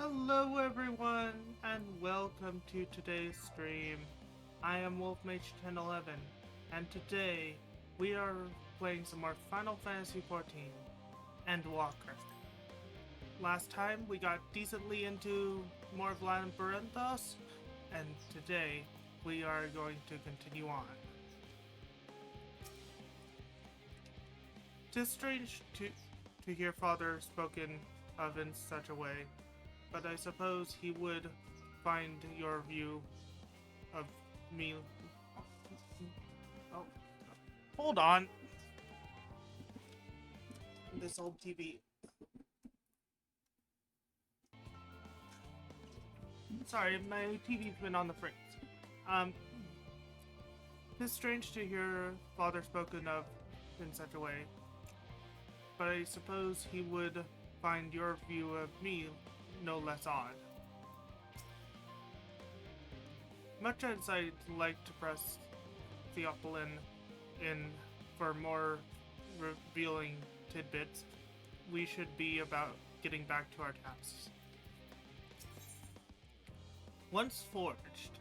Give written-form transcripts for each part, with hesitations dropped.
Hello everyone, and welcome to today's stream. I am Mage 1011, and today we are playing some more Final Fantasy XIV, Endwalker. Last time we got decently into more of Labyrinthos, and today we are going to continue on. Tis strange to hear Father spoken of in such a way, but I suppose he would find your view of me. Oh, hold on. This old TV. Sorry, my TV's been on the fritz. It's strange to hear Father spoken of in such a way, but I suppose he would find your view of me no less odd. Much as I'd like to press Theophilin in for more revealing tidbits, we should be about getting back to our tasks. Once forged,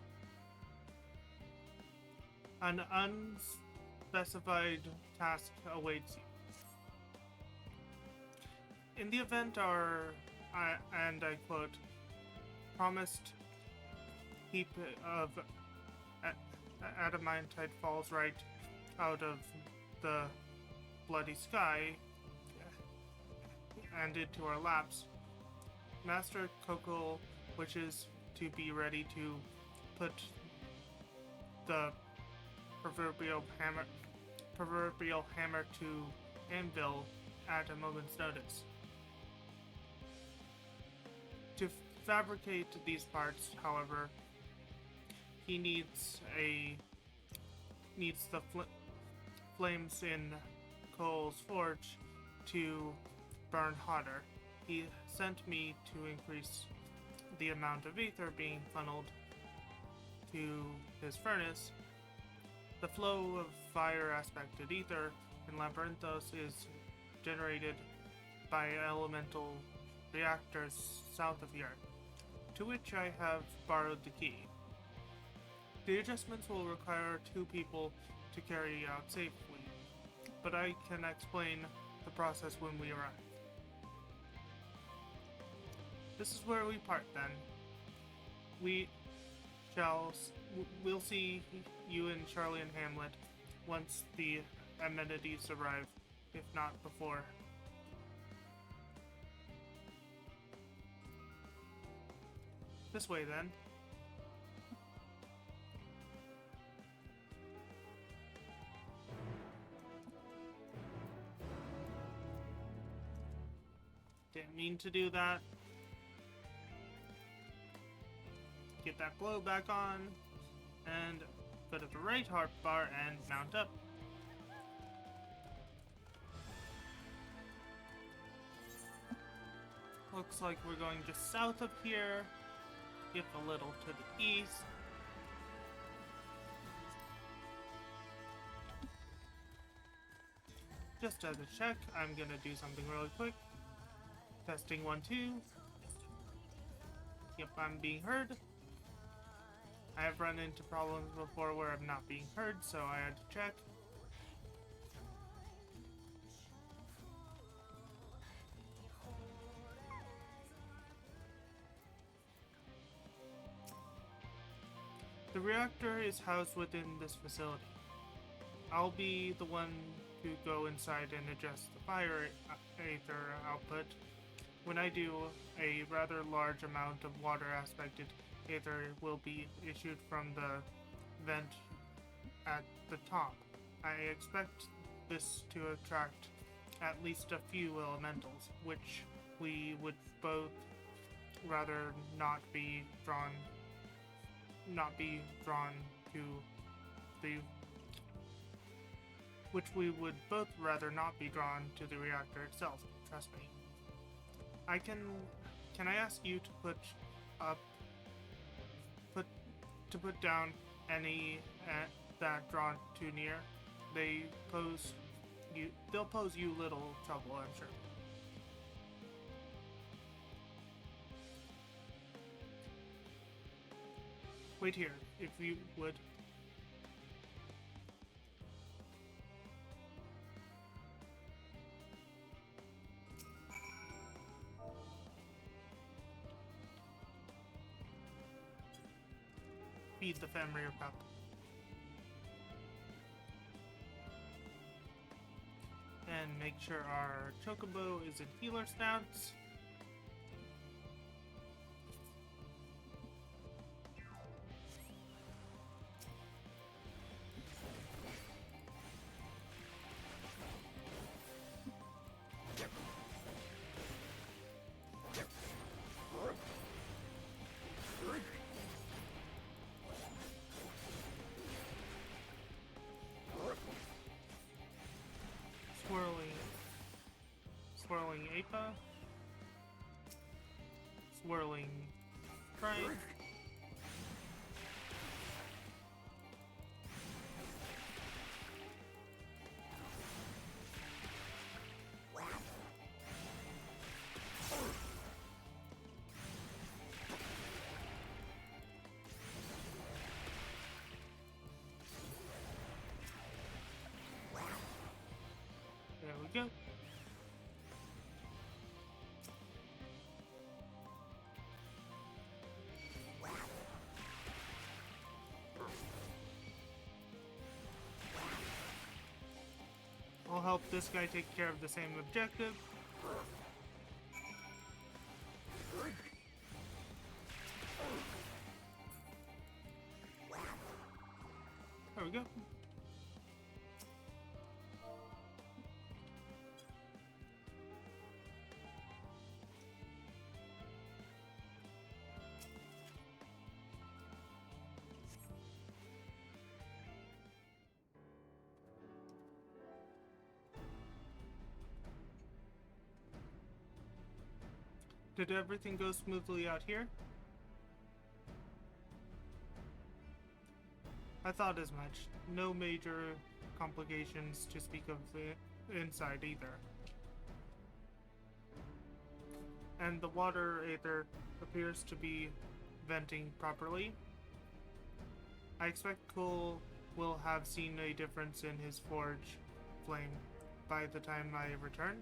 an unspecified task awaits you. In the event our, and I quote, promised heap of adamantite falls right out of the bloody sky and into our laps, Master Kokol wishes to be ready to put the proverbial hammer to anvil at a moment's notice. To fabricate these parts, however, he needs the flames in Cole's forge to burn hotter. He sent me to increase the amount of ether being funneled to his furnace. The flow of fire-aspected ether in Labyrinthos is generated by elemental reactors south of here, to which I have borrowed the key. The adjustments will require 2 people to carry out safely, but I can explain the process when we arrive. This is where we part then. We'll see you and Charlie and Hamlet once the amenities arrive, if not before. This way then. Didn't mean to do that. Get that glow back on, and go to the right heart bar and mount up. Looks like we're going just south of here. Get a little to the east. Just as a check, I'm gonna do something really quick. Testing 1, 2. Yep, I'm being heard. I have run into problems before where I'm not being heard, so I had to check. The reactor is housed within this facility. I'll be the one to go inside and adjust the fire ether output. When I do, a rather large amount of water-aspected ether will be issued from the vent at the top. I expect this to attract at least a few elementals, which we would both rather not be drawn to the which we would both rather not be drawn to the reactor itself. Trust me. Can I ask you to put down any that drawn too near? They'll pose you little trouble, I'm sure. Wait here, if you would. Feed the family your pup. And make sure our chocobo is in healer stance. Swirling Ape, swirling Strike, there we go. I'll help this guy take care of the same objective. There we go. Did everything go smoothly out here? I thought as much. No major complications to speak of inside either. And the water aether appears to be venting properly. I expect Cole will have seen a difference in his forge flame by the time I return.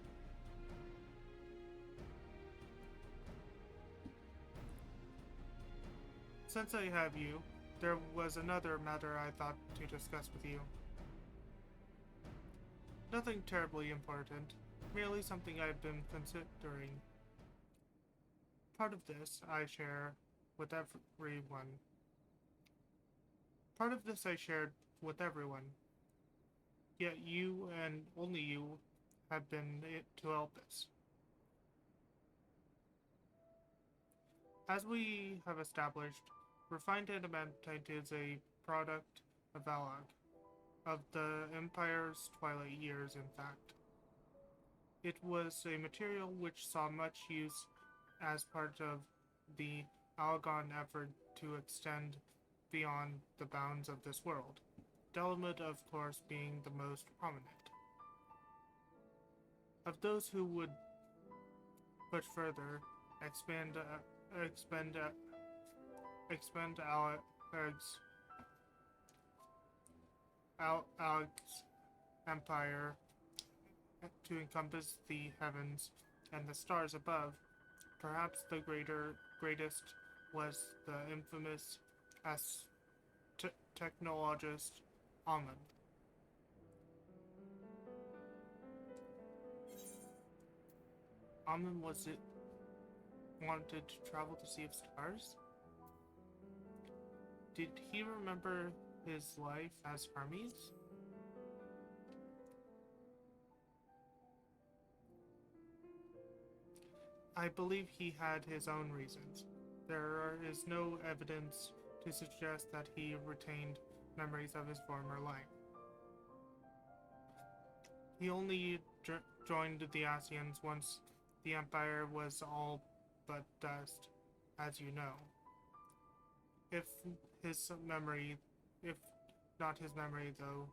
Since I have you, there was another matter I thought to discuss with you. Nothing terribly important, merely something I've been considering. Part of this I share with everyone. Part of this I shared with everyone. Yet you, and only you, have been it to help us. As we have established, refined adamantite is a product of Alag, of the Empire's twilight years, in fact. It was a material which saw much use as part of the Algon effort to extend beyond the bounds of this world, Delamid, of course, being the most prominent. Of those who would push further, expand Alex's empire to encompass the heavens and the stars above, perhaps the greatest was the infamous as technologist Amun. Amun was it wanted to travel to see of stars? Did he remember his life as Hermes? I believe he had his own reasons. There is no evidence to suggest that he retained memories of his former life. He only joined the Asians once the Empire was all but dust, as you know. If not his memory though,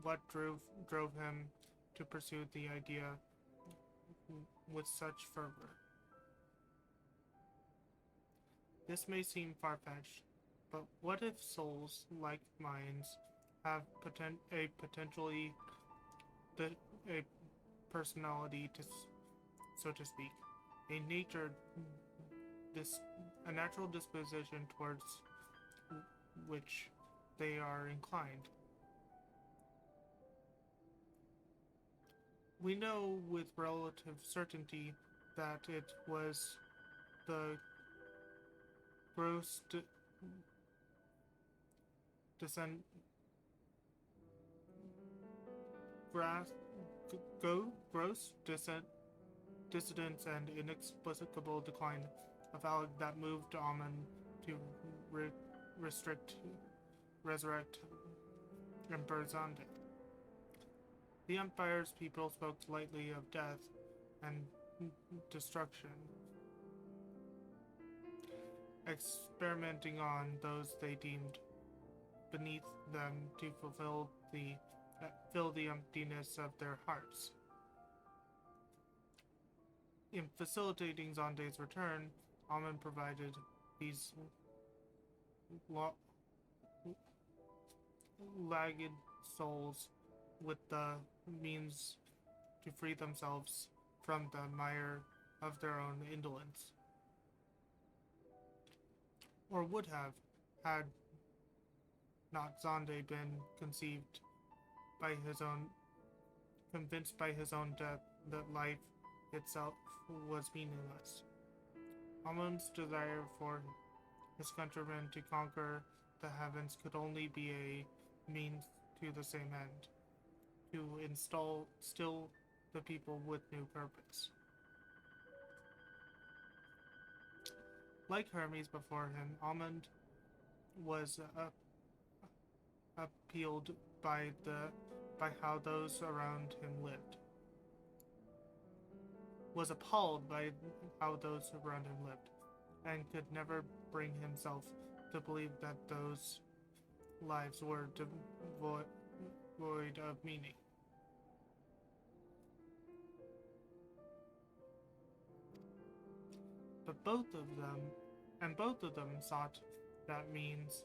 what drove him to pursue the idea with such fervor? This may seem far-fetched, But what if souls like minds have a potentially a personality, so to speak, a nature, a natural disposition towards which they are inclined? We know with relative certainty that it was the gross descent gross dissidence and inexplicable decline of Alec that moved Amun to resurrect Emperor Zande. The Empire's people spoke lightly of death and destruction, experimenting on those they deemed beneath them to fill the emptiness of their hearts. In facilitating Zande's return, Amun provided these lagged souls with the means to free themselves from the mire of their own indolence. Or would have, had not Zande been convinced by his own death that life itself was meaningless. Amun's desire for his countrymen to conquer the heavens could only be a means to the same end, to still the people with new purpose. Like Hermes before him, Amun was appealed by how those around him lived. Was appalled by how those around him lived, and could never bring himself to believe that those lives were devoid of meaning. But both of them sought that means,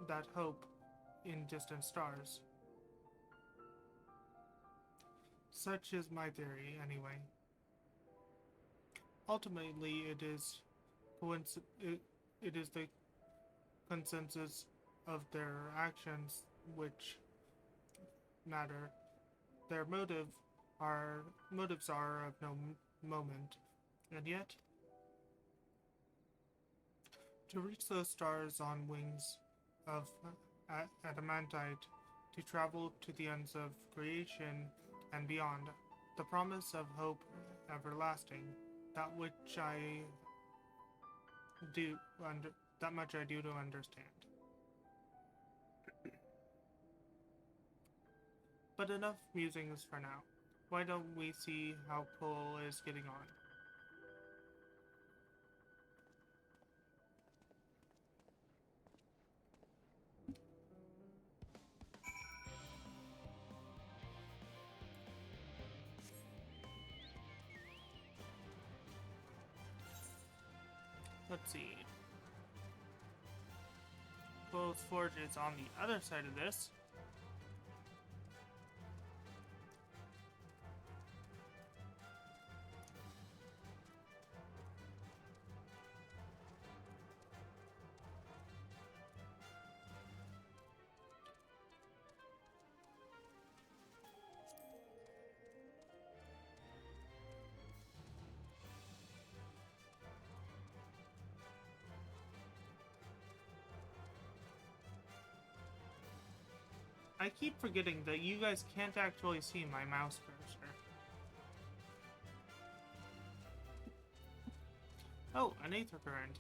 that hope in distant stars. Such is my theory, anyway. Ultimately, it is the consensus of their actions which matter. Their motives are of no moment, and yet, to reach those stars on wings of adamantite, to travel to the ends of creation and beyond, the promise of hope everlasting, that much I do to understand. But enough musings for now. Why don't we see how Cole is getting on? Let's see. Cole's Forge is on the other side of this. I keep forgetting that you guys can't actually see my mouse cursor. Oh, an Aether Current.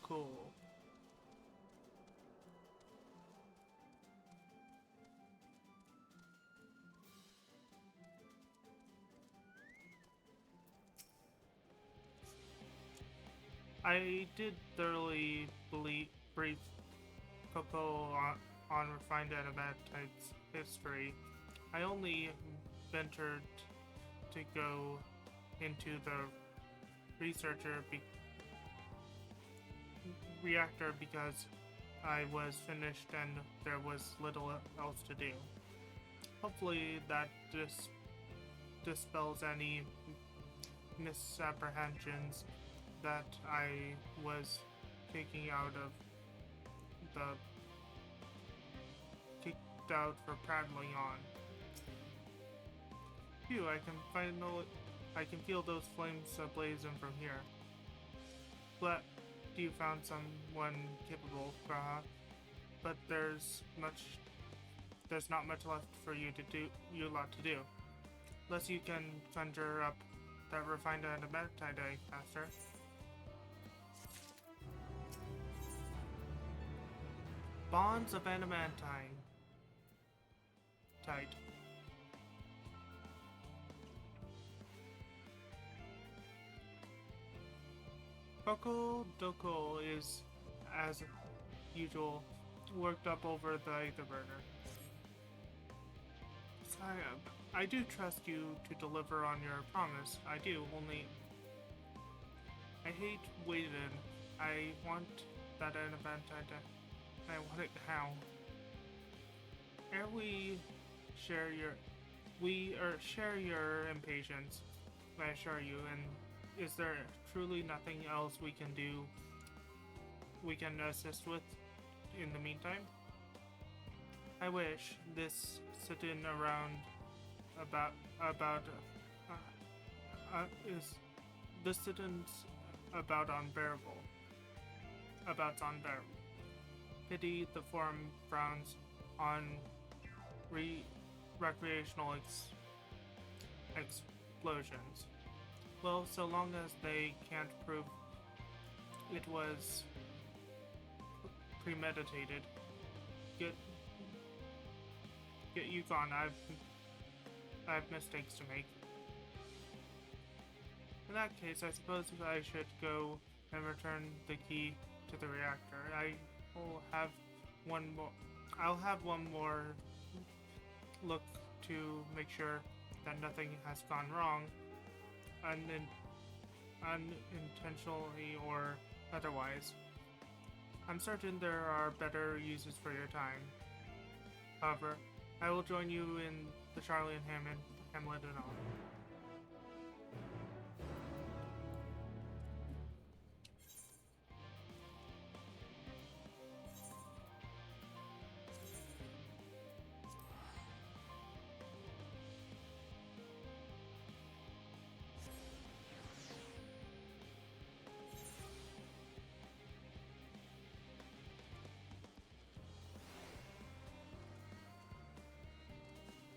Cool. I did thoroughly brief Coco on refined adamantite's history. I only ventured to go into the researcher reactor because I was finished and there was little else to do. Hopefully that dispels any misapprehensions that I was kicking out of the kicked out for prattling on. Phew, I can feel those flames ablazing from here. Glad you found someone capable, Graha, but there's not much left for you to do. Unless you can conjure up that refined adamantite egg faster. Bonds of adamantine. Tight. Coco Doko is, as usual, worked up over the Aetherburner. I do trust you to deliver on your promise. I do, only I hate waiting. I want that adamantite. I want it now. Ere we share your impatience, I assure you, and is there truly nothing else we can assist with in the meantime? I wish this sitting around is this sitting about unbearable. Pity the forum frowns on recreational explosions. Well, so long as they can't prove it was premeditated, get you gone. I have mistakes to make. In that case, I suppose I should go and return the key to the reactor. I'll have one more look to make sure that nothing has gone wrong, unintentionally or otherwise. I'm certain there are better uses for your time. However, I will join you in the Charlie and Hamlet and all.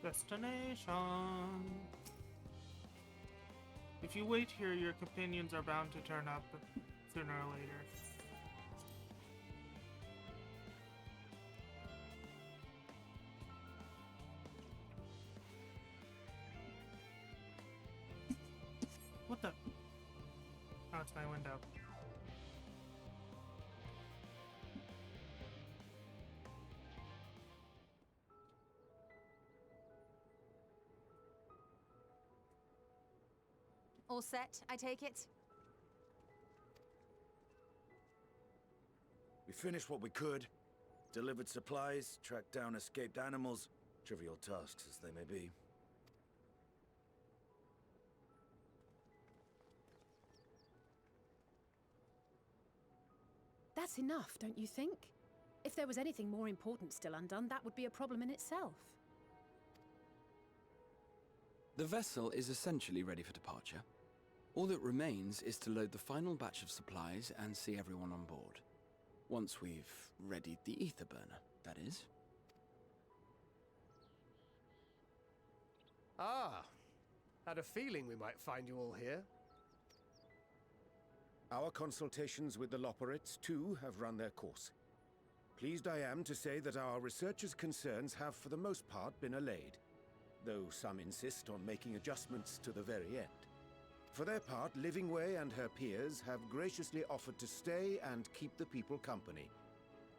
Destination. If you wait here, your companions are bound to turn up sooner or later. What the? Oh, it's my window. All set, I take it? We finished what we could. Delivered supplies, tracked down escaped animals. Trivial tasks as they may be. That's enough, don't you think? If there was anything more important still undone, that would be a problem in itself. The vessel is essentially ready for departure. All that remains is to load the final batch of supplies and see everyone on board. Once we've readied the ether burner, that is. Ah, had a feeling we might find you all here. Our consultations with the Loperites, too, have run their course. Pleased I am to say that our researchers' concerns have for the most part been allayed, though some insist on making adjustments to the very end. For their part, Livingway and her peers have graciously offered to stay and keep the people company,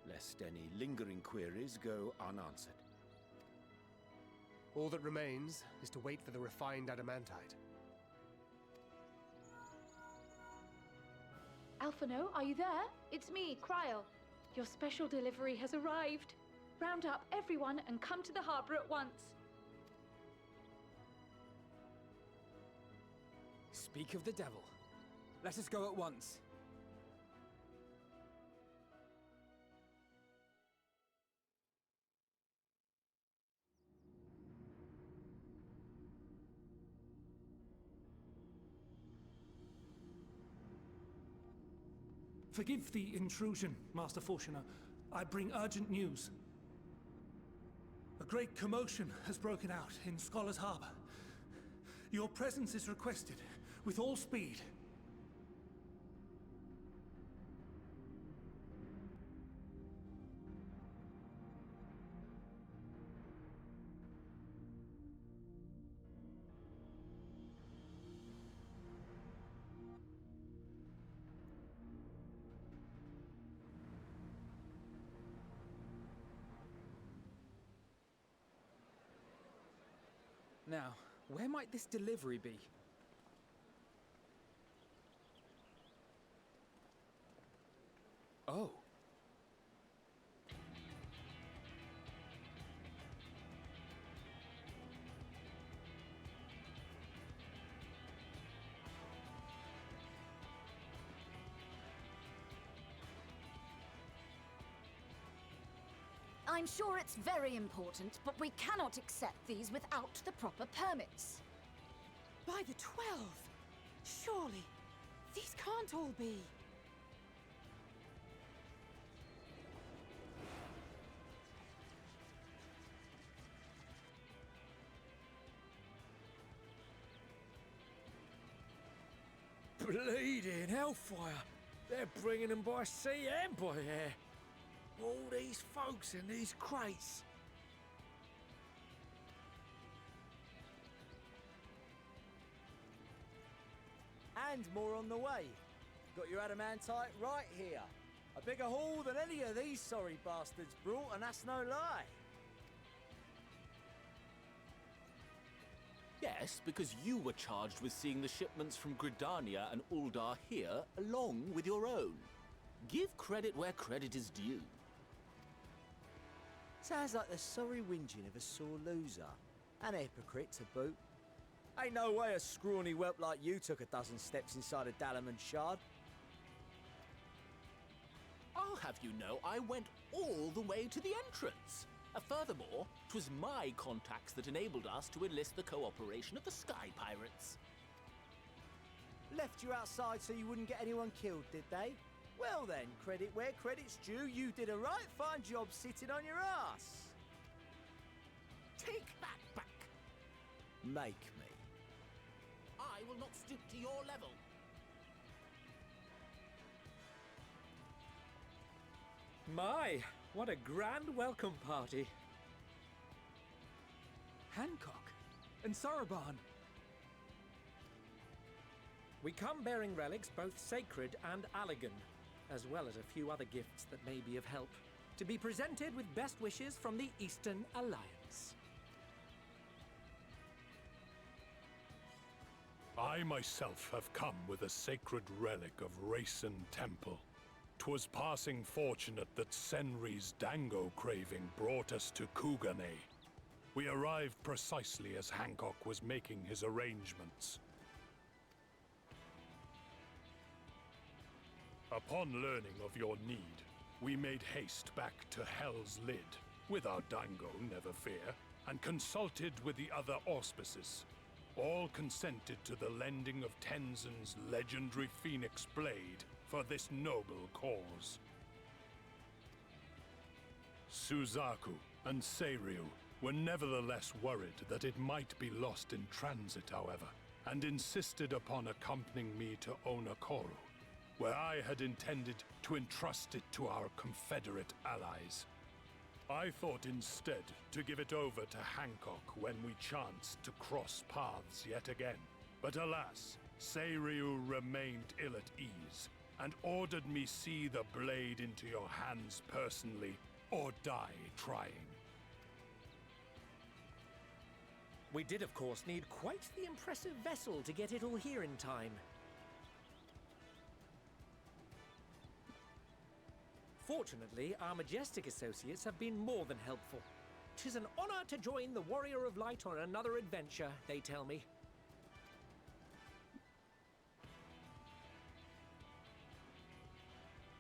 lest any lingering queries go unanswered. All that remains is to wait for the refined adamantite. Alphino, are you there? It's me, Cryle. Your special delivery has arrived. Round up everyone and come to the harbour at once. Speak of the devil. Let us go at once. Forgive the intrusion, Master Fortuner. I bring urgent news. A great commotion has broken out in Scholar's Harbour. Your presence is requested, with all speed. Now, where might this delivery be? Oh. I'm sure it's very important, but we cannot accept these without the proper permits. By the 12! Surely, these can't all be. Bleeding hellfire! They're bringing them by sea and by air. All these folks in these crates. And more on the way. Got your adamantite right here. A bigger haul than any of these sorry bastards brought, and that's no lie. Yes, because you were charged with seeing the shipments from Gridania and Uldar here, along with your own. Give credit where credit is due. Sounds like the sorry whinging of a sore loser. And a hypocrite to boot. Ain't no way a scrawny whelp like you took a dozen steps inside a Dalaman shard. I'll have you know I went all the way to the entrance. Furthermore, 'twas my contacts that enabled us to enlist the cooperation of the Sky Pirates. Left you outside so you wouldn't get anyone killed, did they? Well then, credit where credit's due, you did a right fine job sitting on your ass. Take that back. Make me. I will not stoop to your level. My, what a grand welcome party. Hancock and Soroban. We come bearing relics both sacred and Allagan, as well as a few other gifts that may be of help, to be presented with best wishes from the Eastern Alliance. I myself have come with a sacred relic of Rayson Temple. 'Twas passing fortunate that Senri's dango craving brought us to Kugane. We arrived precisely as Hancock was making his arrangements. Upon learning of your need, we made haste back to Hell's Lid, with our dango, never fear, and consulted with the other auspices. All consented to the lending of Tenzin's legendary Phoenix Blade for this noble cause. Suzaku and Seiryu were nevertheless worried that it might be lost in transit, however, and insisted upon accompanying me to Onokoro, where I had intended to entrust it to our Confederate allies. I thought instead to give it over to Hancock when we chanced to cross paths yet again. But alas, Seiryu remained ill at ease, and ordered me see the blade into your hands personally, or die trying. We did, of course, need quite the impressive vessel to get it all here in time. Fortunately, our majestic associates have been more than helpful. 'Tis an honor to join the Warrior of Light on another adventure, they tell me.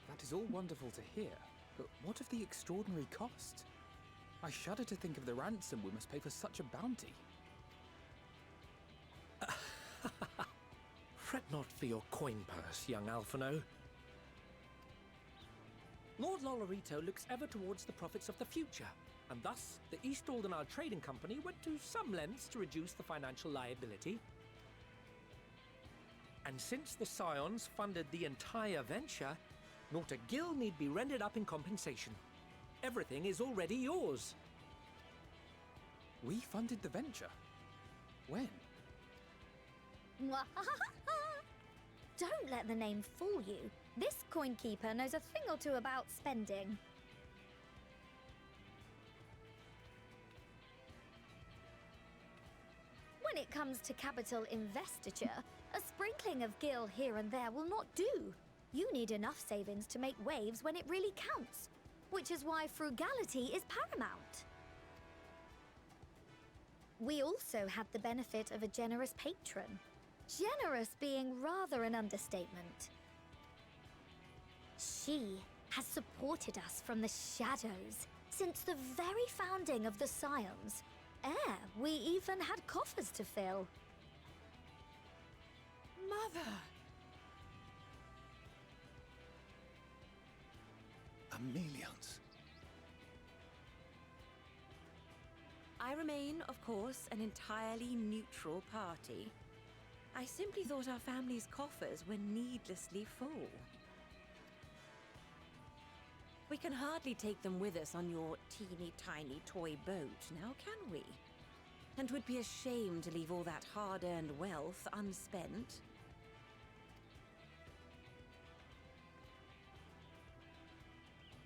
That is all wonderful to hear, but what of the extraordinary cost? I shudder to think of the ransom we must pay for such a bounty. Fret not for your coin purse, young Alphino. Lord Lolorito looks ever towards the profits of the future, and thus the East Aldenar Trading Company went to some lengths to reduce the financial liability. And since the Scions funded the entire venture, not a gill need be rendered up in compensation. Everything is already yours. We funded the venture? When? Don't let the name fool you. This coin keeper knows a thing or two about spending. When it comes to capital investiture, a sprinkling of gil here and there will not do. You need enough savings to make waves when it really counts, which is why frugality is paramount. We also had the benefit of a generous patron. Generous being rather an understatement. She has supported us from the shadows since the very founding of the Scions. We even had coffers to fill. Mother! Amelians. I remain, of course, an entirely neutral party. I simply thought our family's coffers were needlessly full. We can hardly take them with us on your teeny-tiny toy boat, now can we? And 'twould be a shame to leave all that hard-earned wealth unspent.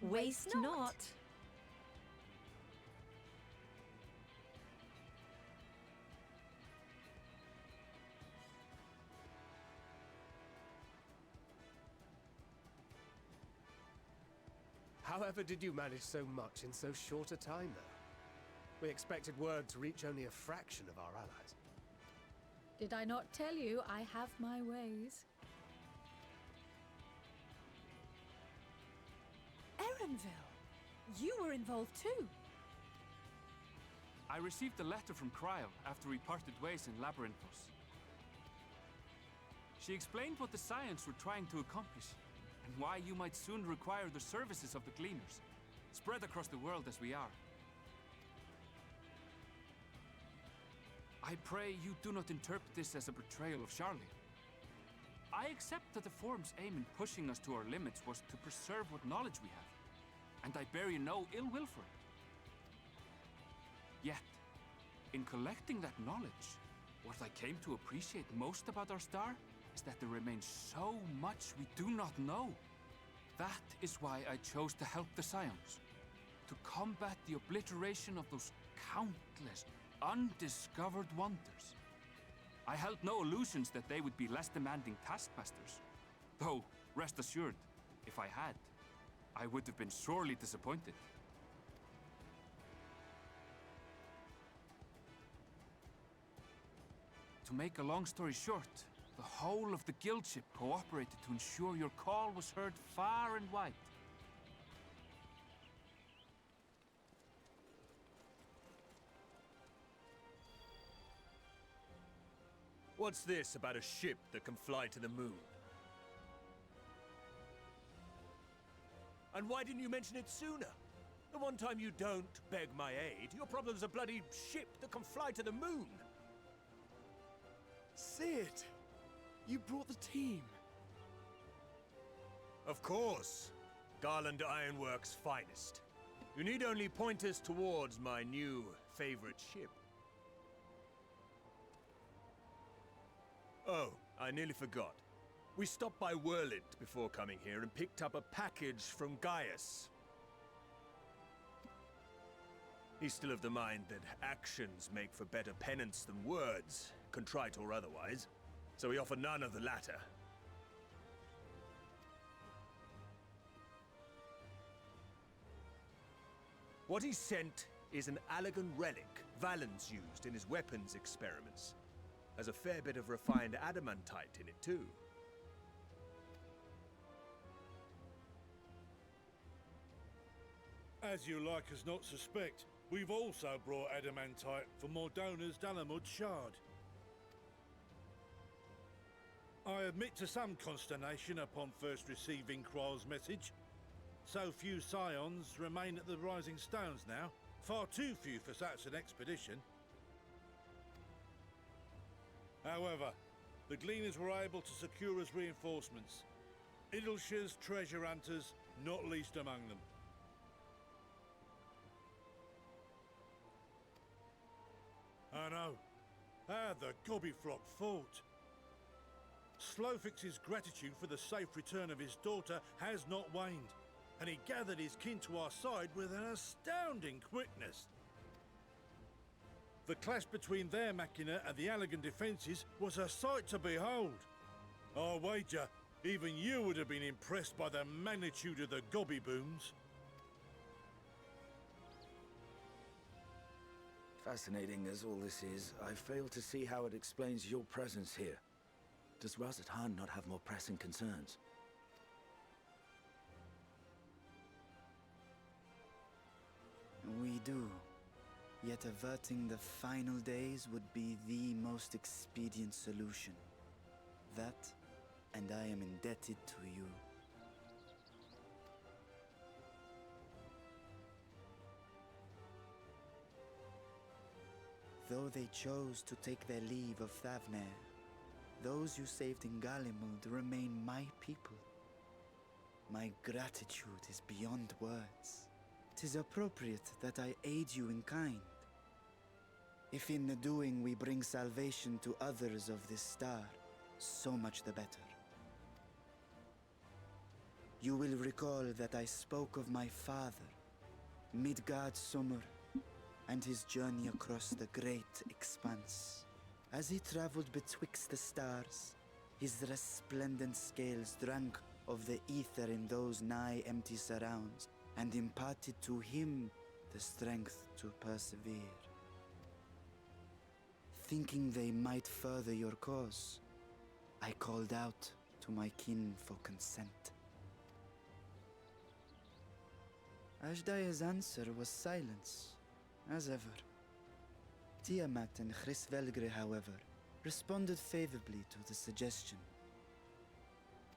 Waste not. However did you manage so much in so short a time, though? We expected word to reach only a fraction of our allies. Did I not tell you I have my ways? Erenville, you were involved too. I received a letter from Cryo after we parted ways in Labyrinthos. She explained what the Scions were trying to accomplish, and why you might soon require the services of the Gleaners, spread across the world as we are. I pray you do not interpret this as a betrayal of Charlie. I accept that the Forum's aim in pushing us to our limits was to preserve what knowledge we have, and I bear you no ill will for it. Yet, in collecting that knowledge, what I came to appreciate most about our star is that there remains so much we do not know. That is why I chose to help the Scions, to combat the obliteration of those countless undiscovered wonders. I held no illusions that they would be less demanding taskmasters, though, rest assured, if I had, I would have been sorely disappointed. To make a long story short, the whole of the guildship cooperated to ensure your call was heard far and wide. What's this about a ship that can fly to the moon? And why didn't you mention it sooner? The one time you don't beg my aid, your problem's a bloody ship that can fly to the moon! Sid! You brought the team. Of course. Garland Ironworks' finest. You need only point us towards my new favorite ship. Oh, I nearly forgot. We stopped by Whirlint before coming here and picked up a package from Gaius. He's still of the mind that actions make for better penance than words, contrite or otherwise, so we offer none of the latter. What he sent is an Allegan relic Valens used in his weapons experiments. Has a fair bit of refined adamantite in it, too. As you like us not suspect, we've also brought adamantite for Mordona's Dalamud shard. I admit to some consternation upon first receiving Kryl's message. So few scions remain at the Rising Stones now. Far too few for such an expedition. However, the Gleaners were able to secure us reinforcements. Idleshire's treasure hunters, not least among them. I know. How the Gobbyflock fought. Ffxiv's gratitude for the safe return of his daughter has not waned, and he gathered his kin to our side with an astounding quickness. The clash between their machina and the Allegan defences was a sight to behold. I wager even you would have been impressed by the magnitude of the gobby booms. Fascinating as all this is, I fail to see how it explains your presence here. Does Razat Khan not have more pressing concerns? We do. Yet averting the final days would be the most expedient solution. That, and I am indebted to you. Though they chose to take their leave of Thavnair, those you saved in Galimund remain my people. My gratitude is beyond words. 'Tis appropriate that I aid you in kind. If in the doing we bring salvation to others of this star, so much the better. You will recall that I spoke of my father, Midgard Summer, and his journey across the great expanse. As he traveled betwixt the stars, his resplendent scales drank of the ether in those nigh empty surrounds, and imparted to him the strength to persevere. Thinking they might further your cause, I called out to my kin for consent. Ashdaya's answer was silence, as ever. Tiamat and Ffxiv, however, responded favorably to the suggestion.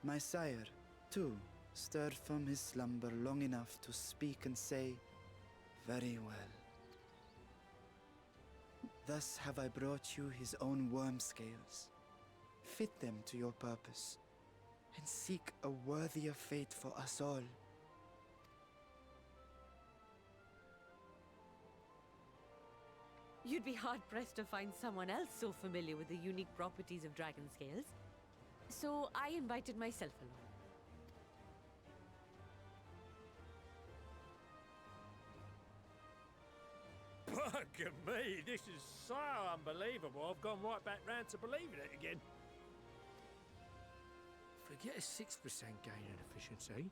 My sire, too, stirred from his slumber long enough to speak and say, "Very well." Thus have I brought you his own worm scales. Fit them to your purpose, and seek a worthier fate for us all. You'd be hard-pressed to find someone else so familiar with the unique properties of dragon scales. So I invited myself along. Bugger me, this is so unbelievable. I've gone right back round to believing it again. Forget a 6% gain in efficiency.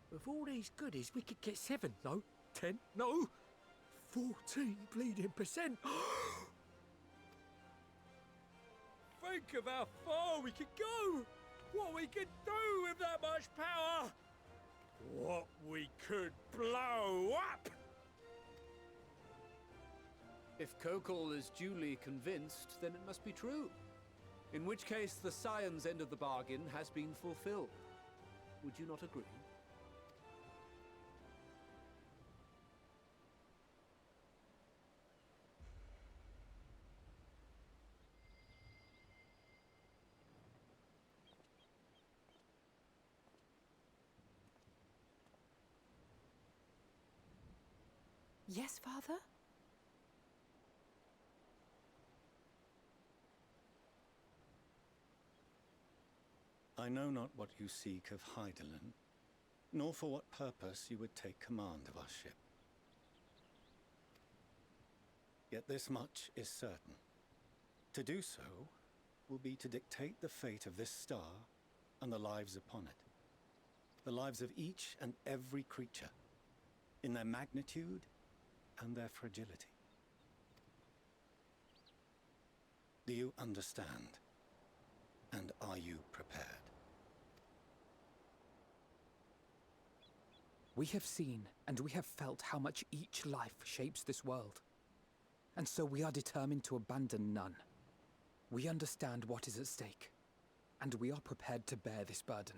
With all these goodies, we could get 7, no, 10, no, 14 bleeding percent. Think of how far we could go. What we could do with that much power. What we could blow up. If Kokol is duly convinced, then it must be true. In which case, the Scion's end of the bargain has been fulfilled. Would you not agree? Yes, Father? I know not what you seek of Hydaelyn, nor for what purpose you would take command of our ship. Yet this much is certain. To do so will be to dictate the fate of this star and the lives upon it. The lives of each and every creature, in their magnitude and their fragility. Do you understand? And are you prepared? We have seen and we have felt how much each life shapes this world. And so we are determined to abandon none. We understand what is at stake, and we are prepared to bear this burden.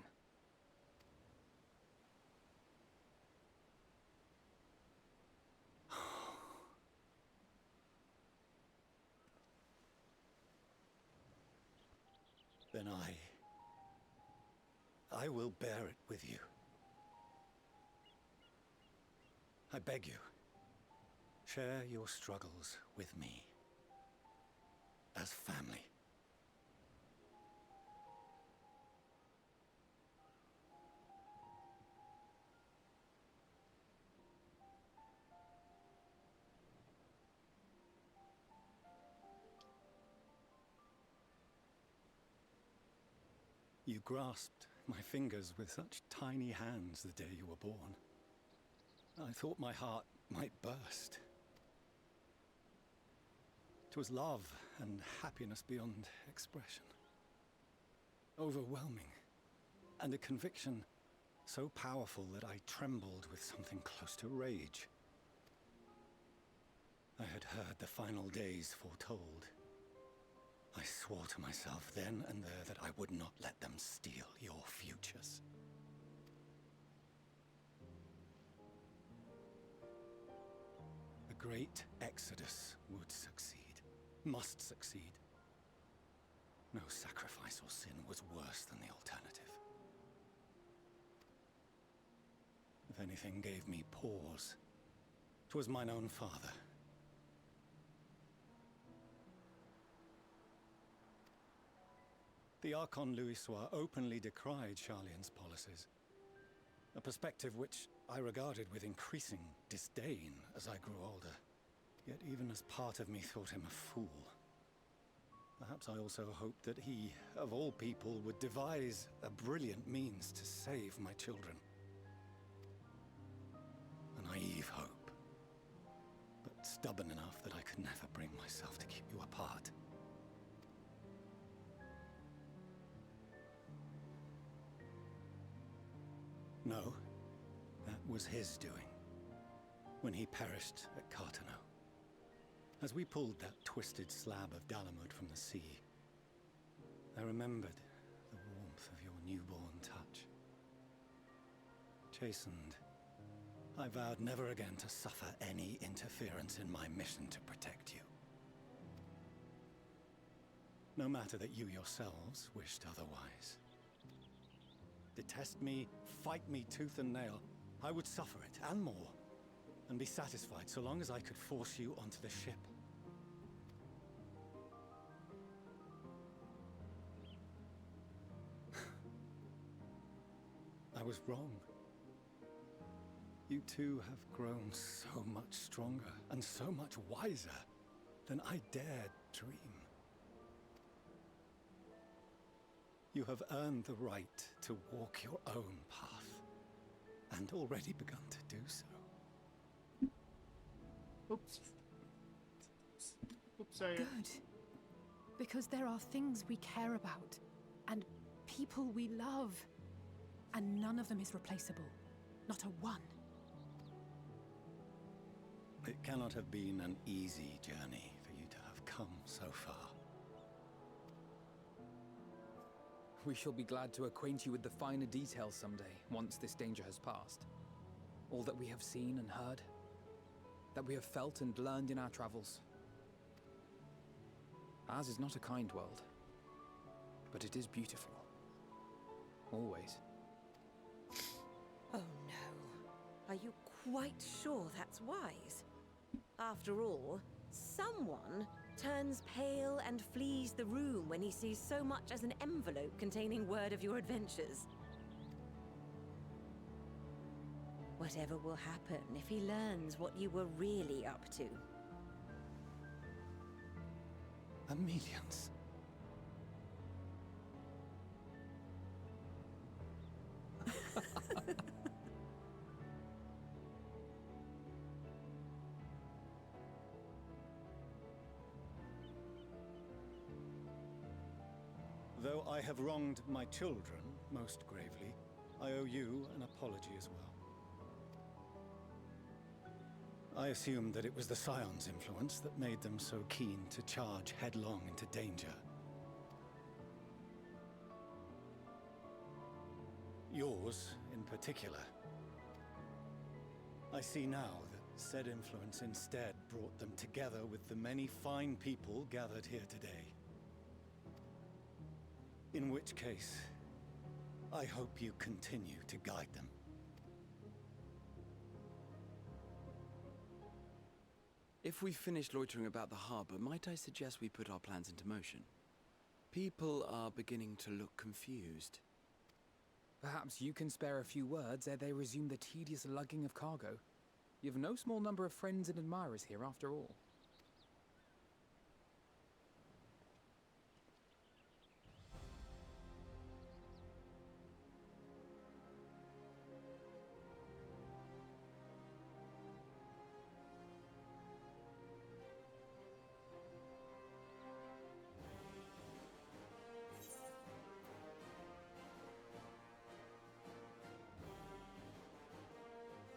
Then I will bear it with you. I beg you, share your struggles with me. As family. You grasped my fingers with such tiny hands the day you were born. I thought my heart might burst. 'Twas love and happiness beyond expression. Overwhelming, and a conviction so powerful that I trembled with something close to rage. I had heard the final days foretold. I swore to myself then and there that I would not let them steal your futures. The great exodus would succeed, must succeed. No sacrifice or sin was worse than the alternative. If anything gave me pause, 'twas mine own father. The Archon Louisoix openly decried Charlian's policies, a perspective which I regarded with increasing disdain as I grew older. Yet even as part of me thought him a fool. Perhaps I also hoped that he, of all people, would devise a brilliant means to save my children. A naive hope, but stubborn enough that I could never bring myself to keep you apart. No, that was his doing, when he perished at Cartano. As we pulled that twisted slab of Dalamud from the sea, I remembered the warmth of your newborn touch. Chastened, I vowed never again to suffer any interference in my mission to protect you. No matter that you yourselves wished otherwise. Detest me, fight me tooth and nail, I would suffer it, and more, and be satisfied so long as I could force you onto the ship. I was wrong. You two have grown so much stronger and so much wiser than I dared dream. You have earned the right to walk your own path, and already begun to do so. Oops. Oops, sorry. Good. Because there are things we care about, and people we love, and none of them is replaceable. Not a one. It cannot have been an easy journey for you to have come so far. We shall be glad to acquaint you with the finer details someday, once this danger has passed. All that we have seen and heard, that we have felt and learned in our travels. Ours is not a kind world, but it is beautiful. Always. Oh no. Are you quite sure that's wise? After all, someone turns pale and flees the room when he sees so much as an envelope containing word of your adventures. Whatever will happen if he learns what you were really up to? Amelians. Though I have wronged my children most gravely, I owe you an apology as well. I assumed that it was the Scion's influence that made them so keen to charge headlong into danger. Yours, in particular. I see now that said influence instead brought them together with the many fine people gathered here today. In which case, I hope you continue to guide them. If we've finished loitering about the harbor, might I suggest we put our plans into motion? People are beginning to look confused. Perhaps you can spare a few words ere they resume the tedious lugging of cargo. You've no small number of friends and admirers here, after all.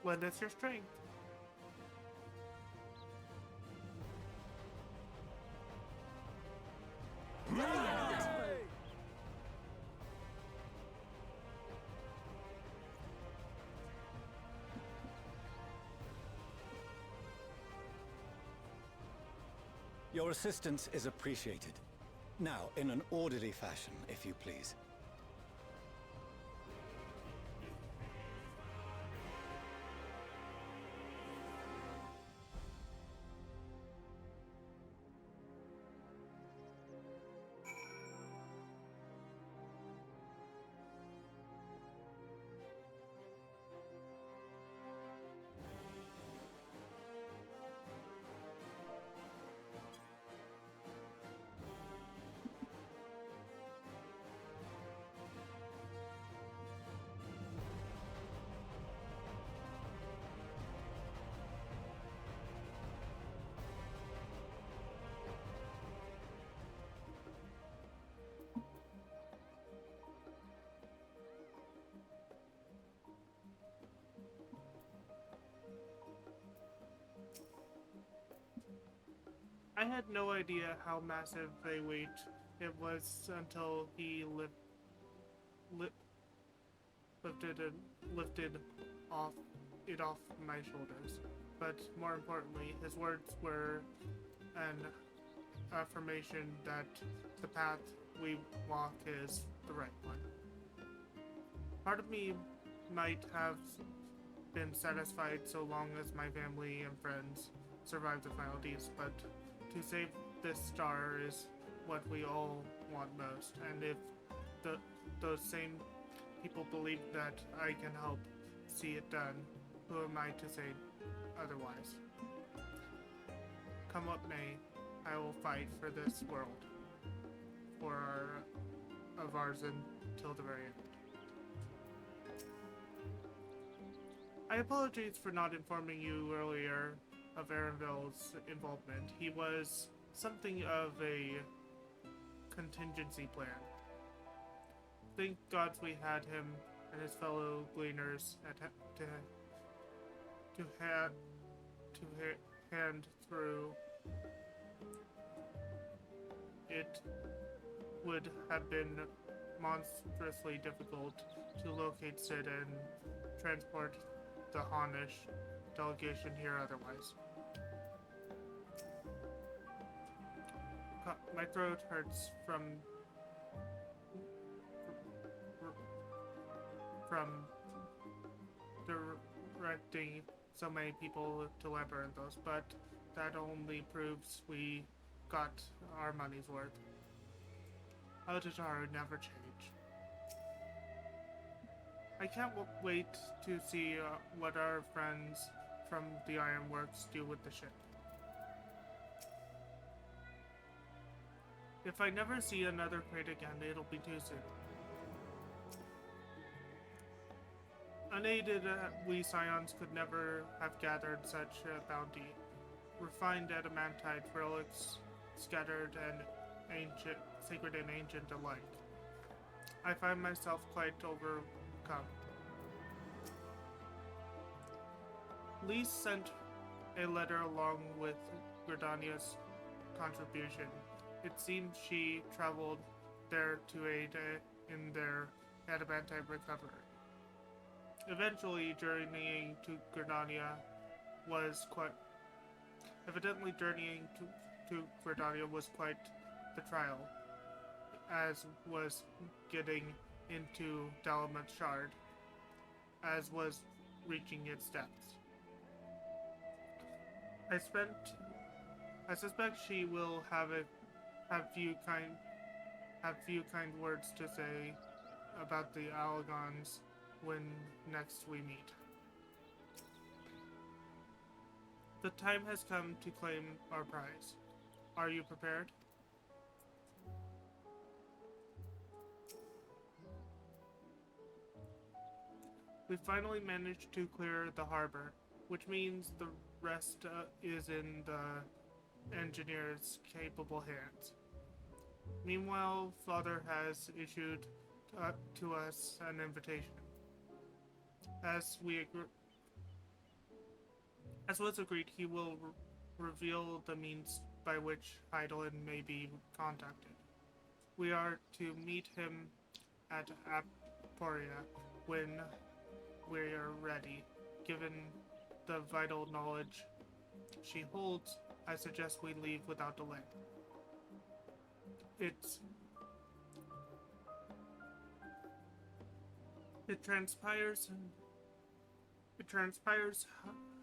Lend us your strength. Your assistance is appreciated. Now, in an orderly fashion, if you please. I had no idea how massive a weight it was until he lifted off my shoulders. But more importantly, his words were an affirmation that the path we walk is the right one. Part of me might have been satisfied so long as my family and friends survived the final days, but to save this star is what we all want most, and if those same people believe that I can help see it done, who am I to say otherwise? Come what may, I will fight for this world, of ours until the very end. I apologize for not informing you earlier of Aaronville's involvement. He was something of a contingency plan. Thank gods we had him and his fellow gleaners to hand through. It would have been monstrously difficult to locate Sid and transport the Hanish delegation here otherwise. My throat hurts from directing so many people to Labyrinthos, but that only proves we got our money's worth. Oh, Tataru never change. I can't wait to see what our friends from the Ironworks do with the ship. If I never see another crate again, it'll be too soon. Unaided, we Scions could never have gathered such a bounty. Refined adamantite relics, scattered and ancient, sacred and ancient alike. I find myself quite overcome. Lise sent a letter along with Gridania's contribution. It seems she traveled there to aid in their adamantite recovery. Eventually, journeying to Gridania was quite the trial, as was getting into Dalamat Shard, as was reaching its depths. I suspect she will have few kind words to say about the Algons when next we meet. The time has come to claim our prize. Are you prepared? We finally managed to clear the harbor, which means the rest is in the engineer's capable hands. Meanwhile, Father has issued to us an invitation. As was agreed, he will reveal the means by which Heidelin may be contacted. We are to meet him at Aporia when we are ready. Given the vital knowledge she holds, I suggest we leave without delay. It transpires,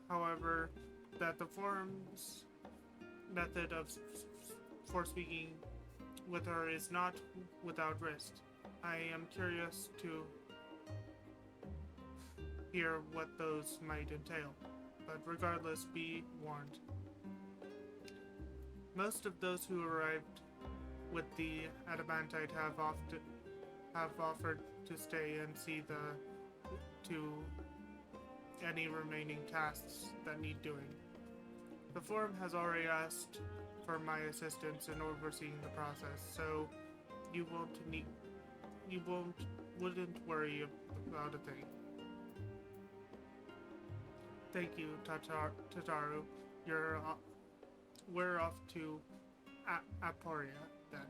however, that the forum's method for speaking with her is not without risk. I am curious to hear what those might entail, but regardless, be warned. Most of those who arrived with the adamantite have offered to stay and see to any remaining tasks that need doing. The forum has already asked for my assistance in overseeing the process, so you wouldn't worry about a thing. Thank you, Tataru. We're off to Aporia then.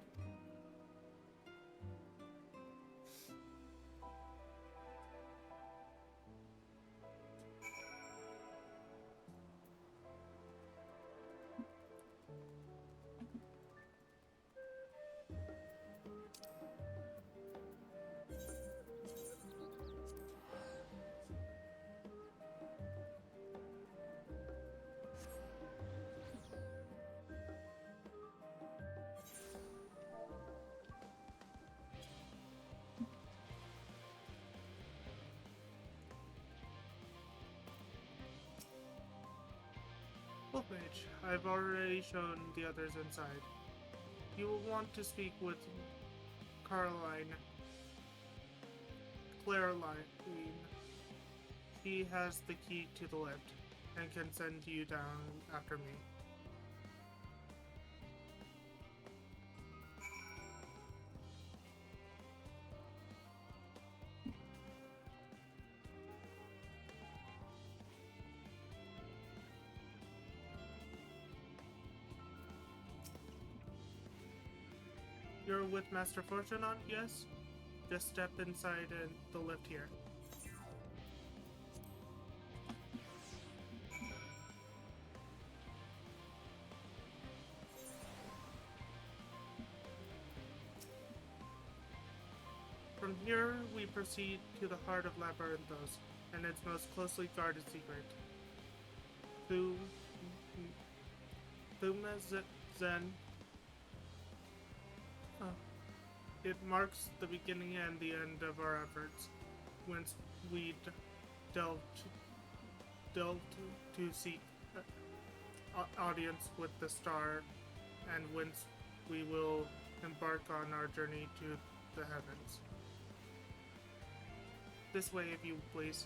Mage, I've already shown the others inside. You will want to speak with Caroline. He has the key to the lift and can send you down after me. You're with Master Fortunaut, yes? Just step inside the lift here. From here, we proceed to the heart of Labyrinthos, and its most closely guarded secret. Thumazen It marks the beginning and the end of our efforts, whence we delved to seek audience with the star, and whence we will embark on our journey to the heavens. This way, if you please.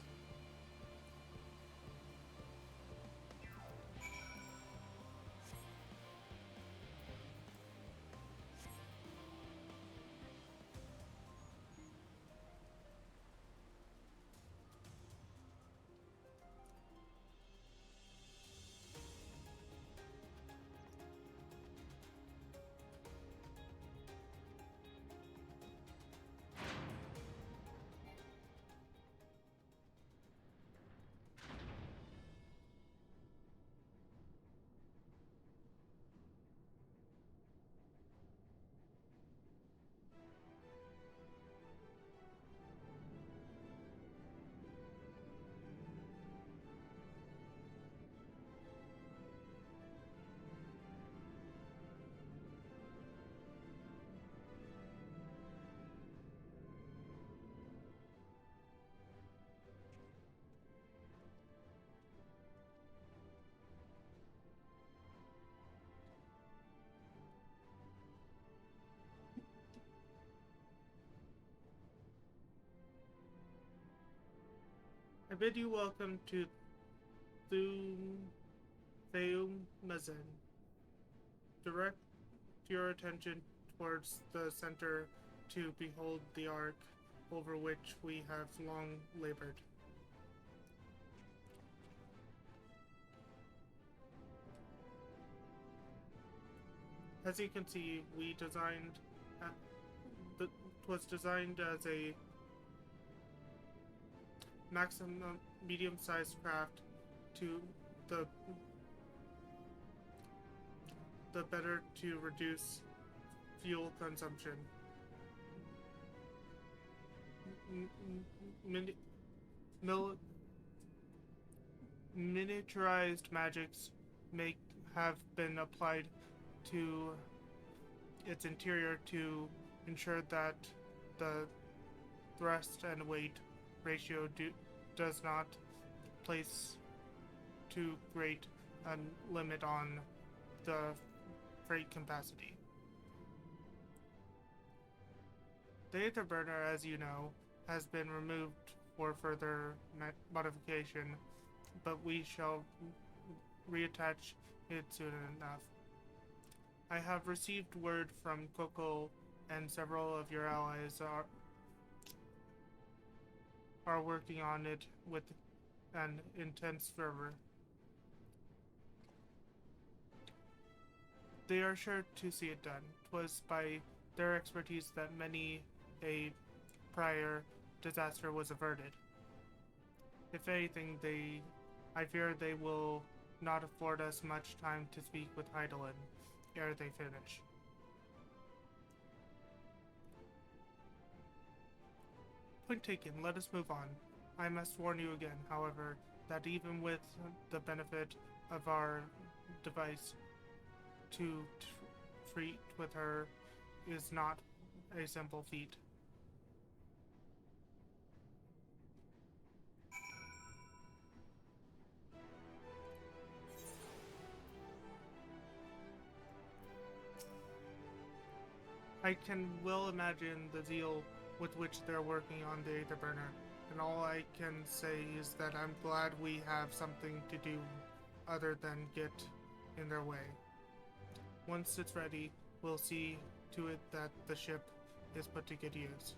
I bid you welcome to Ffxiv. Direct your attention towards the center to behold the ark over which we have long labored. As you can see, it was designed as a maximum medium-sized craft to the better to reduce fuel consumption. Miniaturized magics have been applied to its interior to ensure that the thrust and weight ratio does not place too great a limit on the freight capacity. The Aether Burner, as you know, has been removed for further modification, but we shall reattach it soon enough. I have received word from Kokol, and several of your allies are working on it with an intense fervor. They are sure to see it done. 'Twas by their expertise that many a prior disaster was averted. If anything, I fear they will not afford us much time to speak with Hydaelyn ere they finish. Point taken, let us move on. I must warn you again, however, that even with the benefit of our device, to treat with her is not a simple feat. I can well imagine the zeal with which they're working on the Aether Burner, and all I can say is that I'm glad we have something to do other than get in their way. Once it's ready, we'll see to it that the ship is put to good use.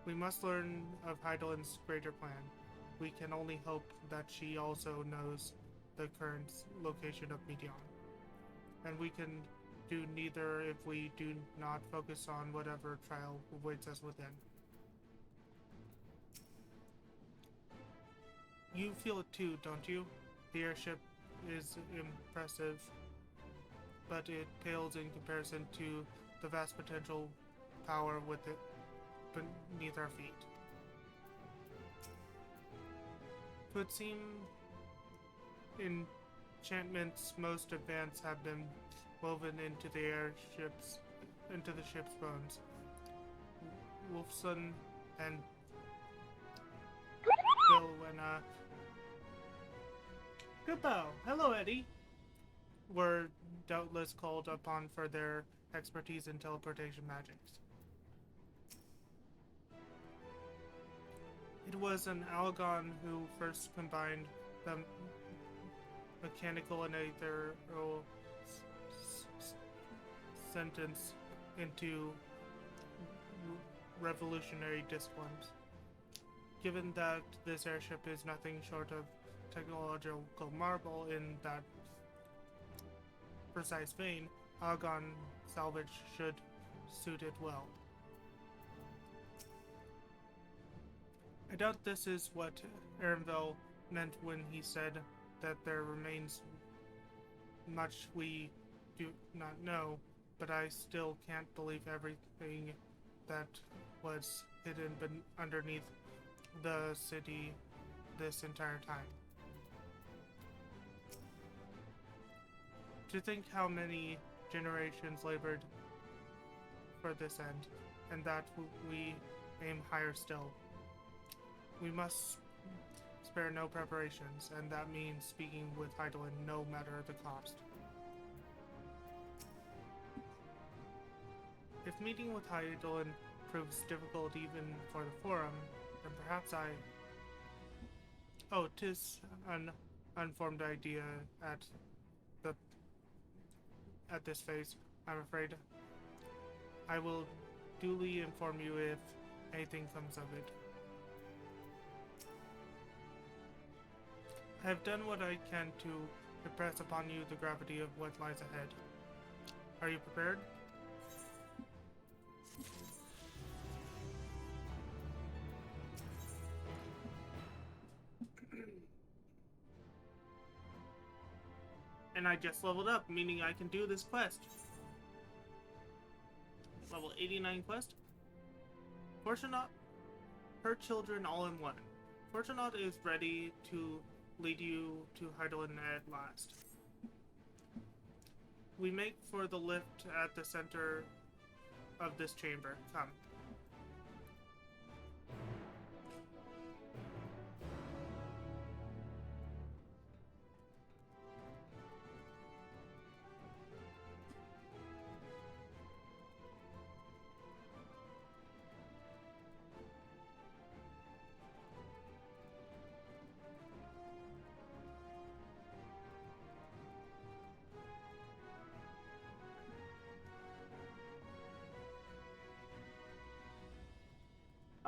We must learn of Hydaelyn's greater plan. We can only hope that she also knows the current location of Medion. And we can do neither if we do not focus on whatever trial awaits us within. You feel it too, don't you? The airship is impressive, but it pales in comparison to the vast potential power with it beneath our feet. It would seem enchantments most advanced have been woven into the airship's into the ship's bones. Wolfson and Bilwena. Goodbow. Hello, Eddie. Were doubtless called upon for their expertise in teleportation magics. It was an Algon who first combined the mechanical and ethereal sentence into revolutionary disciplines. Given that this airship is nothing short of technological marvel in that precise vein, Algon salvage should suit it well. I doubt this is what Ehrenville meant when he said that there remains much we do not know, but I still can't believe everything that was hidden underneath the city this entire time. To think how many generations labored for this end, and that we aim higher still. We must spare no preparations, and that means speaking with Heidelin no matter the cost. If meeting with Heidelin proves difficult even for the Forum, then perhaps I... Oh, 'tis an unformed idea at this phase, I'm afraid. I will duly inform you if anything comes of it. I have done what I can to impress upon you the gravity of what lies ahead. Are you prepared? And I just leveled up, meaning I can do this quest. Level 89 quest. Fortunate, her children all in one. Fortunate is ready to lead you to Heidelin at last. We make for the lift at the center of this chamber. Come.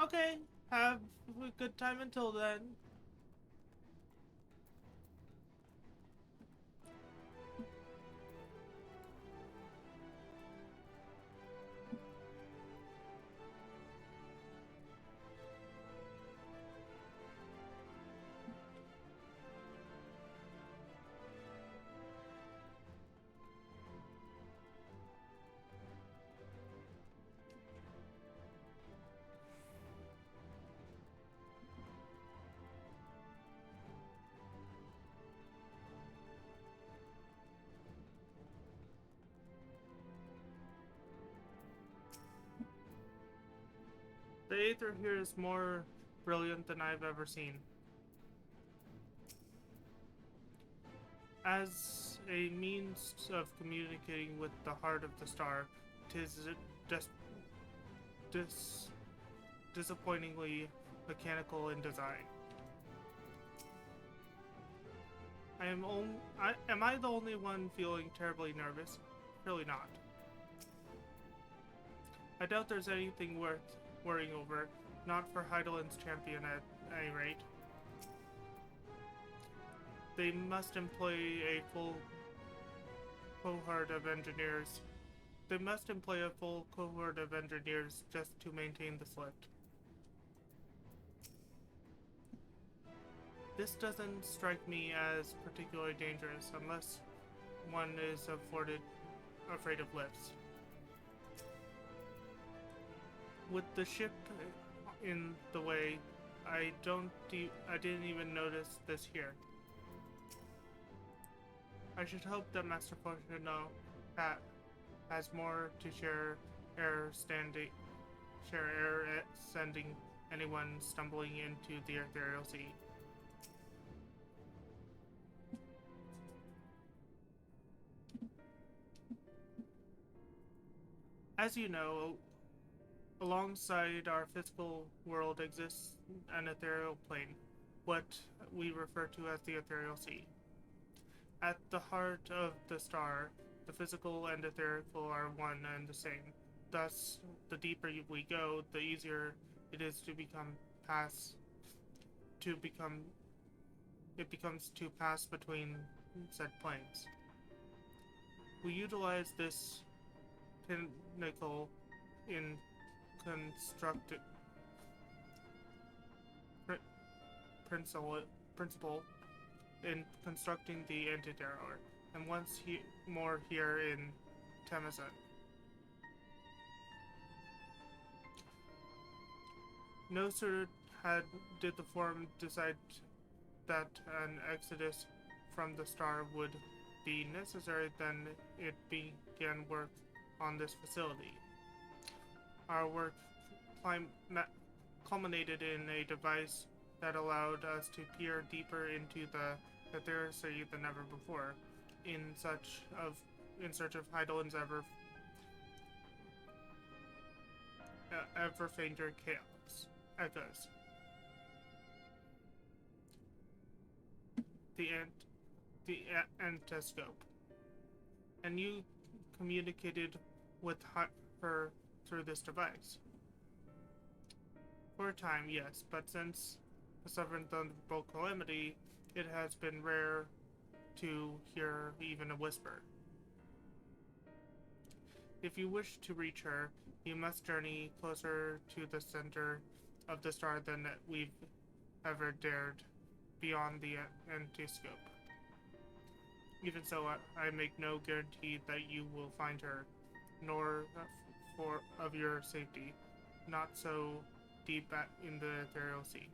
Okay, have a good time until then. The Aether here is more brilliant than I've ever seen. As a means of communicating with the heart of the star, 'tis just disappointingly mechanical in design. Am I the only one feeling terribly nervous? Really not. I doubt there's anything worth worrying over, not for Heidelin's champion at any rate. They must employ a full cohort of engineers. Just to maintain this lift. This doesn't strike me as particularly dangerous unless one is afraid of lifts. With the ship in the way, I didn't even notice this here. I should hope that Master Potion has more to share sending anyone stumbling into the ethereal sea. As you know, alongside our physical world exists an ethereal plane, what we refer to as the ethereal sea. At the heart of the star, the physical and etherical are one and the same. Thus, the deeper we go, the easier it is to becomes to pass between said planes. We utilize this pinnacle in principle in constructing the anti-terror, and once more here in Temazan. No sooner did the Forum decide that an exodus from the star would be necessary than it began work on this facility. Our work culminated in a device that allowed us to peer deeper into the ethereal sea than ever before, in search of Heidelin's ever fainter echoes. The Antescope. And you communicated with her through this device. For a time, yes, but since the Southern Thunderbolt calamity, it has been rare to hear even a whisper. If you wish to reach her, you must journey closer to the center of the star than we've ever dared, beyond the Antescope. Even so, I make no guarantee that you will find her, nor of your safety, not so deep in the ethereal sea.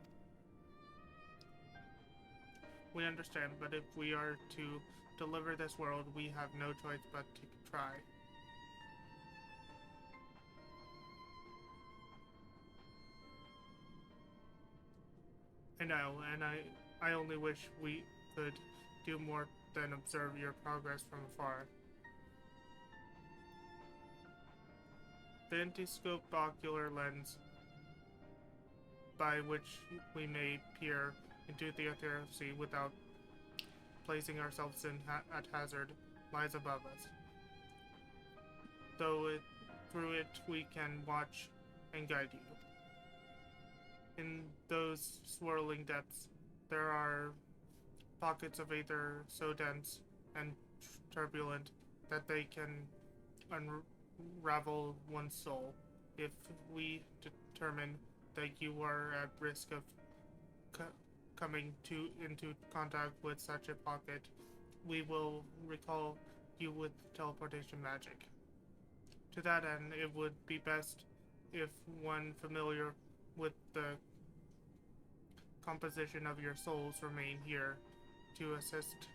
We understand, but if we are to deliver this world, we have no choice but to try. I know, and I only wish we could do more than observe your progress from afar. The Antescope ocular lens by which we may peer into the ethereal sea without placing ourselves at hazard lies above us. Through it we can watch and guide you. In those swirling depths, there are pockets of aether so dense and turbulent that they can unravel one's soul. If we determine that you are at risk of coming into contact with such a pocket, we will recall you with teleportation magic. To that end, it would be best if one familiar with the composition of your souls remain here to assist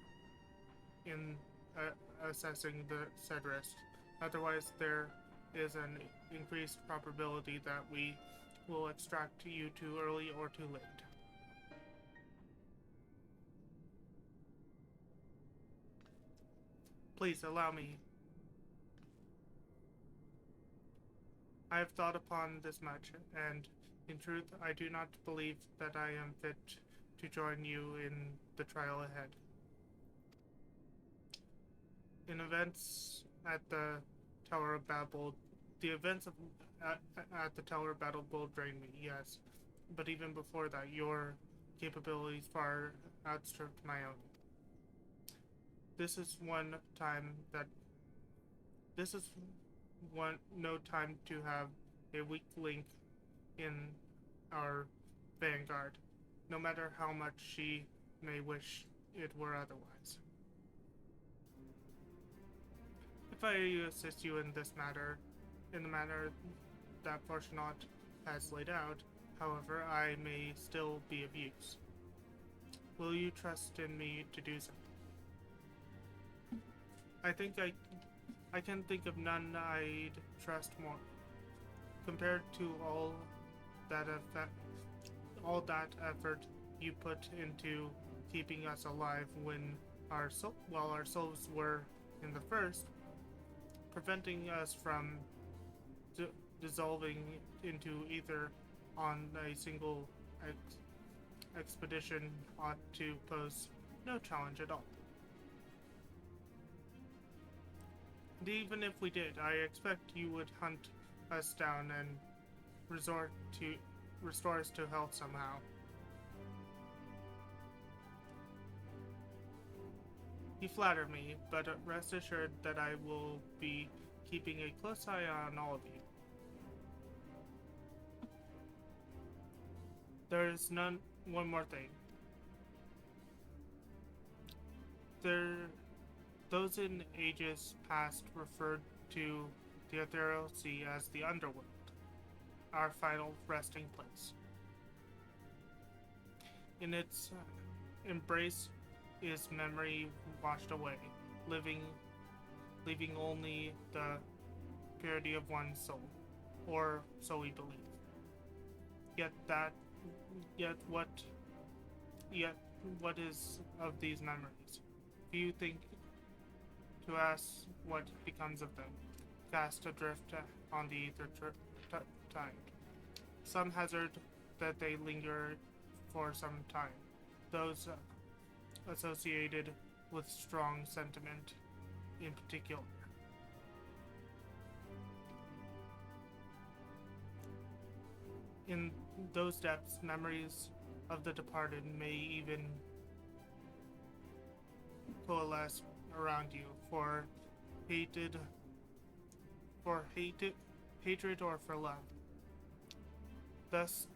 in assessing the said risk. Otherwise, there is an increased probability that we will extract you too early or too late. Please allow me. I have thought upon this much, and in truth, I do not believe that I am fit to join you in the trial ahead. In events at the Tower of Babel, the events at the Tower of Babel will drain me, yes, but even before that, your capabilities far outstripped my own. This is no time to have a weak link in our vanguard, no matter how much she may wish it were otherwise. If I assist you in the manner that Fortunato has laid out, however, I may still be of use. Will you trust in me to do so? I think I can think of none I'd trust compared to all that effort you put into keeping us alive when while our souls were in the first, preventing us from dissolving into ether on a single expedition ought to pose no challenge at all. And even if we did, I expect you would hunt us down and restore us to health somehow. You flatter me, but rest assured that I will be keeping a close eye on all of you. There is one more thing. Those in ages past referred to the ethereal sea as the underworld, our final resting place. In its embrace is memory washed away, leaving only the purity of one's soul, or so we believe. Yet what is of these memories? Few think to ask what becomes of them, cast adrift on the ether tide. Some hazard that they linger for some time, those associated with strong sentiment in particular. In those depths, memories of the departed may even coalesce around you for hatred or for love. Thus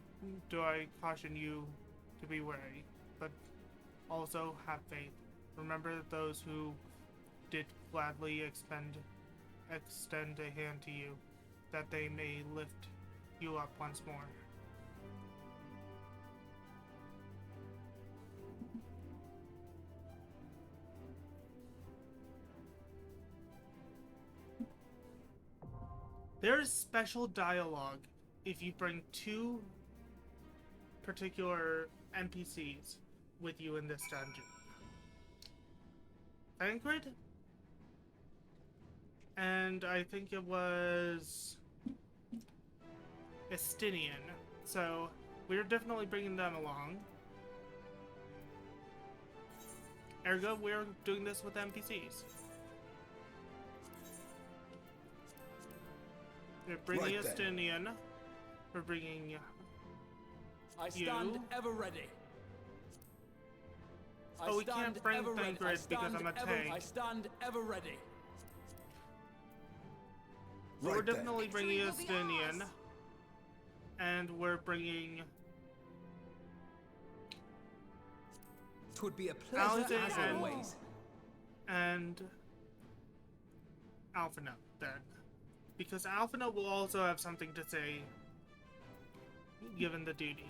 do I caution you to be wary, but also have faith. Remember those who did gladly extend a hand to you, that they may lift you up once more. There is special dialogue if you bring two particular NPCs with you in this dungeon. Thancred, and I think it was Estinian. So we're definitely bringing them along. Ergo, we're doing this with NPCs. We're bringing Right then. Estinian. We're bringing I stand ever ready. Oh, we can't bring Thancred because I'm a tank. I stand ever ready. So we're Right then. definitely bringing Estinian. And we're bringing... Twould be a pleasure as always. And Alphina, then. Because Alphina will also have something to say, given the duty.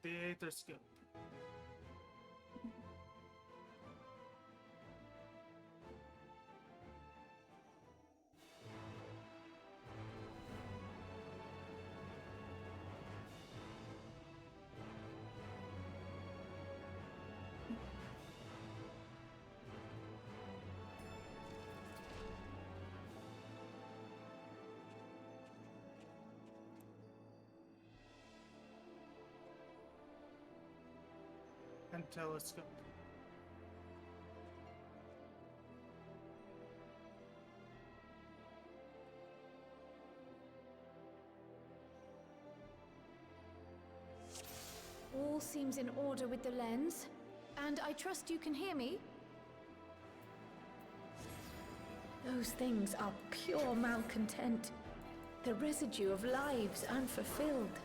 The Aether Scope. And telescope. All seems in order with the lens, and I trust you can hear me. Those things are pure malcontent, the residue of lives unfulfilled.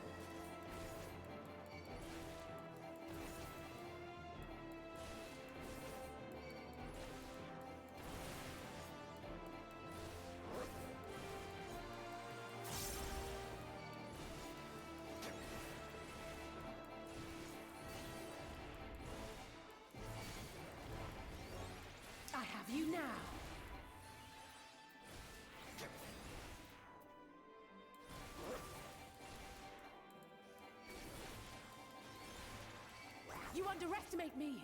underestimate me!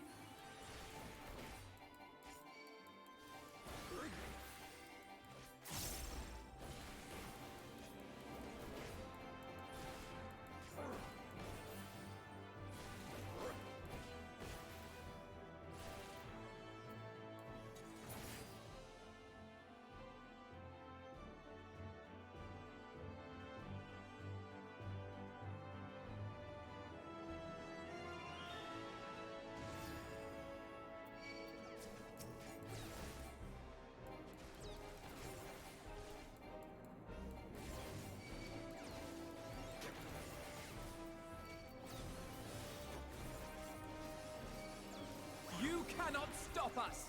You cannot stop us!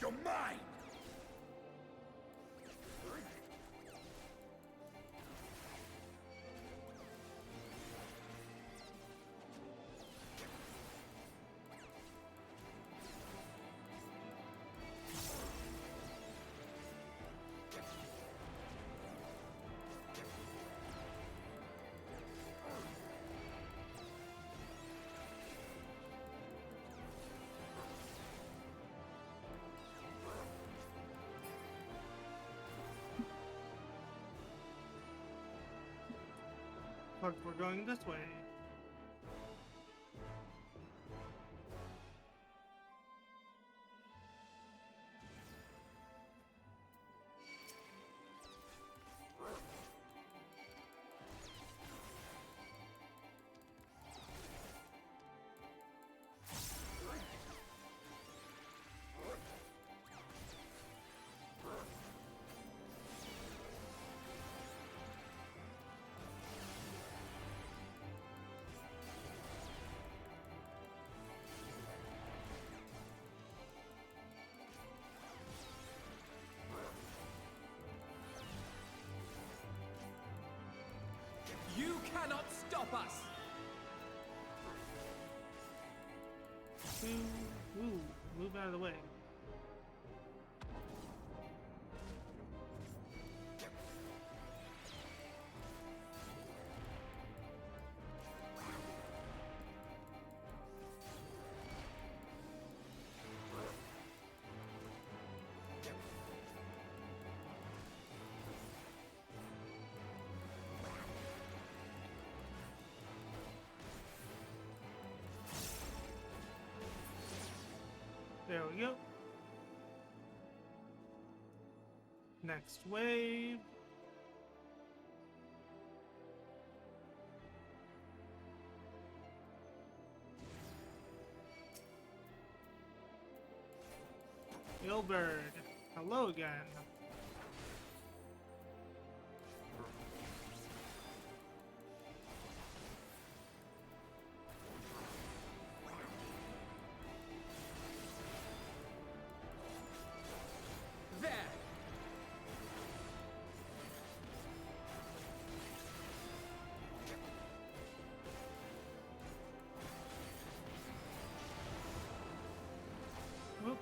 You're mine! Look, we're going this way. You cannot stop us! Ooh, move out of the way. There we go. Next wave. Gilbert, hello again. Whoop.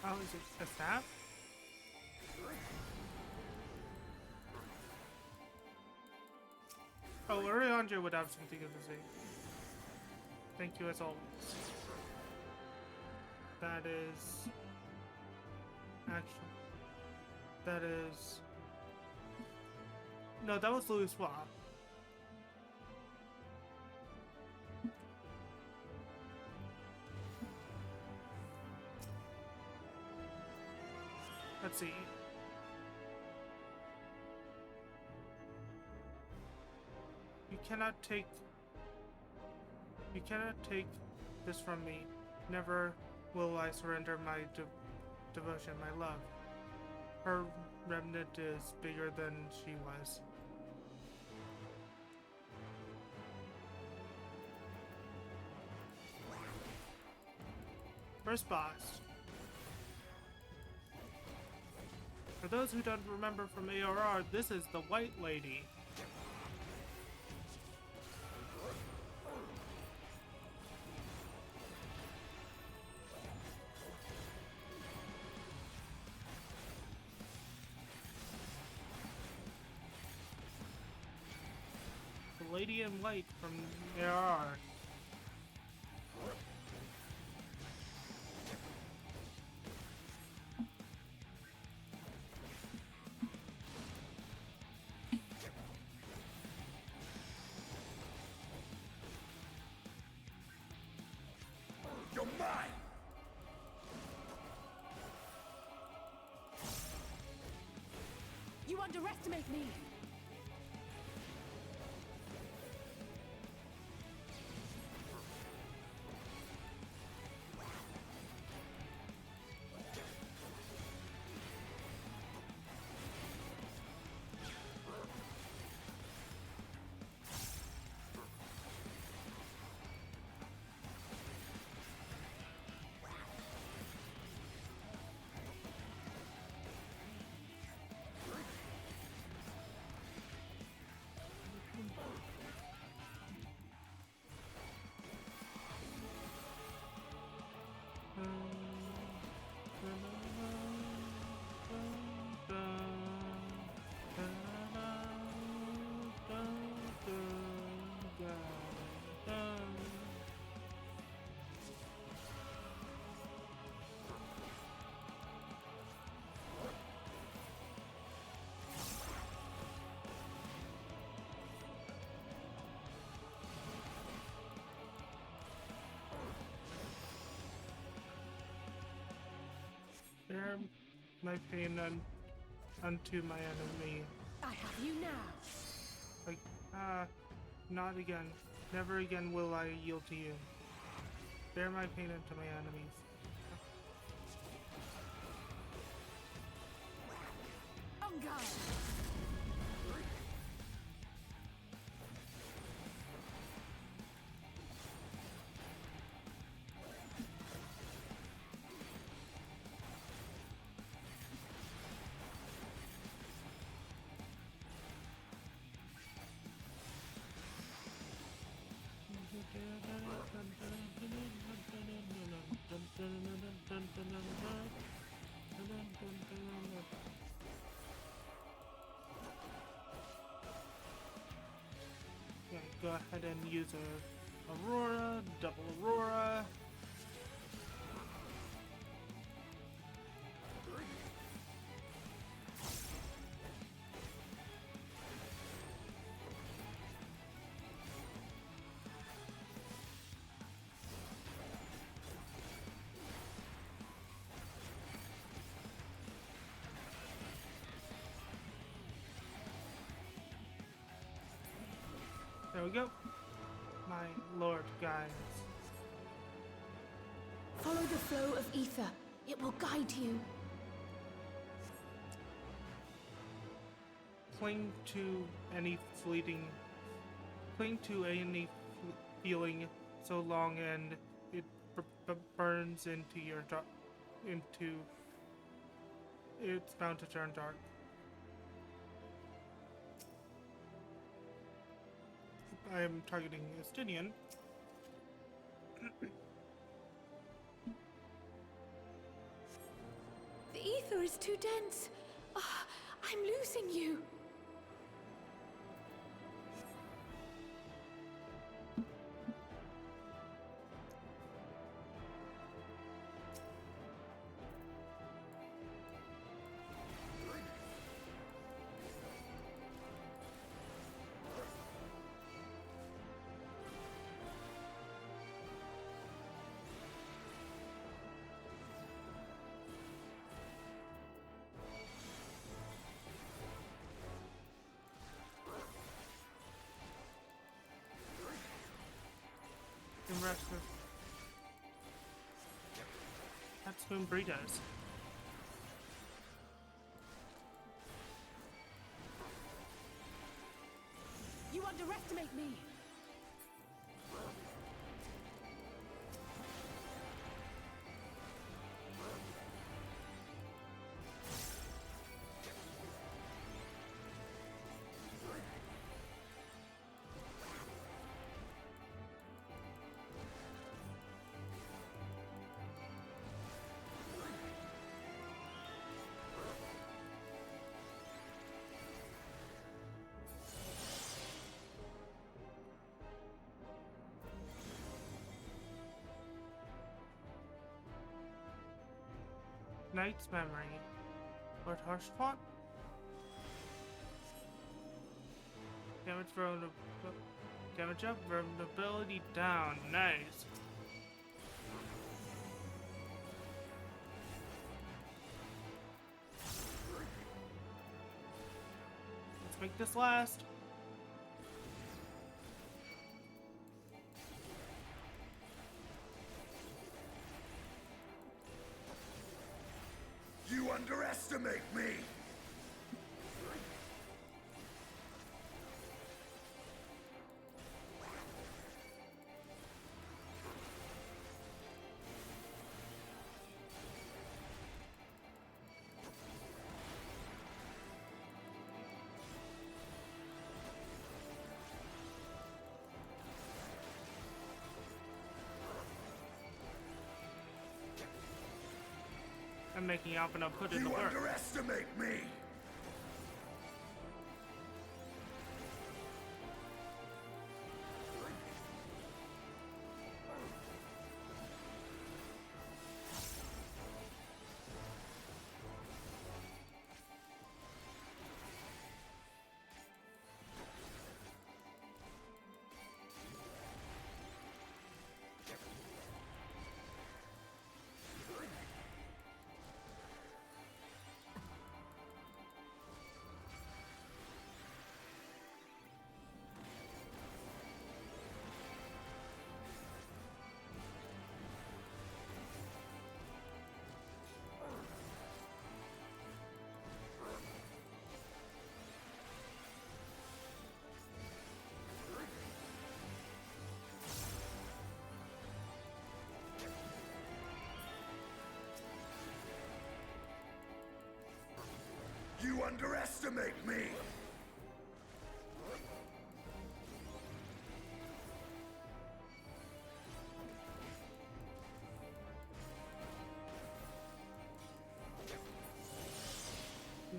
Oh, is it a staff? Oh, Ariandra would have something to say. Thank you as always. That is... Actually... That is... No, that was Louis Swap. Let's see. cannot take this from me. Never will I surrender my devotion, my love. Her remnant is bigger than she was. First boss. For those who don't remember from ARR, this is the White Lady. The Lady in White from ARR. You're mine! You underestimate me! Bear my pain unto my enemy. I have you now. Like, not again. Never again will I yield to you. Bear my pain unto my enemies. On guard. Yeah, go ahead and use a Aurora, double Aurora. There we go. My lord guides. Follow the flow of ether. It will guide you. Cling to any feeling so long, and it burns into your it's bound to turn dark. I am targeting Estinian. The ether is too dense. I'm losing you. rest of... That's whom Bree does. You underestimate me! Knight's memory. Lord Harshfont? Damage up, vulnerability down. Nice. Let's make this last. You underestimate me! I'm making up and I'll put in the You work. underestimate me! You underestimate me!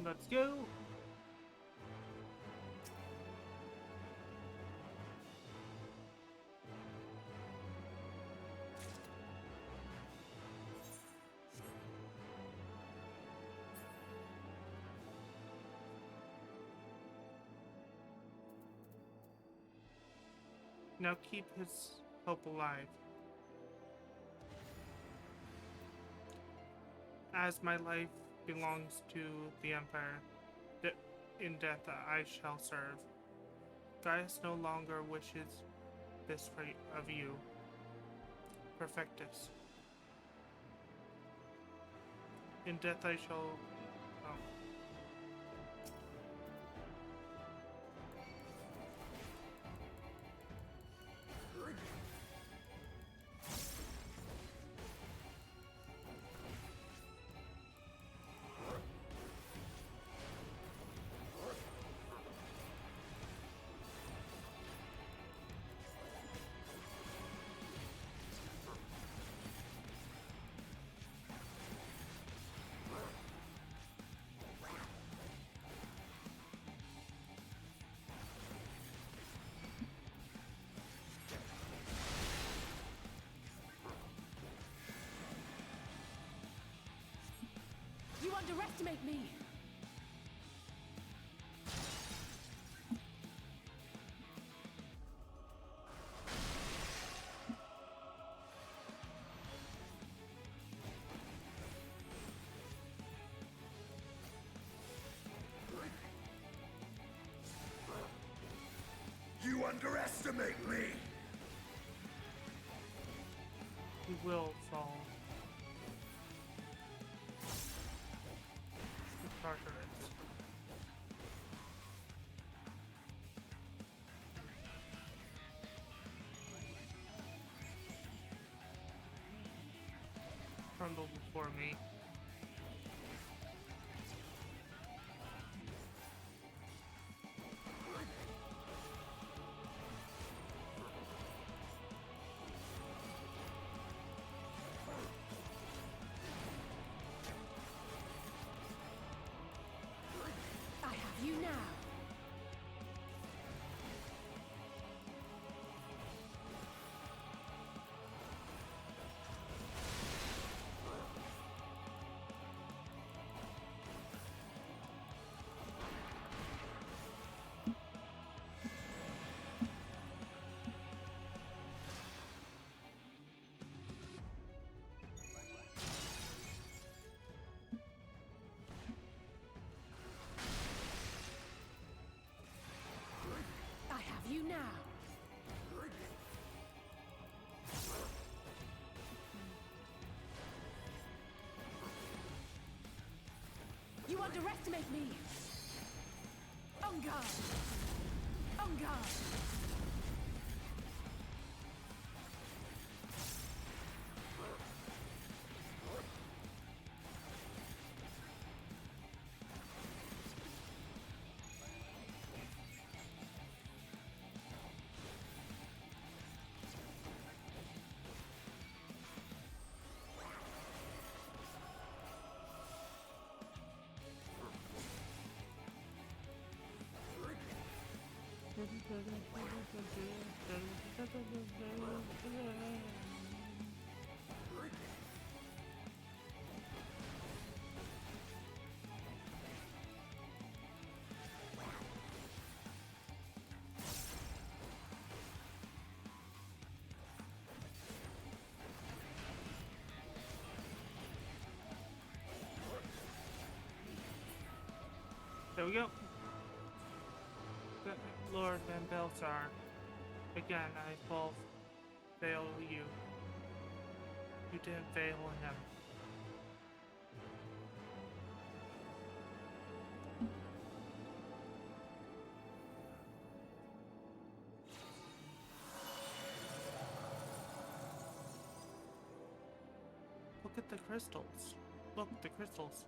Let's go. Now keep his hope alive. As my life belongs to the Empire, in death I shall serve. Gaius no longer wishes this of you. Perfectus. In death I shall... Oh. You underestimate me! You underestimate me! will fall. The Tartarus. Crumble before me. I have you now. I have you now. You underestimate me. On guard. On guard. There we go. Lord Van Belsar. Again, I will fail you. You didn't fail him. Look at the crystals. Look, the crystals.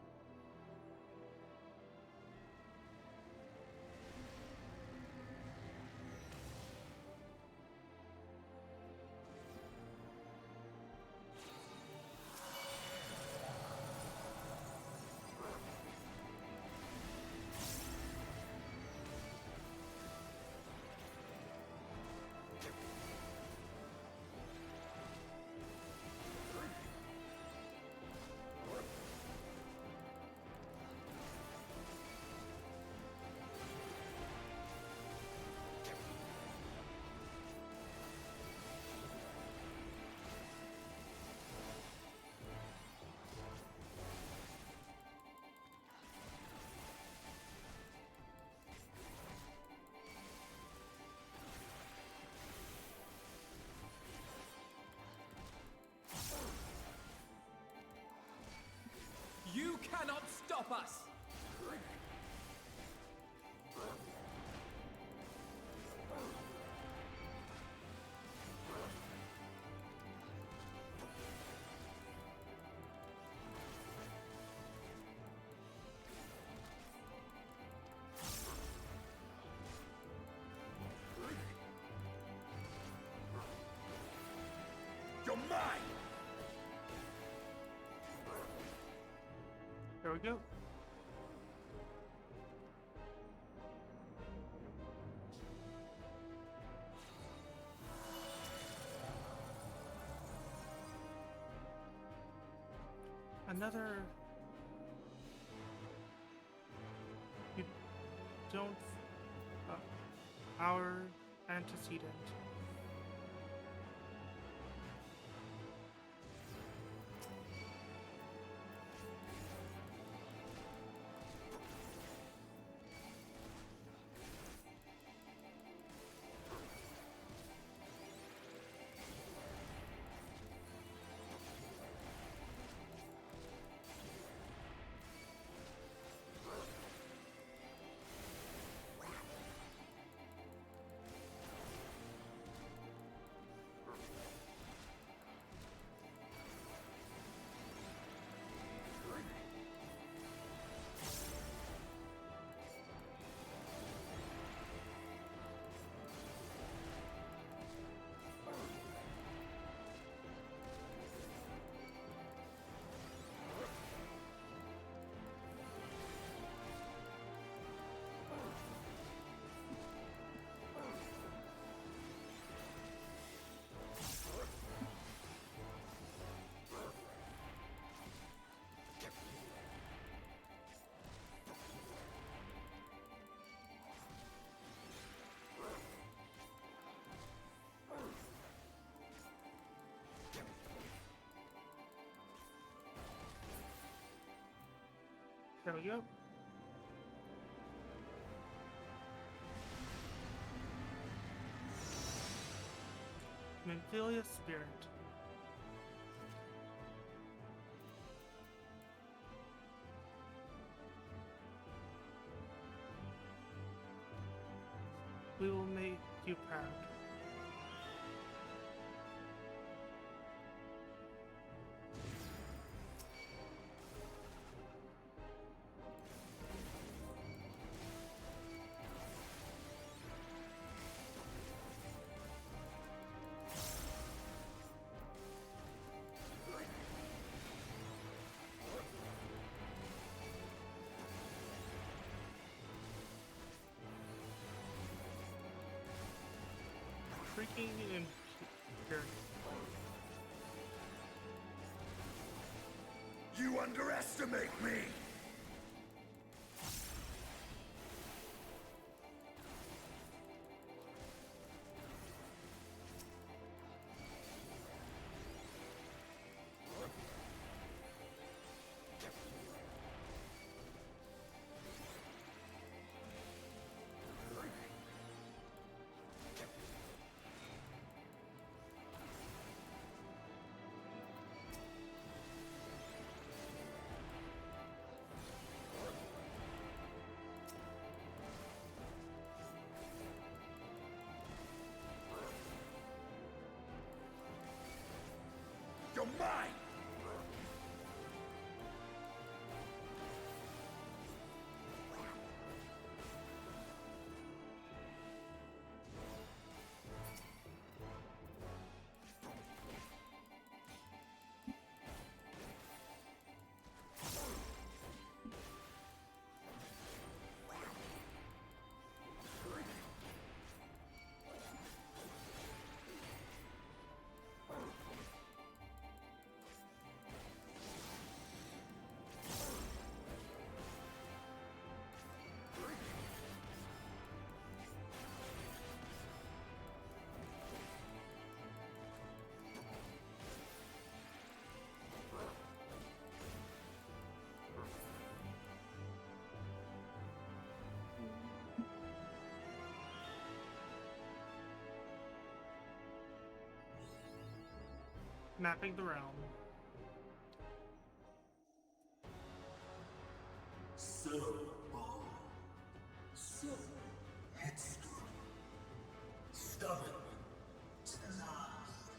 You cannot stop us! You're mine! There we go. Another... You don't... our antecedent. There we go. Memphilia Spirit. We will make you proud. Freaking and here. You underestimate me! You're mine! Mapping the realm. So bold, so headstrong, stubborn to the last.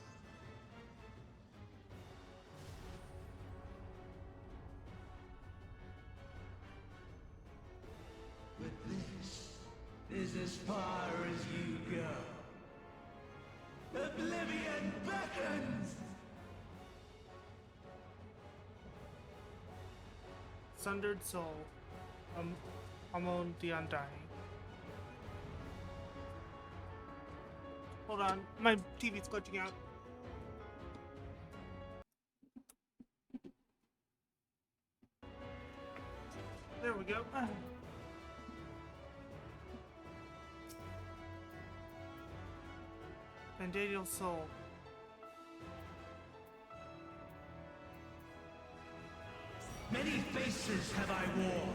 But this is as far as you go. Oblivion beckons! Sundered Soul. Amon the Undying. Hold on, my TV's glitching out. There we go. And Daniel's Soul. Many faces have I worn,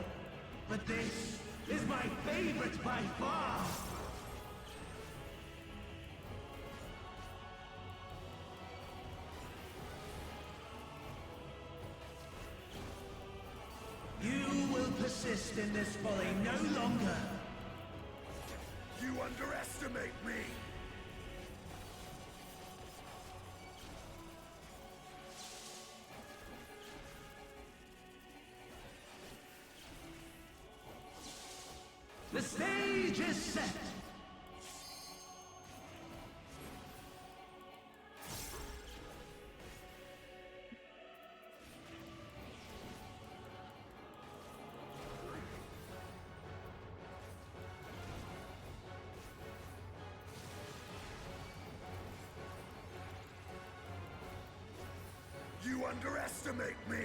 but this is my favorite by far! You will persist in this folly no longer! You underestimate me! The stage is set! You underestimate me!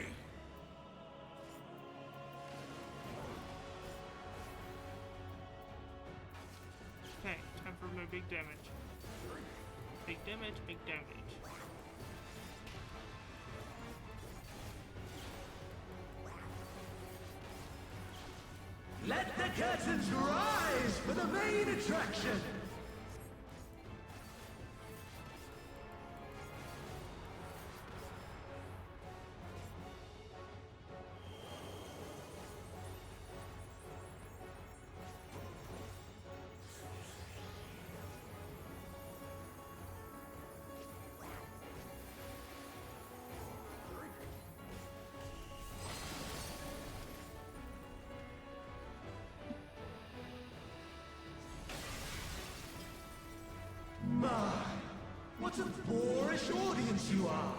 Okay, time for my big damage. Big damage, big damage. Let the curtains rise for the main attraction! My, what a boorish audience you are!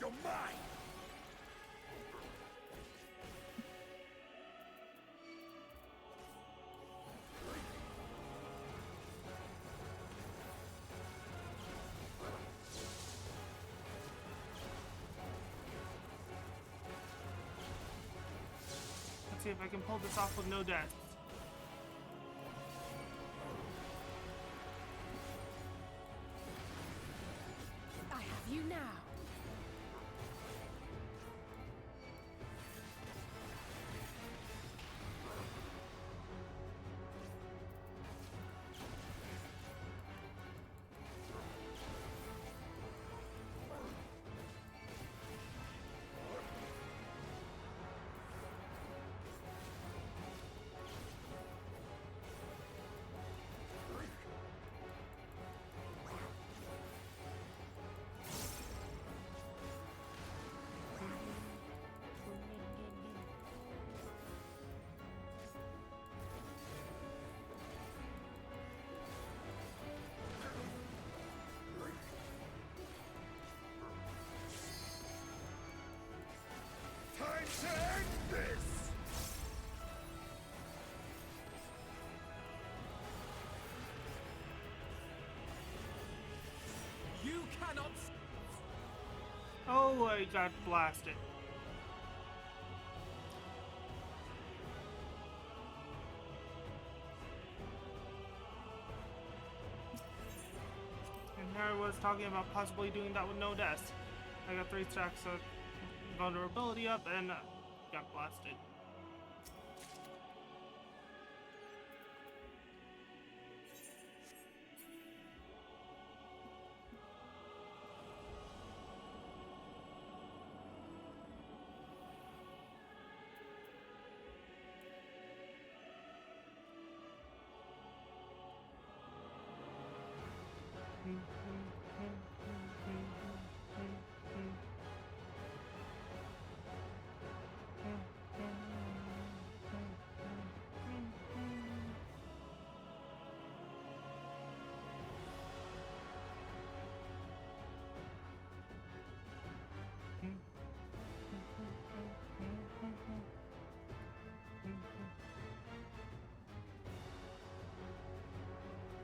You're mine! Let's see if I can pull this off with no deaths. I have you now. Time to end this! You cannot. Oh, I got blasted. And here I was talking about possibly doing that with no deaths. I got 3 stacks of vulnerability up and got blasted.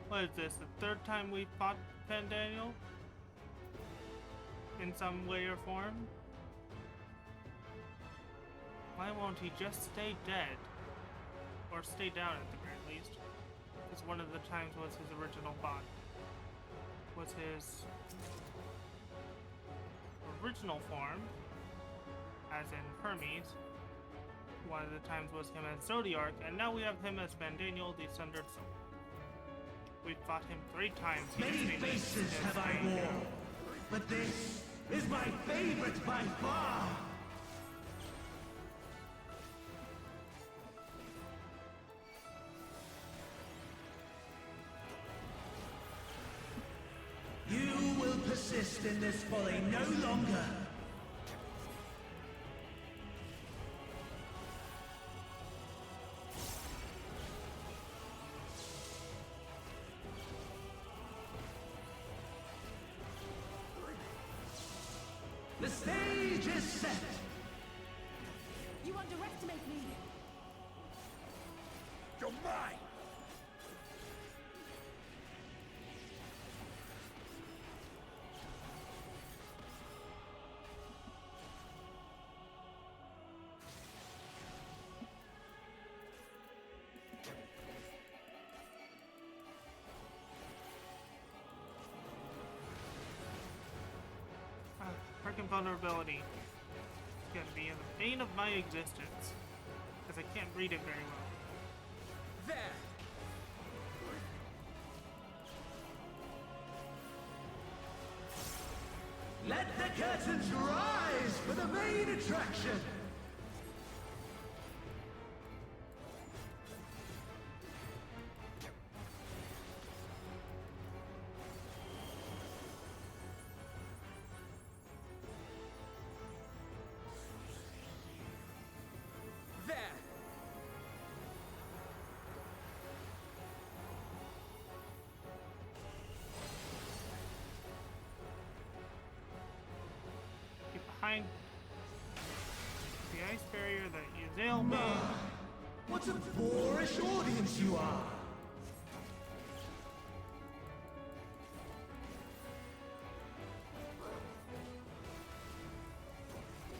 What is this, the 3rd time we fought Pandaniel? In some way or form? Why won't he just stay dead? Or stay down at the very least? Because one of the times was his original bot. Was his original form, as in Hermes. One of the times was him as Zodiark, and now we have him as Pandaniel, the Sundered Soul. We fought him 3 times. Many faces have I worn, but this is my favorite by far! You will persist in this folly no longer! set! You underestimate me! You're mine! Freaking vulnerability. It's gonna be in the bane of my existence. Because I can't read it very well. There! Let the curtains rise for the main attraction! There! Get behind the ice barrier that you nailed me. What a boorish audience you are!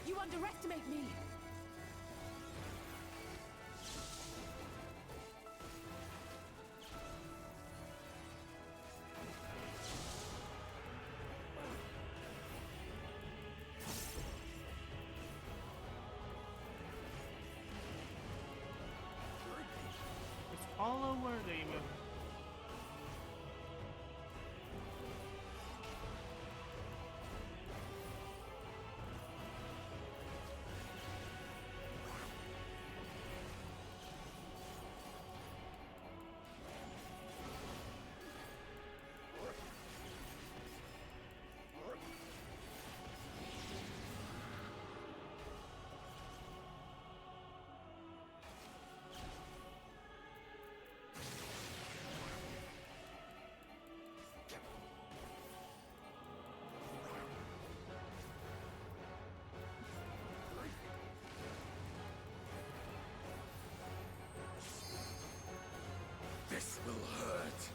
You underestimate me! Just follow where they move. This will hurt.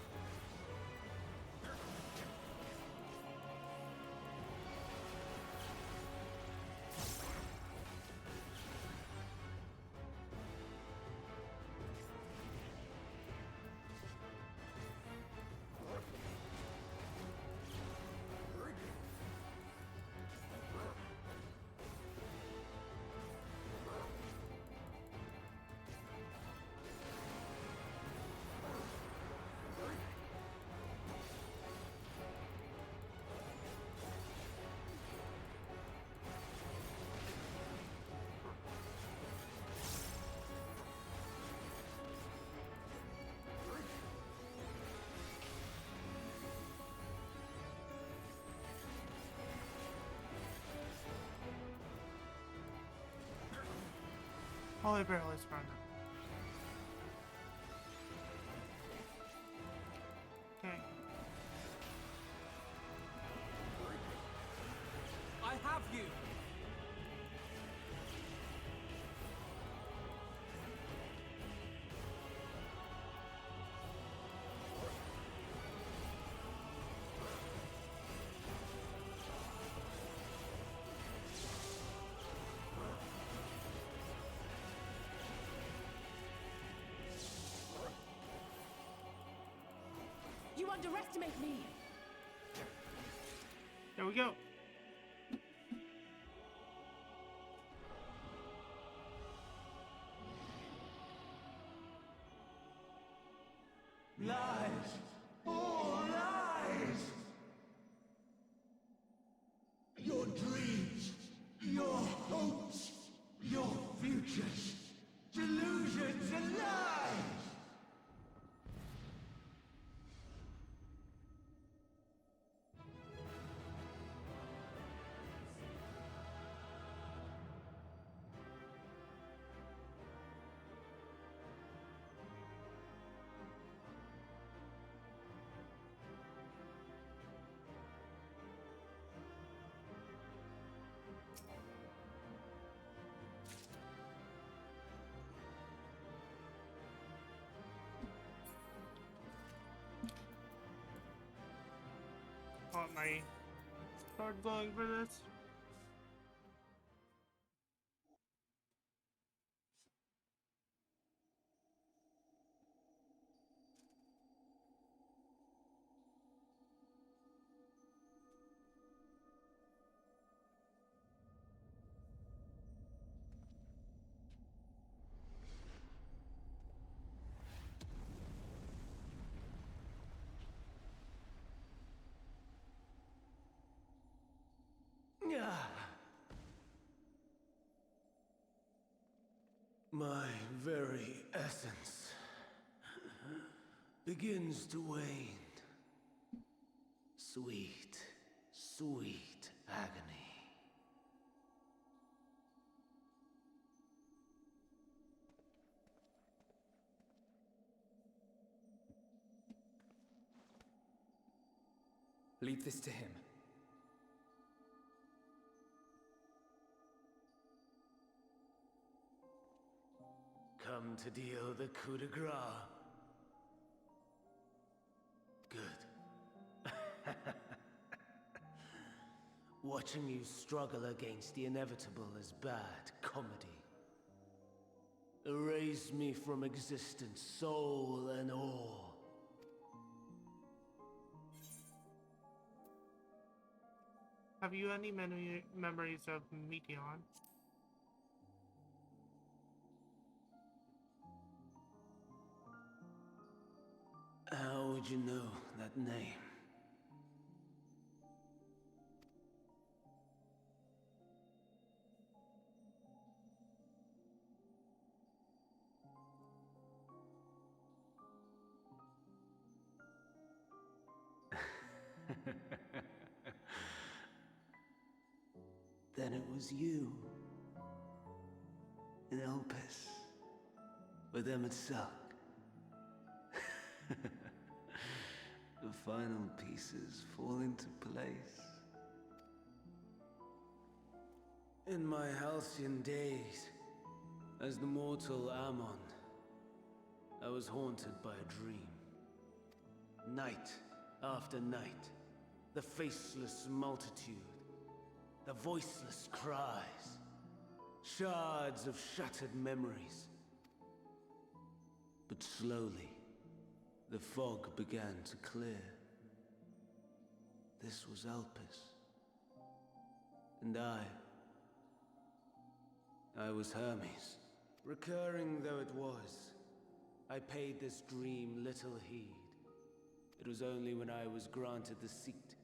Holy barrel is burned up. Okay. I have you! You underestimate me! There we go. Lies! All lies! Your dreams, your hopes, your futures, delusions and lies! my start going for this. My very essence begins to wane. Sweet, sweet agony. Leave this to him. Come to deal the coup de grace. Good. Watching you struggle against the inevitable is bad comedy. Erase me from existence, soul and all. Have you any memories of Meteon? How would you know that name? Then it was you. In Elpis. With Ffxiv. The final pieces fall into place. In my halcyon days, as the mortal Ammon, I was haunted by a dream. Night after night, the faceless multitude, the voiceless cries, shards of shattered memories. But slowly, the fog began to clear. This was Elpis. And I was Hermes. Recurring though it was, I paid this dream little heed. It was only when I was granted the seat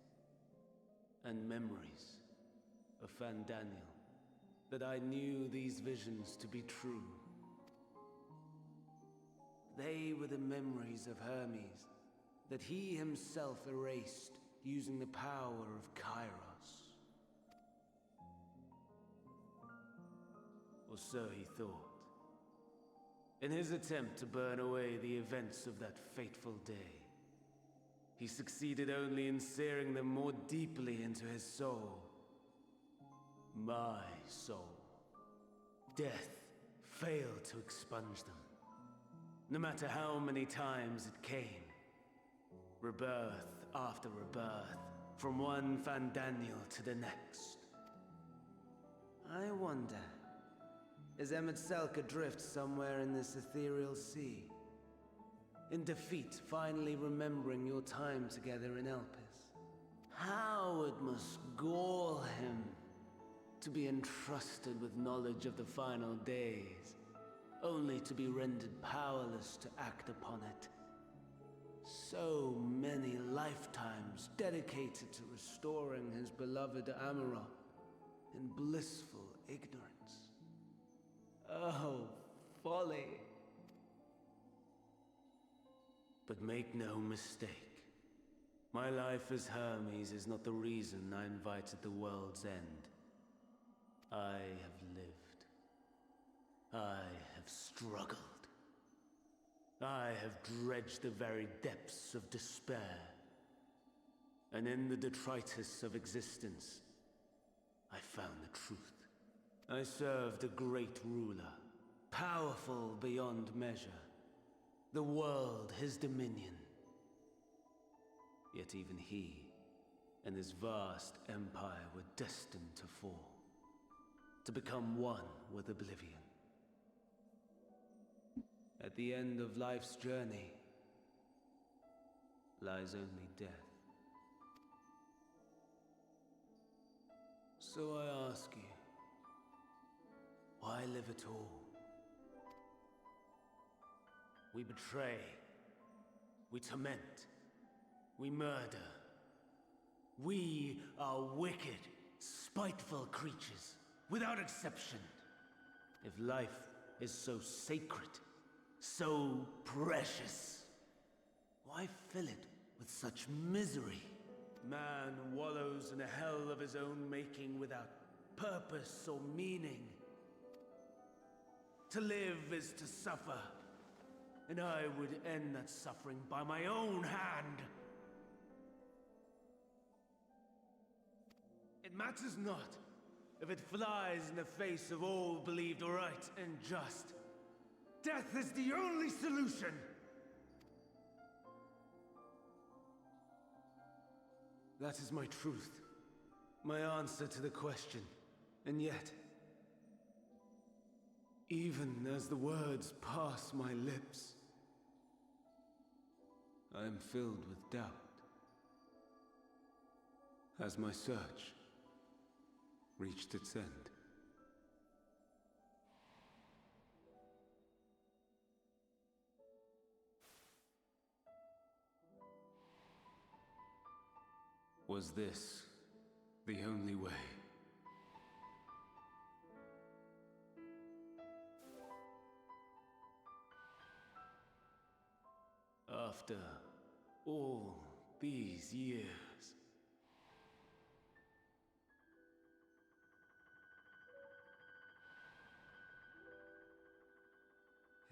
and memories of Fandaniel that I knew these visions to be true. They were the memories of Hermes that he himself erased using the power of Kairos. Or so he thought. In his attempt to burn away the events of that fateful day, he succeeded only in searing them more deeply into his soul. My soul. Death failed to expunge them. No matter how many times it came. Rebirth after rebirth, from one Fandaniel to the next. I wonder, is Ffxiv adrift somewhere in this ethereal sea? In defeat, finally remembering your time together in Elpis? How it must gall him to be entrusted with knowledge of the final days, only to be rendered powerless to act upon it. So many lifetimes dedicated to restoring his beloved Amarok in blissful ignorance. Oh, folly. But make no mistake, my life as Hermes is not the reason I invited the world's end. I have lived. I have struggled. I have dredged the very depths of despair. And in the detritus of existence, I found the truth. I served a great ruler, powerful beyond measure. The world his dominion. Yet even he and his vast empire were destined to fall, to become one with oblivion. At the end of life's journey lies only death. So I ask you, why live at all? We betray, we torment, we murder. We are wicked, spiteful creatures, without exception. If life is so sacred, so precious, why fill it with such misery? Man wallows in a hell of his own making without purpose or meaning. To live is to suffer, and I would end that suffering by my own hand. It matters not if it flies in the face of all believed right and just. Death is the only solution! That is my truth, my answer to the question. And yet, even as the words pass my lips, I am filled with doubt. Has my search reached its end? Was this the only way? After all these years,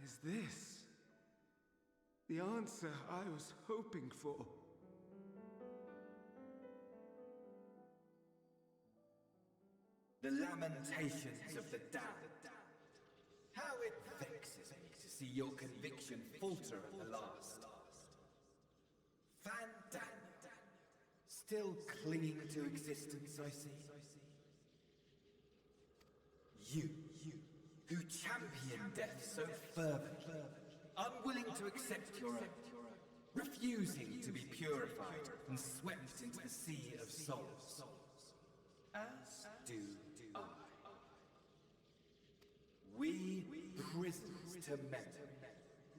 is this the answer I was hoping for? The lamentations of the damned. How it vexes me to see your conviction falter at the last. Van still clinging to existence, I see. You, who champion death so fervently, unwilling to accept your own, refusing to be purified and swept into the sea of souls. As do I. We prisoners to memory,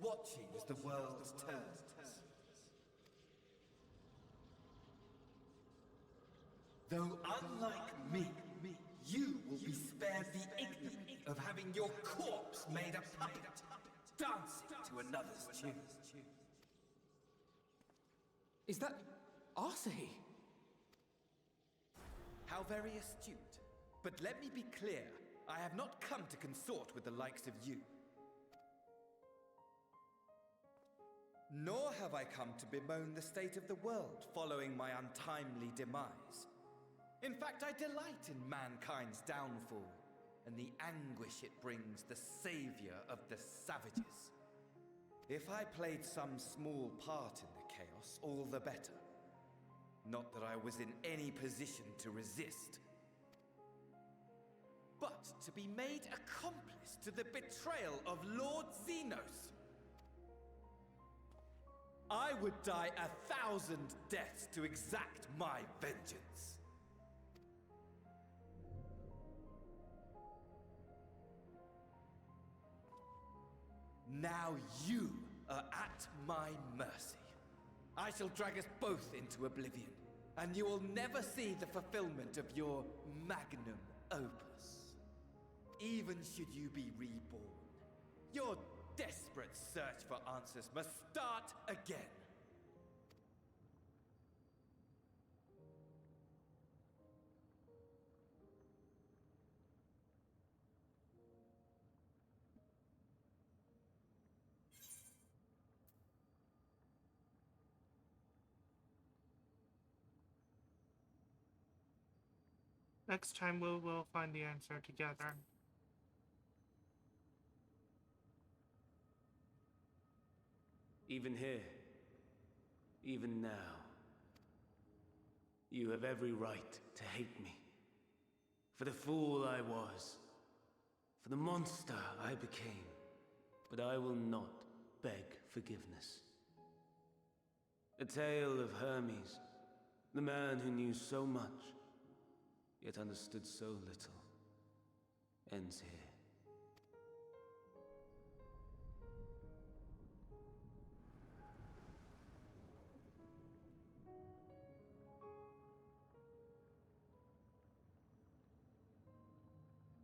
watching as the world turns. Though unlike me, you will be spared the ignominy of having your corpse made a puppet, dancing to another's tune. Is that Arsahi? How very astute. But let me be clear, I have not come to consort with the likes of you. Nor have I come to bemoan the state of the world following my untimely demise. In fact, I delight in mankind's downfall, and the anguish it brings the savior of the savages. If I played some small part in the chaos, all the better. Not that I was in any position to resist. But to be made accomplice to the betrayal of Lord Xenos. I would die 1,000 deaths to exact my vengeance. Now you are at my mercy. I shall drag us both into oblivion, and you will never see the fulfillment of your magnum opus. Even should you be reborn, your desperate search for answers must start again. Next time we will find the answer together. even here, even now, You have every right to hate me. For the fool I was. For the monster I became. But I will not beg forgiveness. The tale of Hermes, the man who knew so much, yet understood so little, ends here.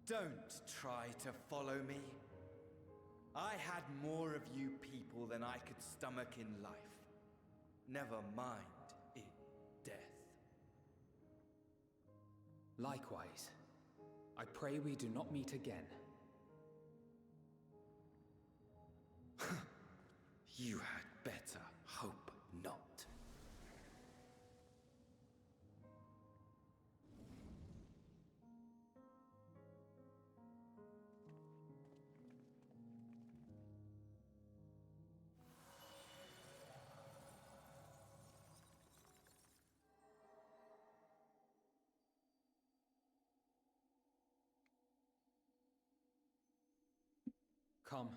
Don't try to follow me. I had more of you people than I could stomach in life. Never mind in death. Likewise, I pray we do not meet again. You had better hope not. Come.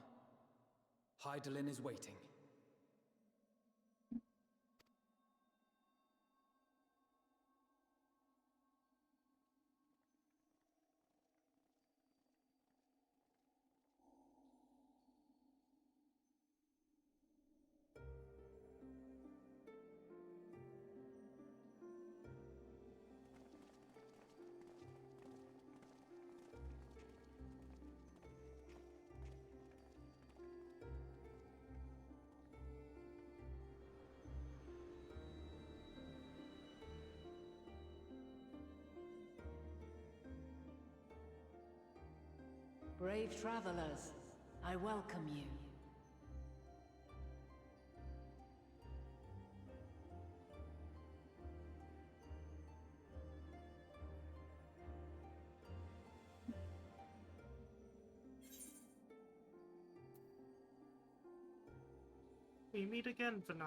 Hydaelyn is waiting. Brave travelers, I welcome you. We meet again, Vana.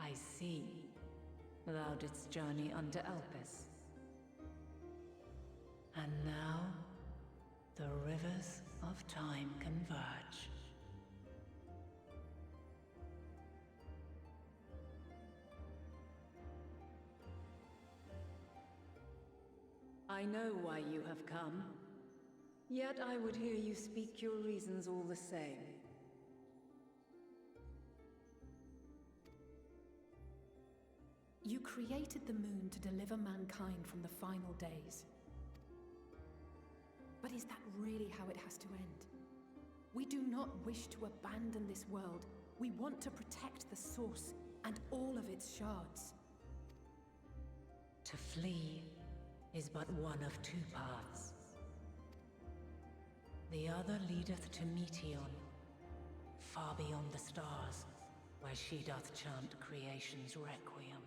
I see. Thou didst journey unto Elpis. And now, the rivers of time converge. I know why you have come. Yet I would hear you speak your reasons all the same. You created the moon to deliver mankind from the final days. But is that really how it has to end? We do not wish to abandon this world. We want to protect the source and all of its shards. To flee is but one of two paths. The other leadeth to Meteon, far beyond the stars, where she doth chant creation's requiem.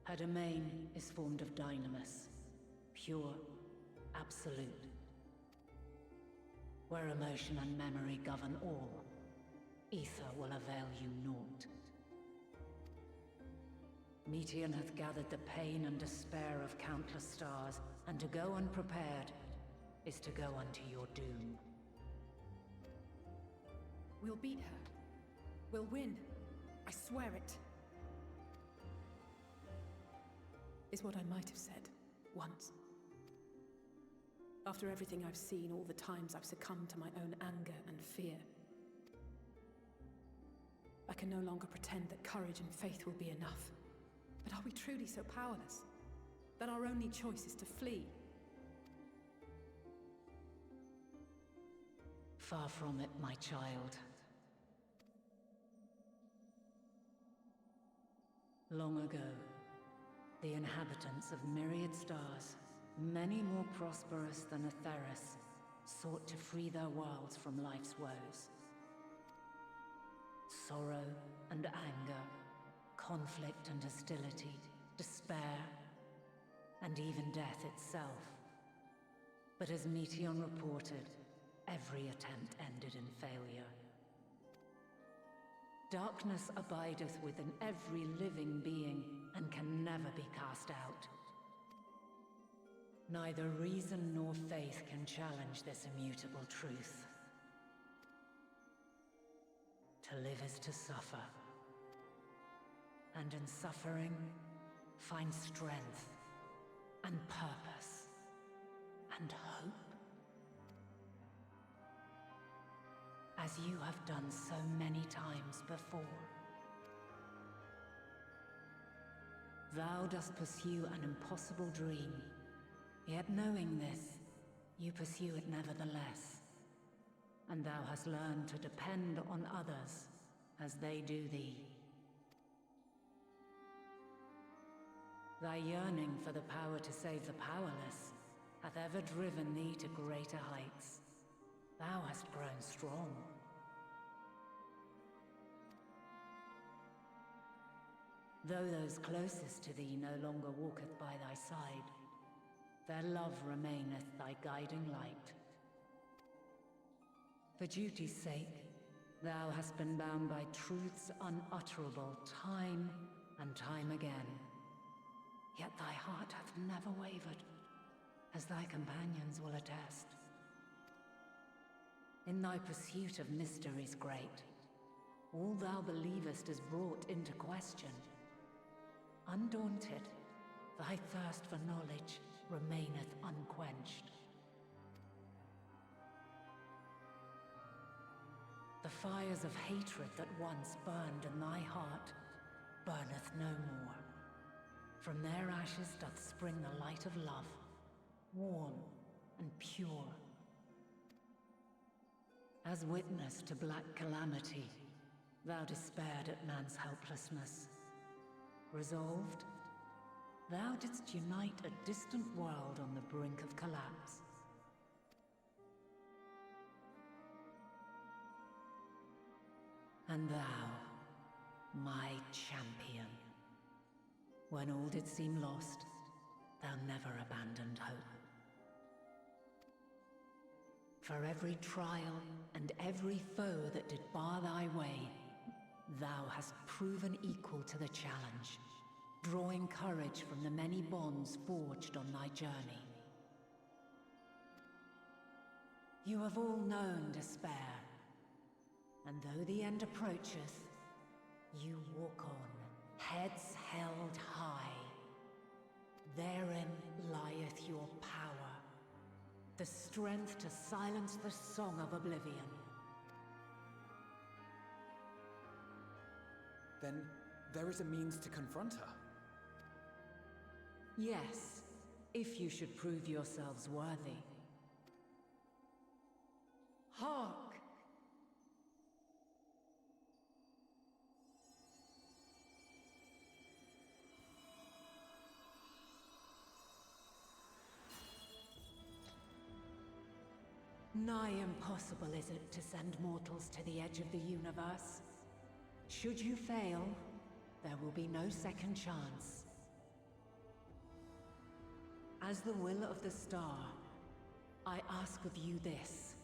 Her domain is formed of dynamis, pure, absolute. Where emotion and memory govern all, ether will avail you naught. Meteon hath gathered the pain and despair of countless stars, and to go unprepared is to go unto your doom. We'll beat her. We'll win. I swear it. Is what I might have said, once. After everything I've seen, all the times I've succumbed to my own anger and fear. I can no longer pretend that courage and faith will be enough. But are we truly so powerless? That our only choice is to flee? Far from it, my child. Long ago, the inhabitants of myriad stars, many more prosperous than Atheris, sought to free their worlds from life's woes. sorrow and anger, conflict and hostility, despair, and even death itself. But as Meteon reported, every attempt ended in failure. Darkness abideth within every living being and can never be cast out. Neither reason nor faith can challenge this immutable truth. To live is to suffer, and in suffering, find strength, and purpose, and hope. As you have done so many times before. Thou dost pursue an impossible dream, yet knowing this, you pursue it nevertheless. And thou hast learned to depend on others as they do thee. Thy yearning for the power to save the powerless hath ever driven thee to greater heights. Thou hast grown strong. Though those closest to thee no longer walketh by thy side, their love remaineth thy guiding light. For duty's sake, thou hast been bound by truths unutterable time and time again. Yet thy heart hath never wavered, as thy companions will attest. In thy pursuit of mysteries great, all thou believest is brought into question. Undaunted, thy thirst for knowledge remaineth unquenched. The fires of hatred that once burned in thy heart burneth no more. From their ashes doth spring the light of love, warm and pure. As witness to black calamity, thou despaired at man's helplessness. Resolved, thou didst unite a distant world on the brink of collapse. And thou, my champion, when all did seem lost, thou never abandoned hope. For every trial and every foe that did bar thy way, thou hast proven equal to the challenge, drawing courage from the many bonds forged on thy journey. You have all known despair, and though the end approacheth, you walk on, heads held high. Therein lieth your power, the strength to silence the song of oblivion. Then there is a means to confront her. Yes, if you should prove yourselves worthy. Hark! Nigh impossible is it to send mortals to the edge of the universe. Should you fail, there will be no second chance. As the will of the star, I ask of you this.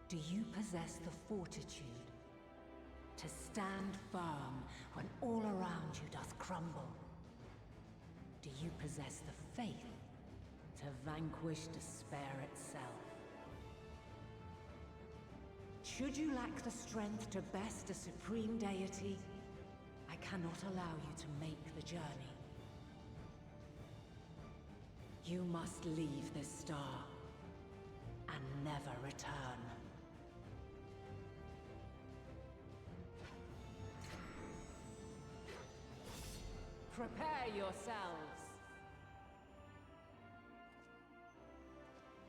Do you possess the fortitude to stand firm when all around you doth crumble? Do you possess the faith to vanquish despair itself? Should you lack the strength to best a supreme deity, I cannot allow you to make the journey. You must leave this star and never return. Prepare yourselves.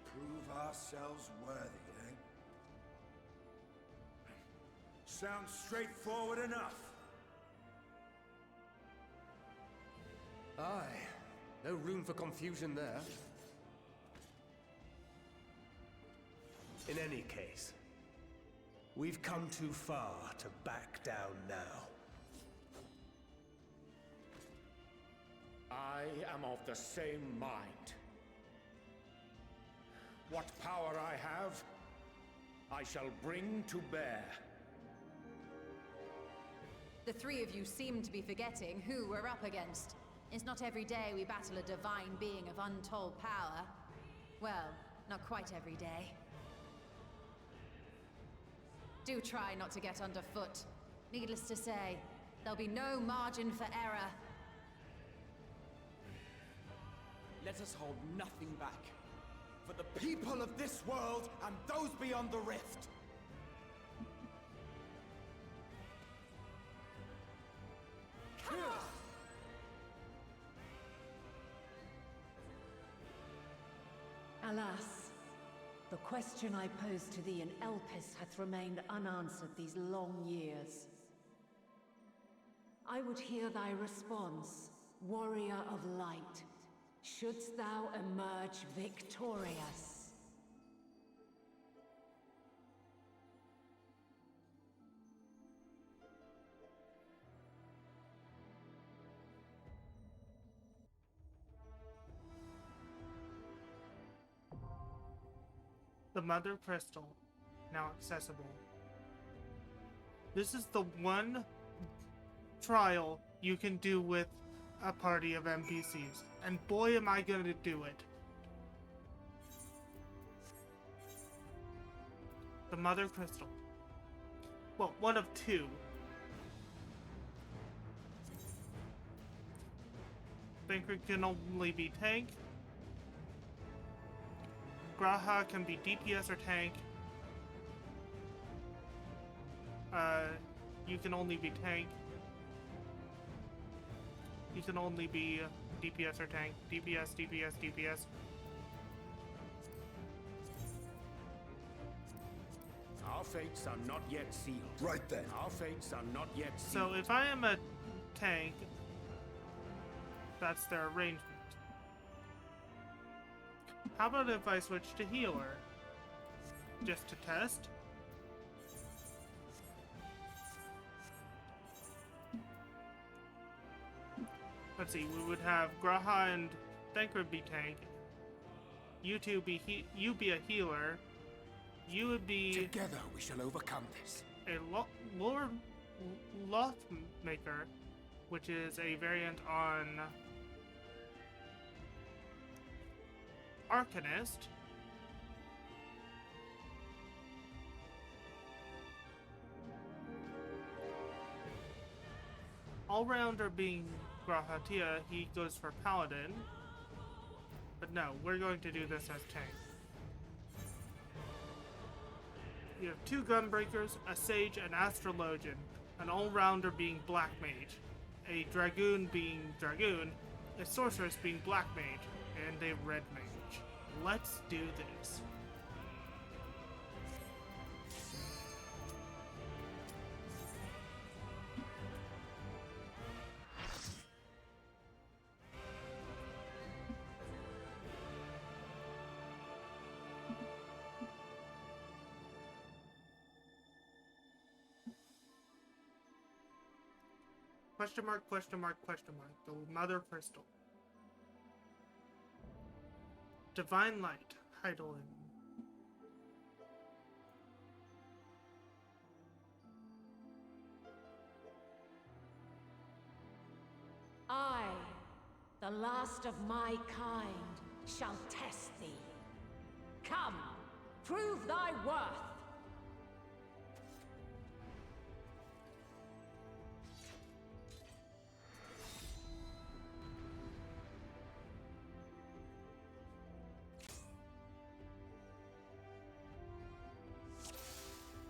Prove ourselves worthy, eh? Sounds straightforward enough. Aye. No room for confusion there. In any case, We've come too far to back down now. I am of the same mind. What power I have, I shall bring to bear. The three of you seem to be forgetting who we're up against. It's not every day we battle a divine being of untold power. Well, not quite every day. Do try not to get underfoot. Needless to say, there'll be no margin for error. Let us hold nothing back. For the people of this world and those beyond the rift. Alas, the question I posed to thee in Elpis hath remained unanswered these long years. I would hear thy response, warrior of light. Shouldst thou emerge victorious? The Mother Crystal, now accessible. This is the one trial you can do with a party of NPCs, and boy am I gonna do it. The Mother Crystal. Well, one of two. Banker can only be tank. Graha can be DPS or tank. You can only be tank. You can only be DPS or tank. DPS, DPS, DPS. Our fates are not yet sealed. Right then. Our fates are not yet sealed. So if I am a tank, that's their arrangement. How about if I switch to healer? Just to test? Let's see, we would have Graha and Thancred be tank. You two be you be a healer. You would be together we shall overcome this. A Lord Lothmaker, which is a variant on Arcanist. All-rounder being Grahatia, he goes for Paladin. But no, we're going to do this as tank. You have two Gunbreakers, a Sage, an Astrologian, an all-rounder being Black Mage, a Dragoon being Dragoon, a Sorceress being Black Mage, and a Red Mage. Let's do this. Question mark, question mark, question mark. The Mother Crystal. Divine Light, Heidelin. I, the last of my kind, shall test thee. Come, prove thy worth.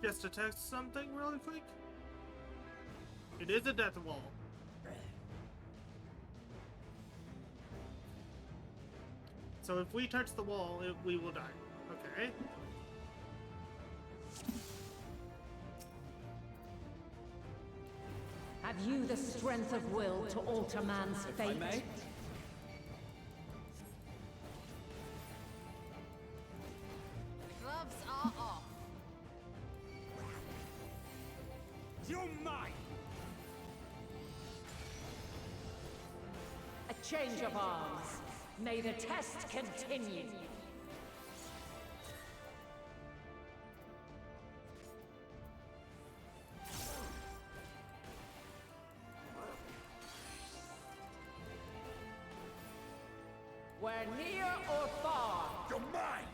Just to test something really quick. It is a death wall. So if we touch the wall, we will die. Okay. Have you the strength of will to alter man's fate? If I may? Gloves are off. You're mine! A change of arms. May the test continue. We're near or far. You're mine!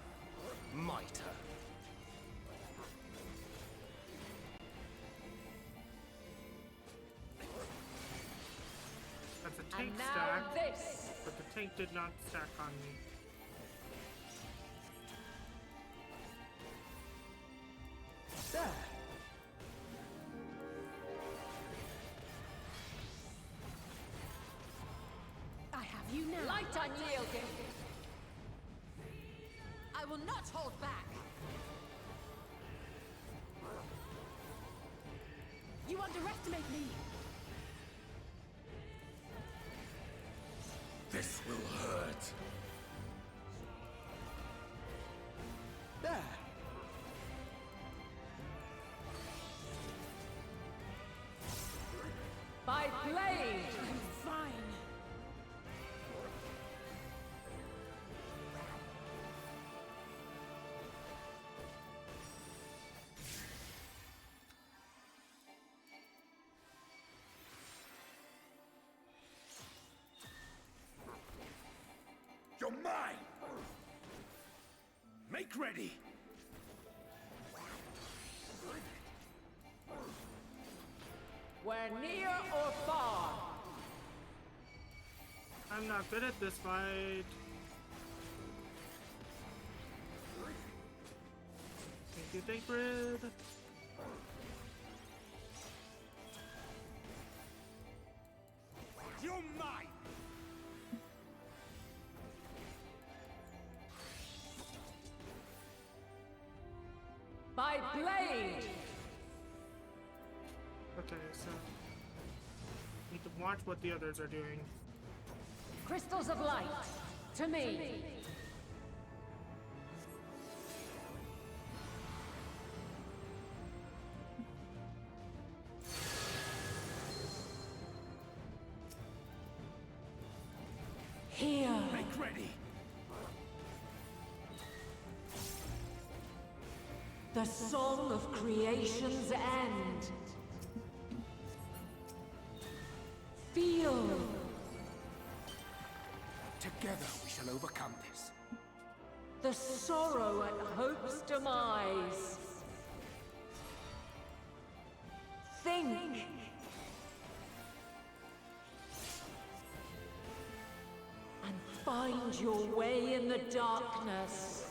Mitre. That's a tank And now stack, this. but the tank did not stack on me. There. I have you now. Light unyielding. I will not hold back. You underestimate me. This will hurt. There. By blade. I'm fine. You're mine! Make ready! We're near or far. I'm not good at this fight. Thank you, Thancred. You're mine! By blade. Okay, so need to watch what the others are doing. Crystals of light. To me. Here. Make ready! The song of creation's end. Feel. Together we shall overcome this. The sorrow at hope's demise. Think. And find your way in the darkness.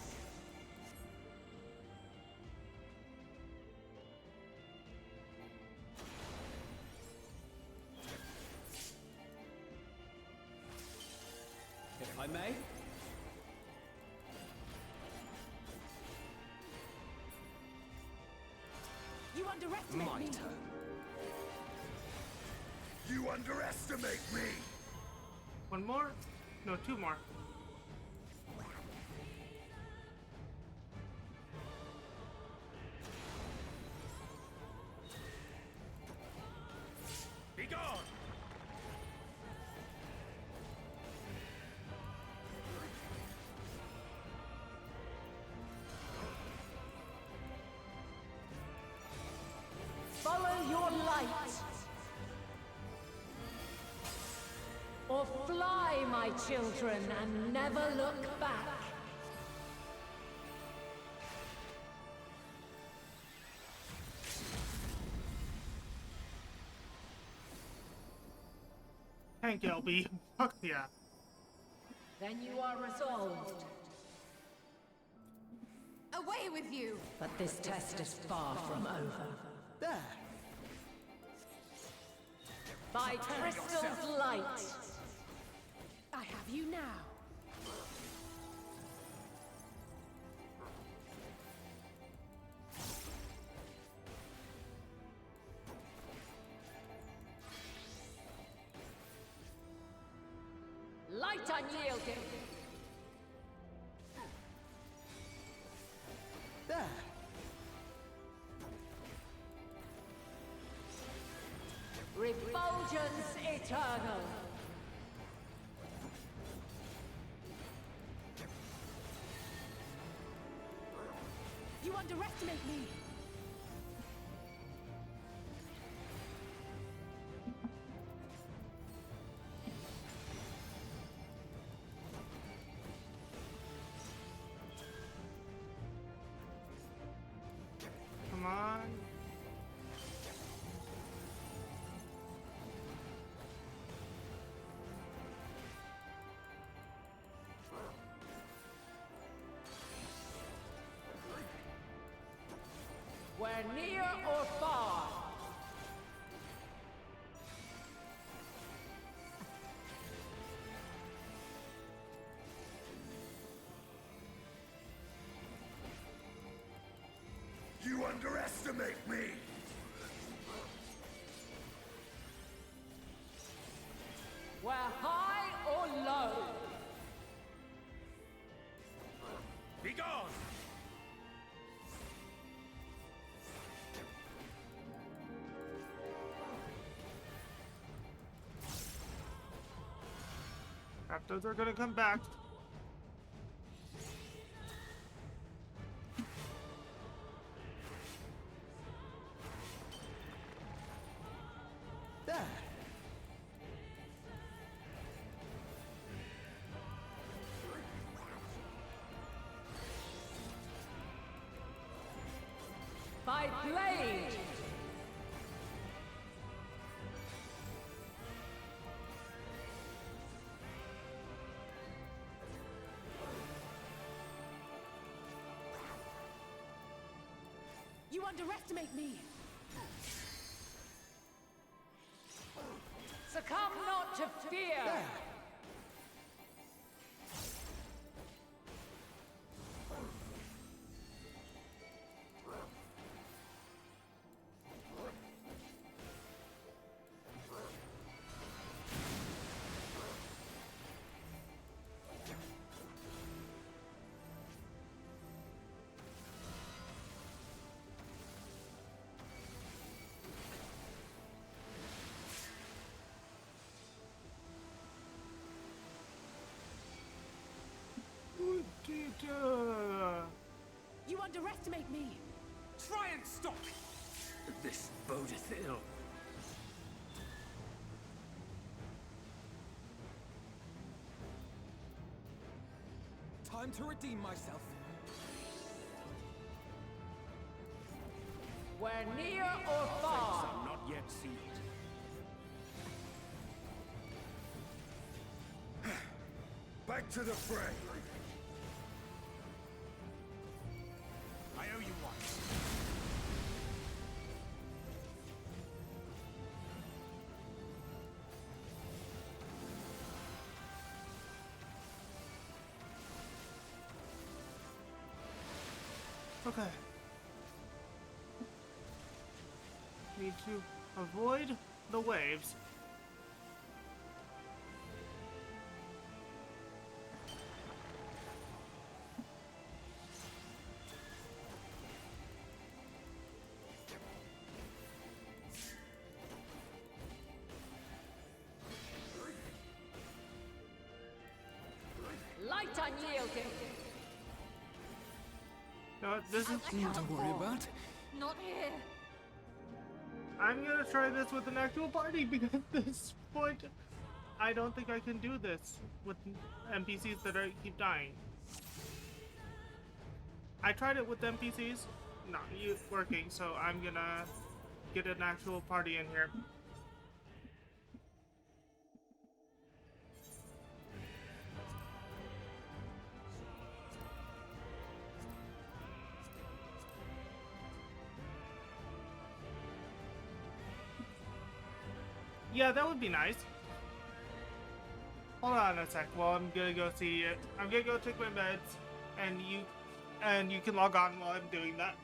If I may? You underestimate me. Mitre. You underestimate me! One more? No, two more. Be gone! Follow your light. Or fly, my children, and never look back. Thank you, LB. Fuck yeah. Then you are resolved. Away with you! But this test is far from over. There. By crystal's light. I have you now. Light unyielding. There. Vengeance eternal. You underestimate me! Come on. We're near or far. You underestimate me! We're high or low. Be gone! Raptors are gonna come back. There. By blade. You underestimate me! Succumb not to fear. There. You underestimate me! Try and stop! This bodeth ill. Time to redeem myself. We're near or far. Fates are not yet sealed. Back to the fray! I owe you one. Okay. Need to avoid the waves. Light unyielding. No, this is. Nothing to worry about. Not here. I'm gonna try this with an actual party because at this point, I don't think I can do this with NPCs that keep dying. I tried it with NPCs, not working, so I'm gonna get an actual party in here. Yeah, that would be nice. Hold on a sec. Well, I'm gonna go see it. I'm gonna go take my meds, and you can log on while I'm doing that.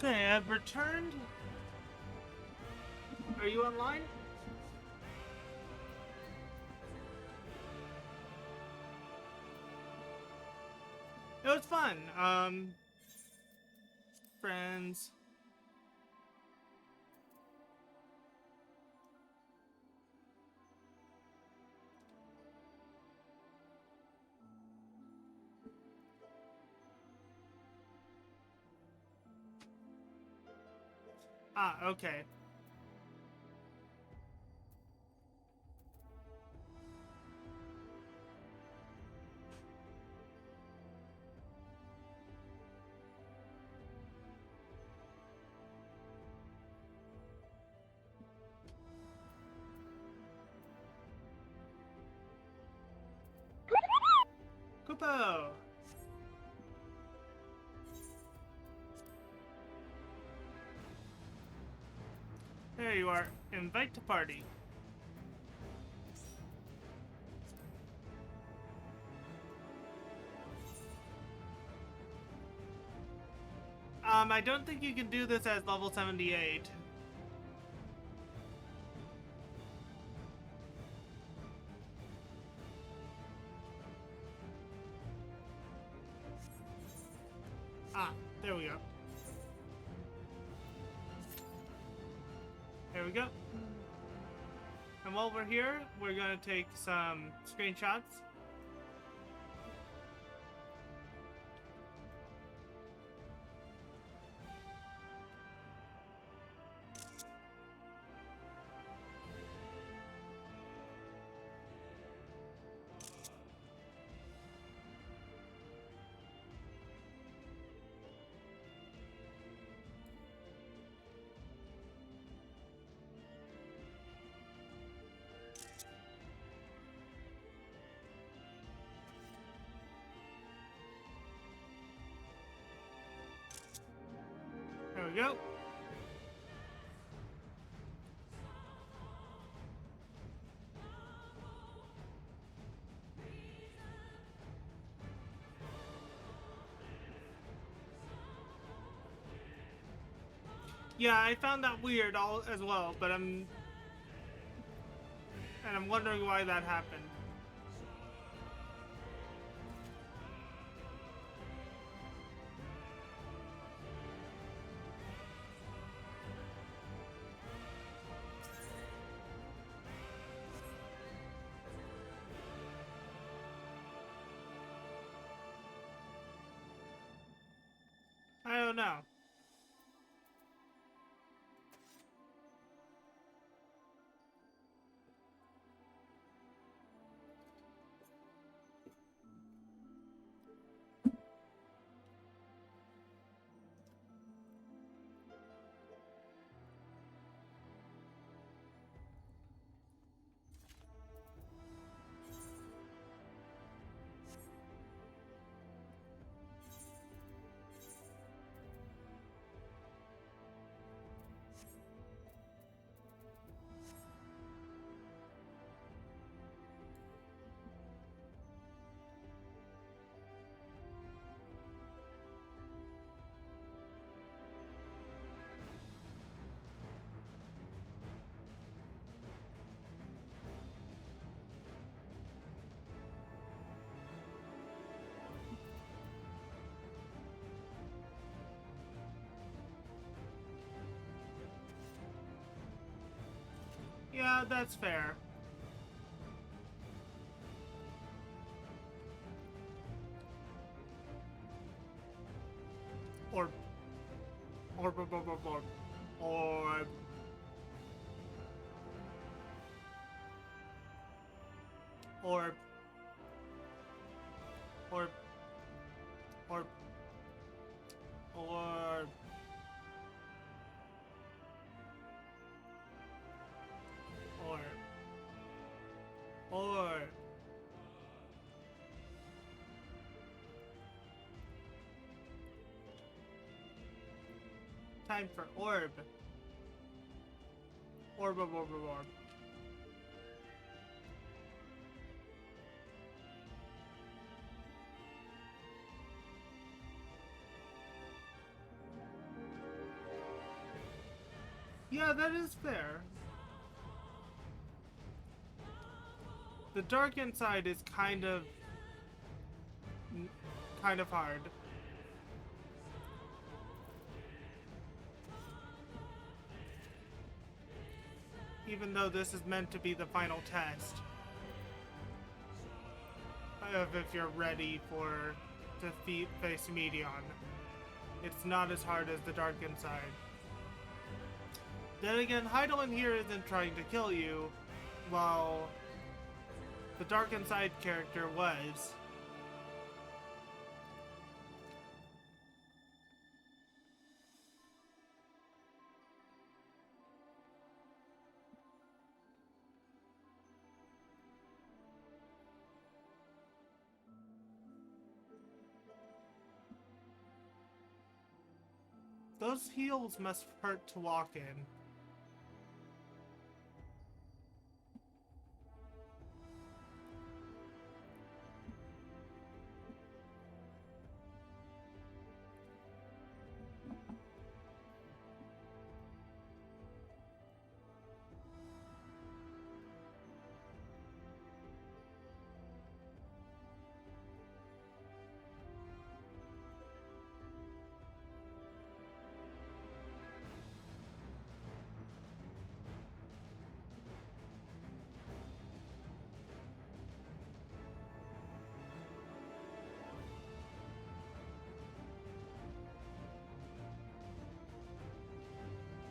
Okay, I've returned. Are you online? It was fun. Friends. Ah, okay. Kupo! There you are. Invite to party. I don't think you can do this as level 78. Ah, there we go. There we go. And while we're here, we're gonna take some screenshots. There we go. Yeah, I found that weird as well, but I'm wondering why that happened. I don't know. Yeah, that's fair. Or or time for orb. Orb. Yeah, that is fair. The dark inside is kind of hard. Even though this is meant to be the final test of if you're ready to face Medion. It's not as hard as the dark inside. Then again, Heidelin here isn't trying to kill you, while the dark inside character was. Those heels must hurt to walk in.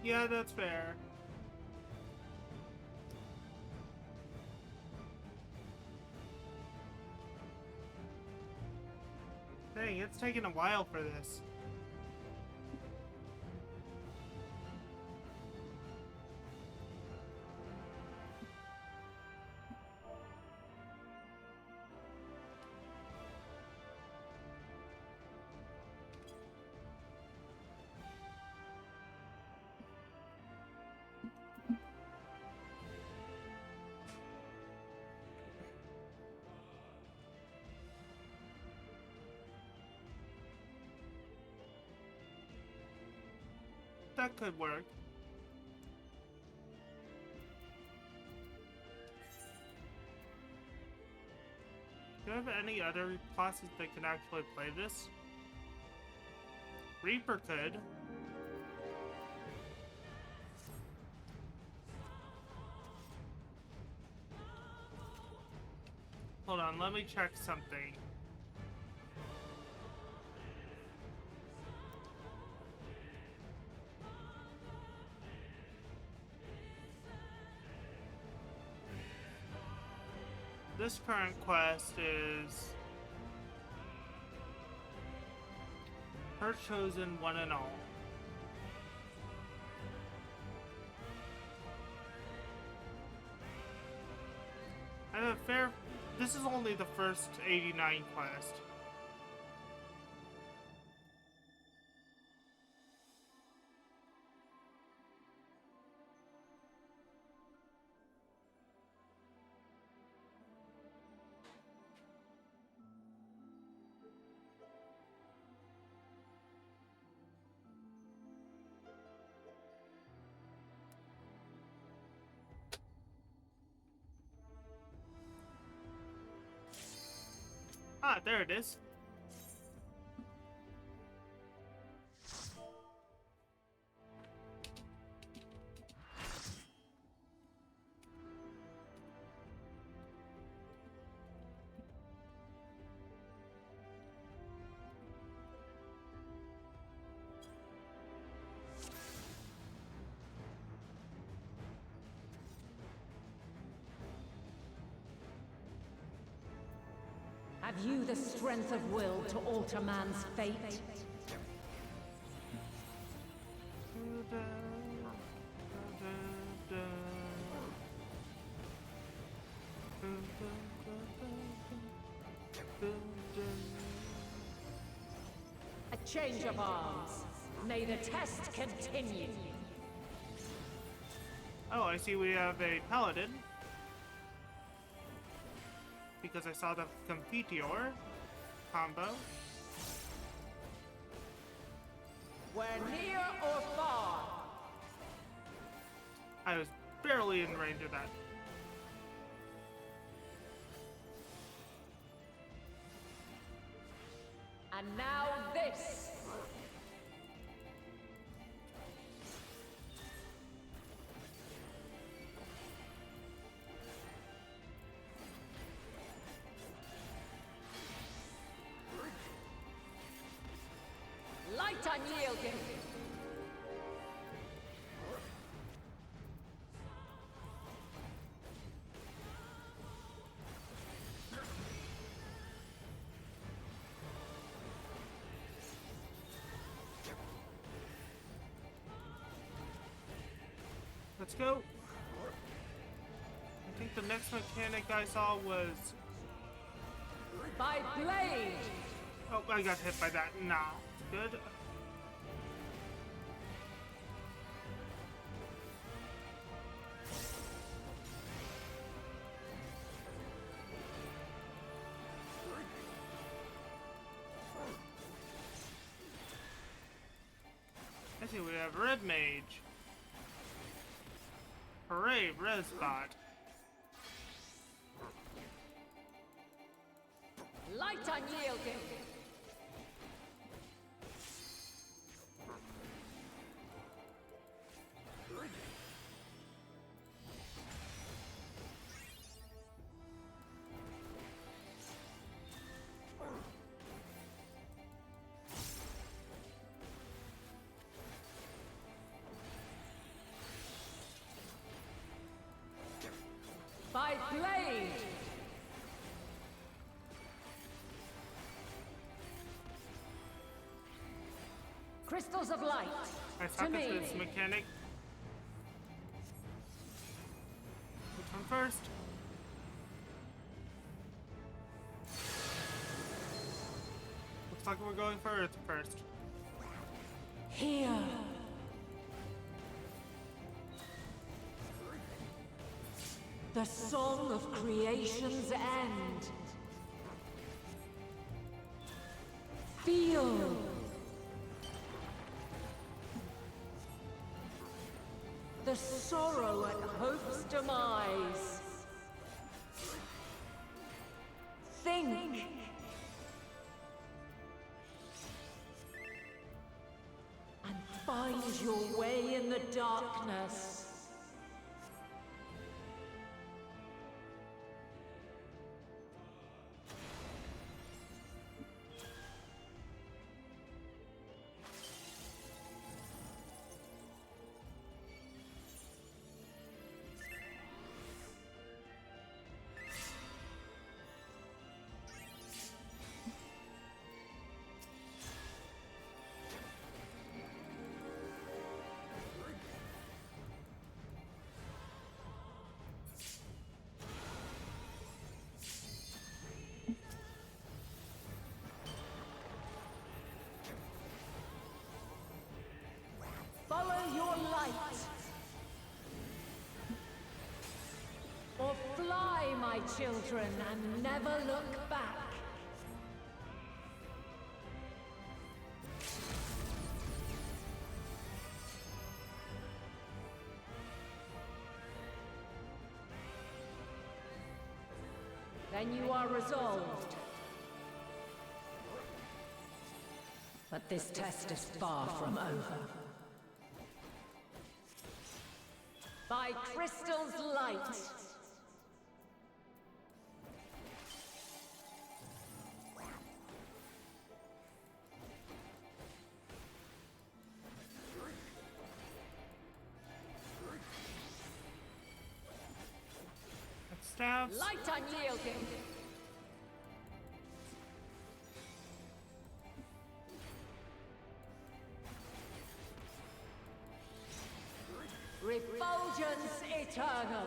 Yeah, that's fair. Dang, it's taking a while for this. That could work. Do you have any other classes that can actually play this? Reaper could. Hold on, let me check something. This current quest is her chosen one and all. I have a fair. This is only the first 89 quest. Ah, there it is. Have you the strength of will to alter man's fate? A change of arms. May the test continue. Oh, I see we have a paladin. Because I saw the Confiteor combo. Where near or far, I was barely in range of that. And now this! Light unyielding! Let's go. I think the next mechanic I saw was... By blade! Oh, I got hit by that. Nah, good. I see we have Red Mage. Hooray, res spot. Light unyielding! By blade! Crystals of light. I suck at this mechanic. Which one first? Looks like we're going for Earth first. Here. The song of creation's end. Feel. The sorrow at hope's demise. Think. And find your way in the darkness. Follow your light. Or fly, my children, and never look back. Then you are resolved. But this test is far from over. By crystal's light. Stabs. Light unyielding. Refulgence eternal.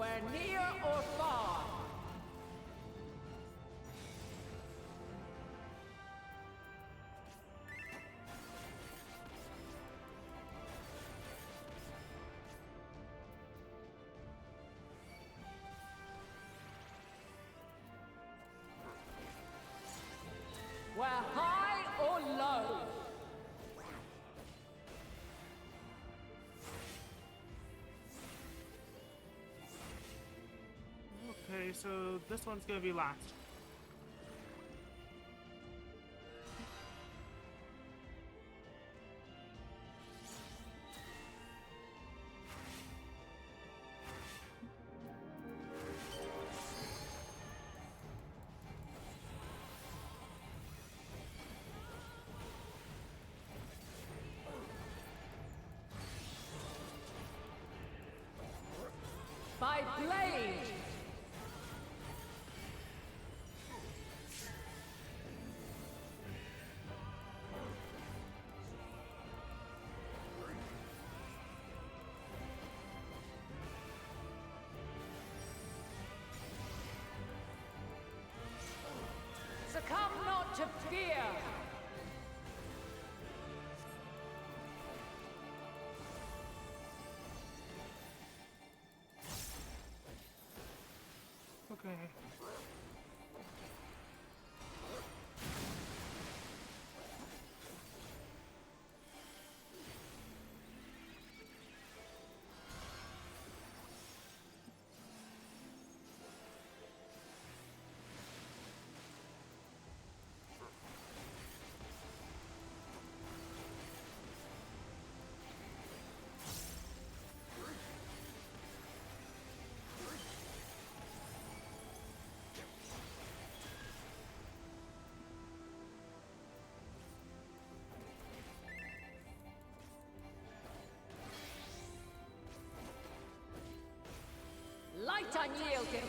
Where near or far. Where high or low. Okay, so this one's gonna be last. By blade. Succumb not to fear! Okay. Light unyielding!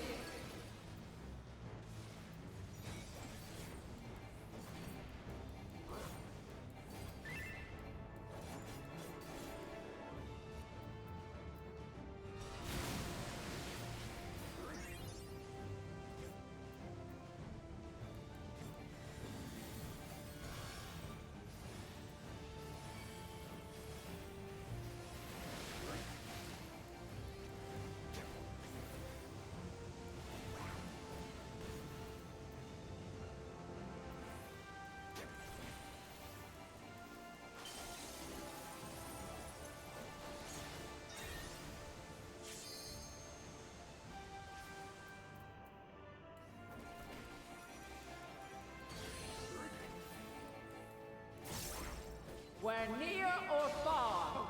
Where near or far.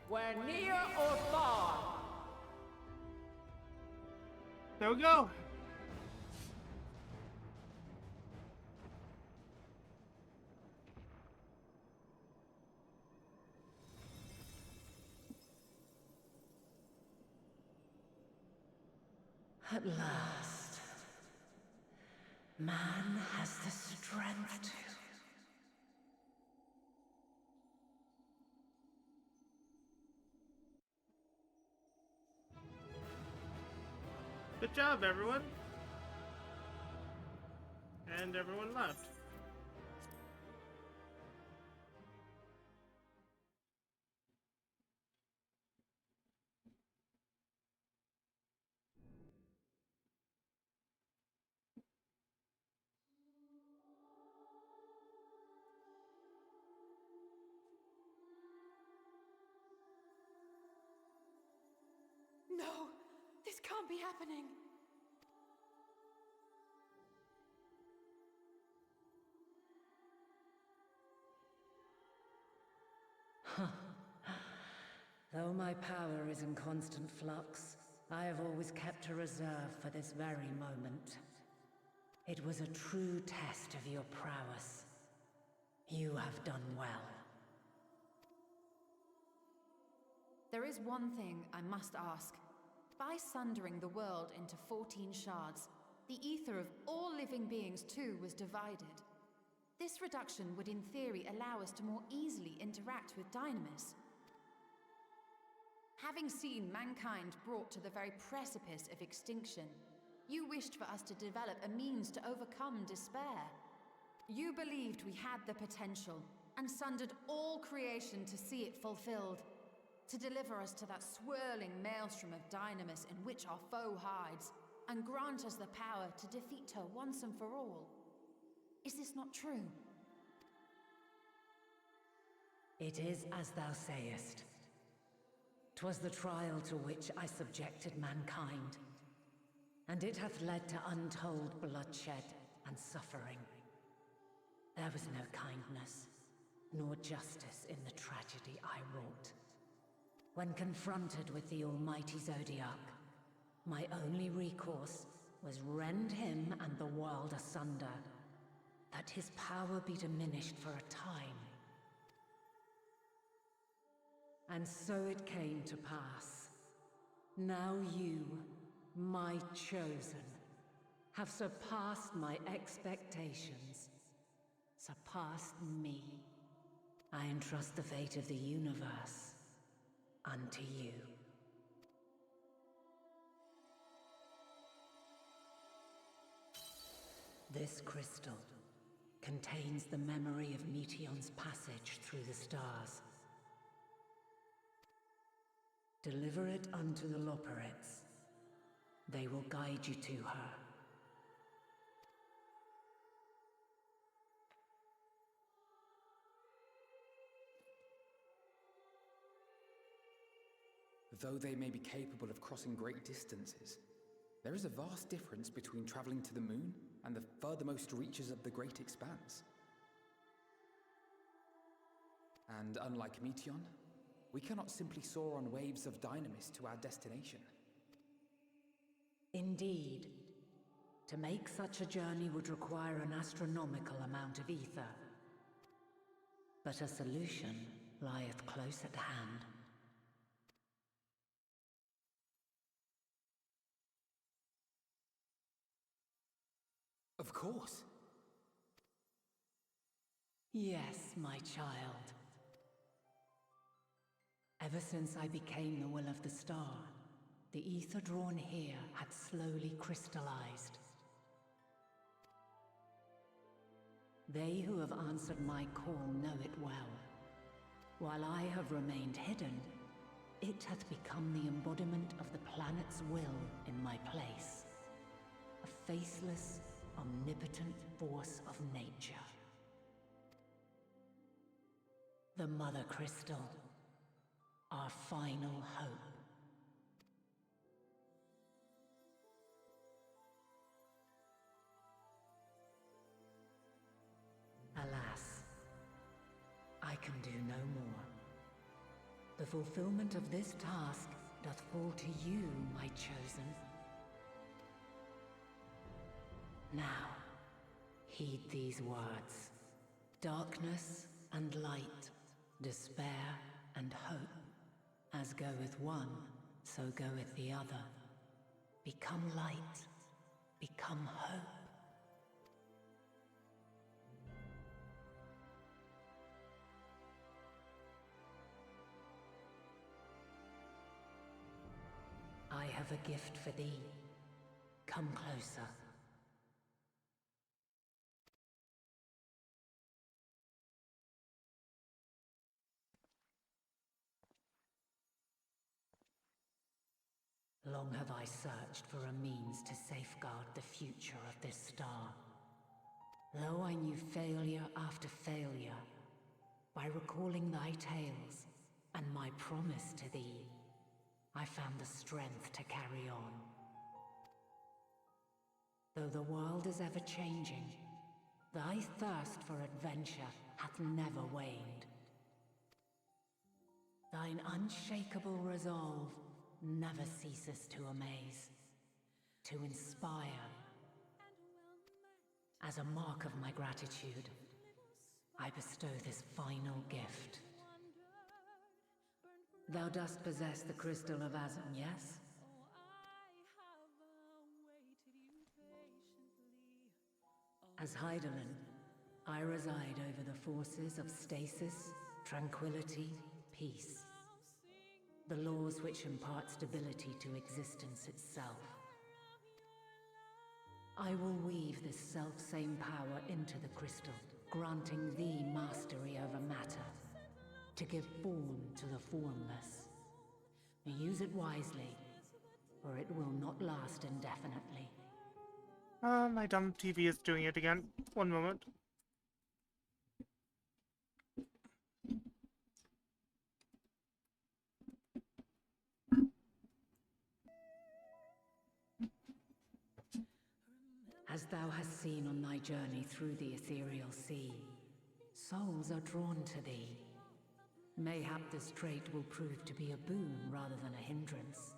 Where near or far. There we go. At last, man has the strength to. Good job, everyone. And everyone left. No! This can't be happening! Though my power is in constant flux, I have always kept a reserve for this very moment. It was a true test of your prowess. You have done well. There is one thing I must ask. By sundering the world into 14 shards, the ether of all living beings too was divided. This reduction would in theory allow us to more easily interact with Dynamis. Having seen mankind brought to the very precipice of extinction, you wished for us to develop a means to overcome despair. You believed we had the potential, and sundered all creation to see it fulfilled. To deliver us to that swirling maelstrom of Dynamis in which our foe hides, and grant us the power to defeat her once and for all. Is this not true? It is as thou sayest. 'Twas the trial to which I subjected mankind, and it hath led to untold bloodshed and suffering. There was no kindness, nor justice in the tragedy I wrought. When confronted with the almighty Zodiac, my only recourse was rend him and the world asunder, that his power be diminished for a time. And so it came to pass. Now you, my chosen, have surpassed my expectations, surpassed me. I entrust the fate of the universe unto you. This crystal contains the memory of Meteion's passage through the stars. Deliver it unto the Loporrits. They will guide you to her. Though they may be capable of crossing great distances, there is a vast difference between traveling to the moon and the furthermost reaches of the great expanse. And unlike Meteion, we cannot simply soar on waves of Dynamis to our destination. Indeed. To make such a journey would require an astronomical amount of ether. But a solution lieth close at hand. Of course. Yes, my child. Ever since I became the will of the star, the ether drawn here had slowly crystallized. They who have answered my call know it well. While I have remained hidden, it hath become the embodiment of the planet's will in my place. A faceless, omnipotent force of nature. The Mother Crystal, our final hope. Alas, I can do no more. The fulfillment of this task doth fall to you, my chosen. Now, heed these words. Darkness and light, despair and hope. As goeth one, so goeth the other. Become light, become hope. I have a gift for thee. Come closer. Long have I searched for a means to safeguard the future of this star. Though I knew failure after failure, by recalling thy tales and my promise to thee, I found the strength to carry on. Though the world is ever changing, thy thirst for adventure hath never waned. Thine unshakable resolve never ceases to amaze, to inspire. As a mark of my gratitude, I bestow this final gift. Thou dost possess the Crystal of Azum, yes? As Hydaelyn, I reside over the forces of stasis, tranquility, peace. The laws which impart stability to existence itself. I will weave this self-same power into the crystal, granting thee mastery over matter, to give form to the formless. Use it wisely, or it will not last indefinitely. My dumb TV is doing it again. One moment. As thou hast seen on thy journey through the ethereal sea, souls are drawn to thee. Mayhap this trait will prove to be a boon rather than a hindrance.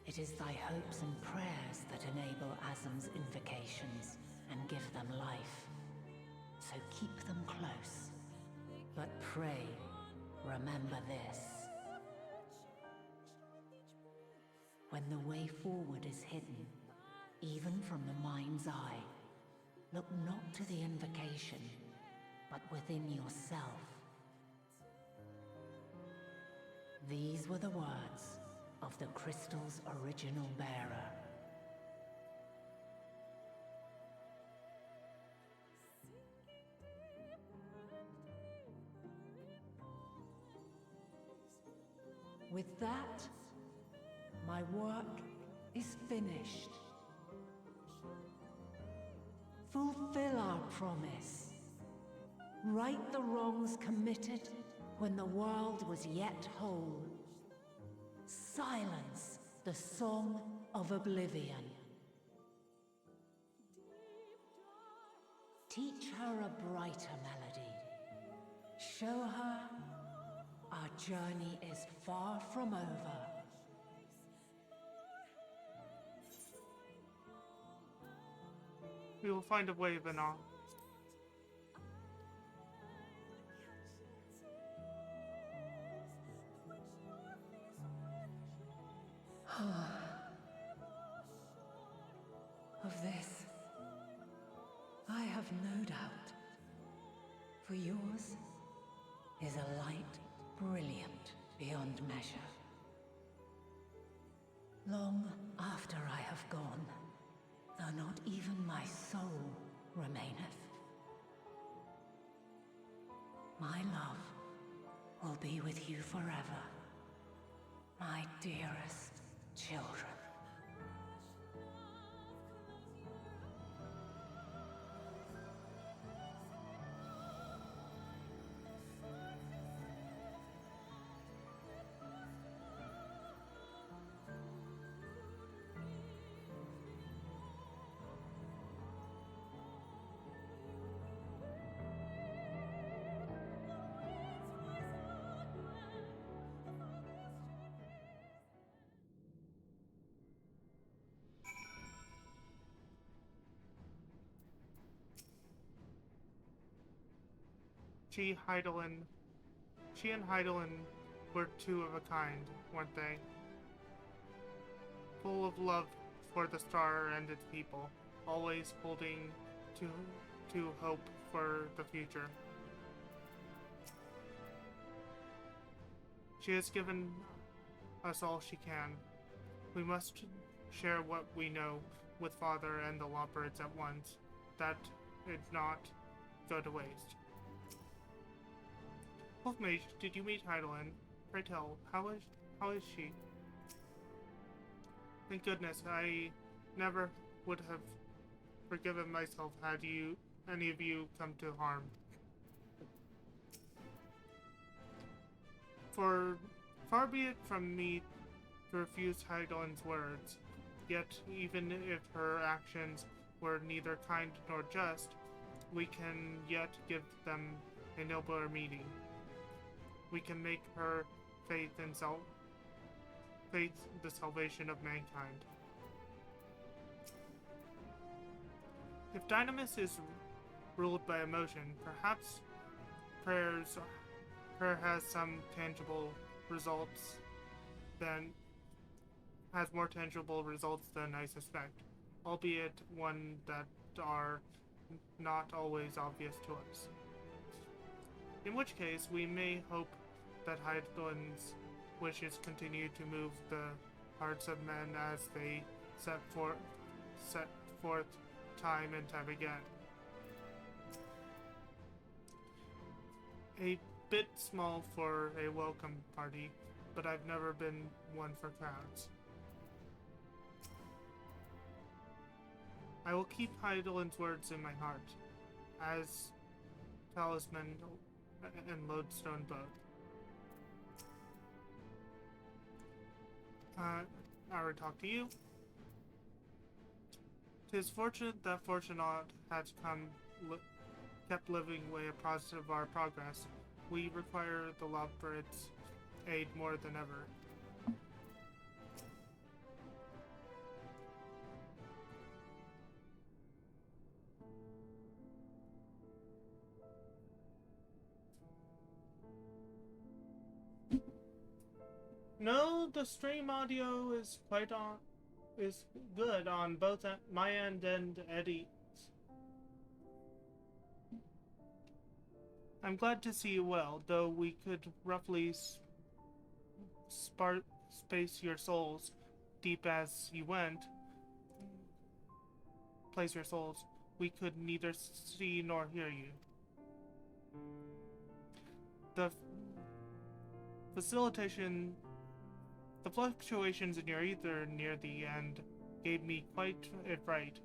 It is thy hopes and prayers that enable Azum's invocations and give them life. So keep them close. But pray, remember this. When the way forward is hidden, even from the mind's eye, look not to the invocation, but within yourself. These were the words of the crystal's original bearer. With that, my work is finished. Fulfill our promise. Right the wrongs committed when the world was yet whole. Silence the song of oblivion. Teach her a brighter melody. Show her our journey is far from over. We will find a way, Vana. Of this, I have no doubt. For yours is a light brilliant beyond measure. Long after I have gone, though not even my soul remaineth, my love will be with you forever, my dearest children. She and Heidelin were two of a kind, weren't they? Full of love for the star and its people, always holding to hope for the future. She has given us all she can. We must share what we know with Father and the Lawbirds at once, that it not go to waste. Mage, did you meet Heidelin? Pray tell, how is she? Thank goodness, I never would have forgiven myself had any of you come to harm. For far be it from me to refuse Heidelin's words, yet even if her actions were neither kind nor just, we can yet give them a nobler meaning. We can make her faith the salvation of mankind. If Dynamis is ruled by emotion, perhaps prayer has some tangible results more tangible results than I suspect, albeit one that are not always obvious to us. In which case, we may hope that Heidelin's wishes continue to move the hearts of men as they set forth time and time again. A bit small for a welcome party, but I've never been one for crowds. I will keep Heidelin's words in my heart, as talisman and lodestone both. I will talk to you. 'Tis fortunate that Fortunate has kept living way abreast of our progress. We require the Lawbirds' aid more than ever. No, the stream audio is good on both my end and Eddie's. I'm glad to see you well, though we could roughly space your souls deep as you went. Place your souls. We could neither see nor hear you. The fluctuations in your ether near the end gave me quite a fright.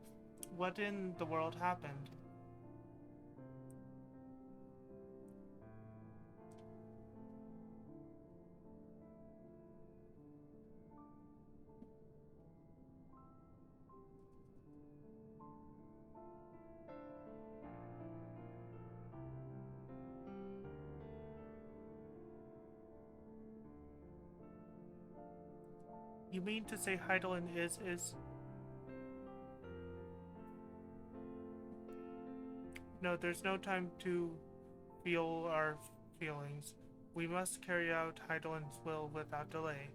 What in the world happened? You mean to say Heidelin is... No, there's no time to feel our feelings. We must carry out Heidelin's will without delay.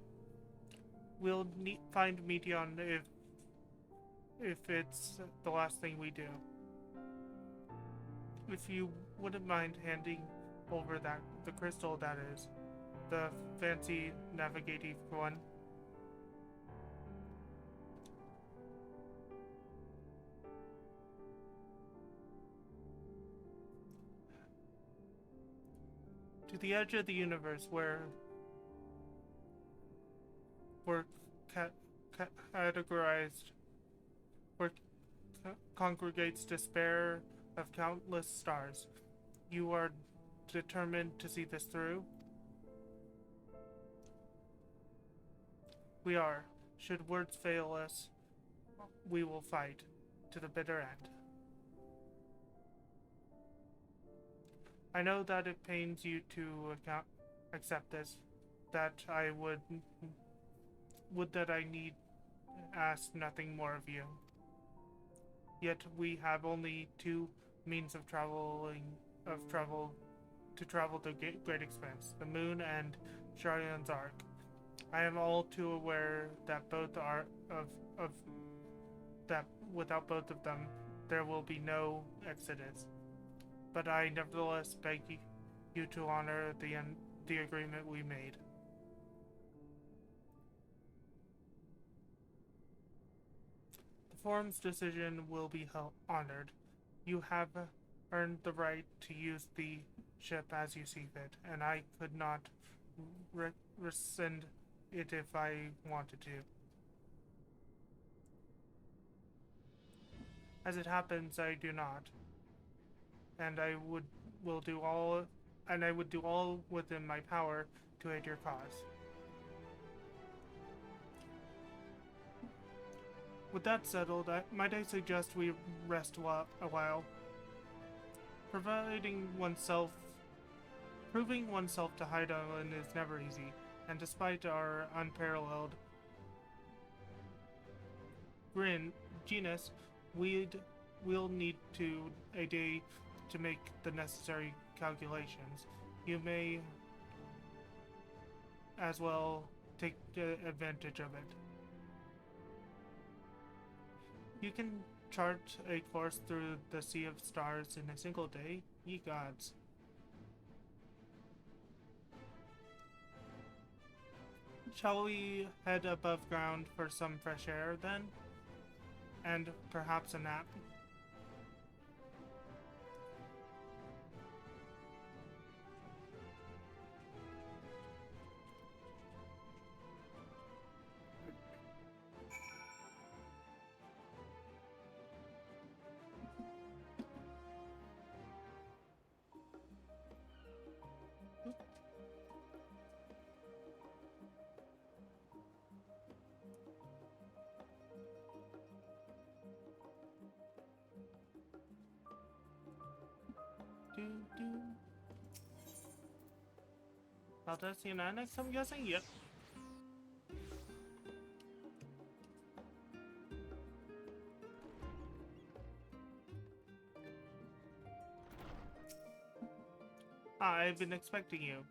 We'll find Medion if it's the last thing we do. If you wouldn't mind handing over the crystal, that is. The fancy navigative one. To the edge of the universe where we're categorized, where congregates despair of countless stars. You are determined to see this through? We are. Should words fail us, we will fight to the bitter end. I know that it pains you to accept this, that I would that I need ask nothing more of you. Yet we have only two means of travel to travel the Great Expanse, the Moon, and Sharion's Ark. I am all too aware that both are of that without both of them, there will be no Exodus. But I nevertheless beg you to honor the agreement we made. The forum's decision will be honored. You have earned the right to use the ship as you see fit, and I could not rescind it if I wanted to. As it happens, I do not, and I would do all within my power to aid your cause. With that settled, might I suggest we rest a while? Proving oneself to Hyde Island is never easy, and despite our unparalleled genus, we'll need a day to make the necessary calculations. You may as well take advantage of it. You can chart a course through the Sea of Stars in a single day? Ye gods. Shall we head above ground for some fresh air, then? And perhaps a nap? Next time, guessing, yep. I've been expecting you.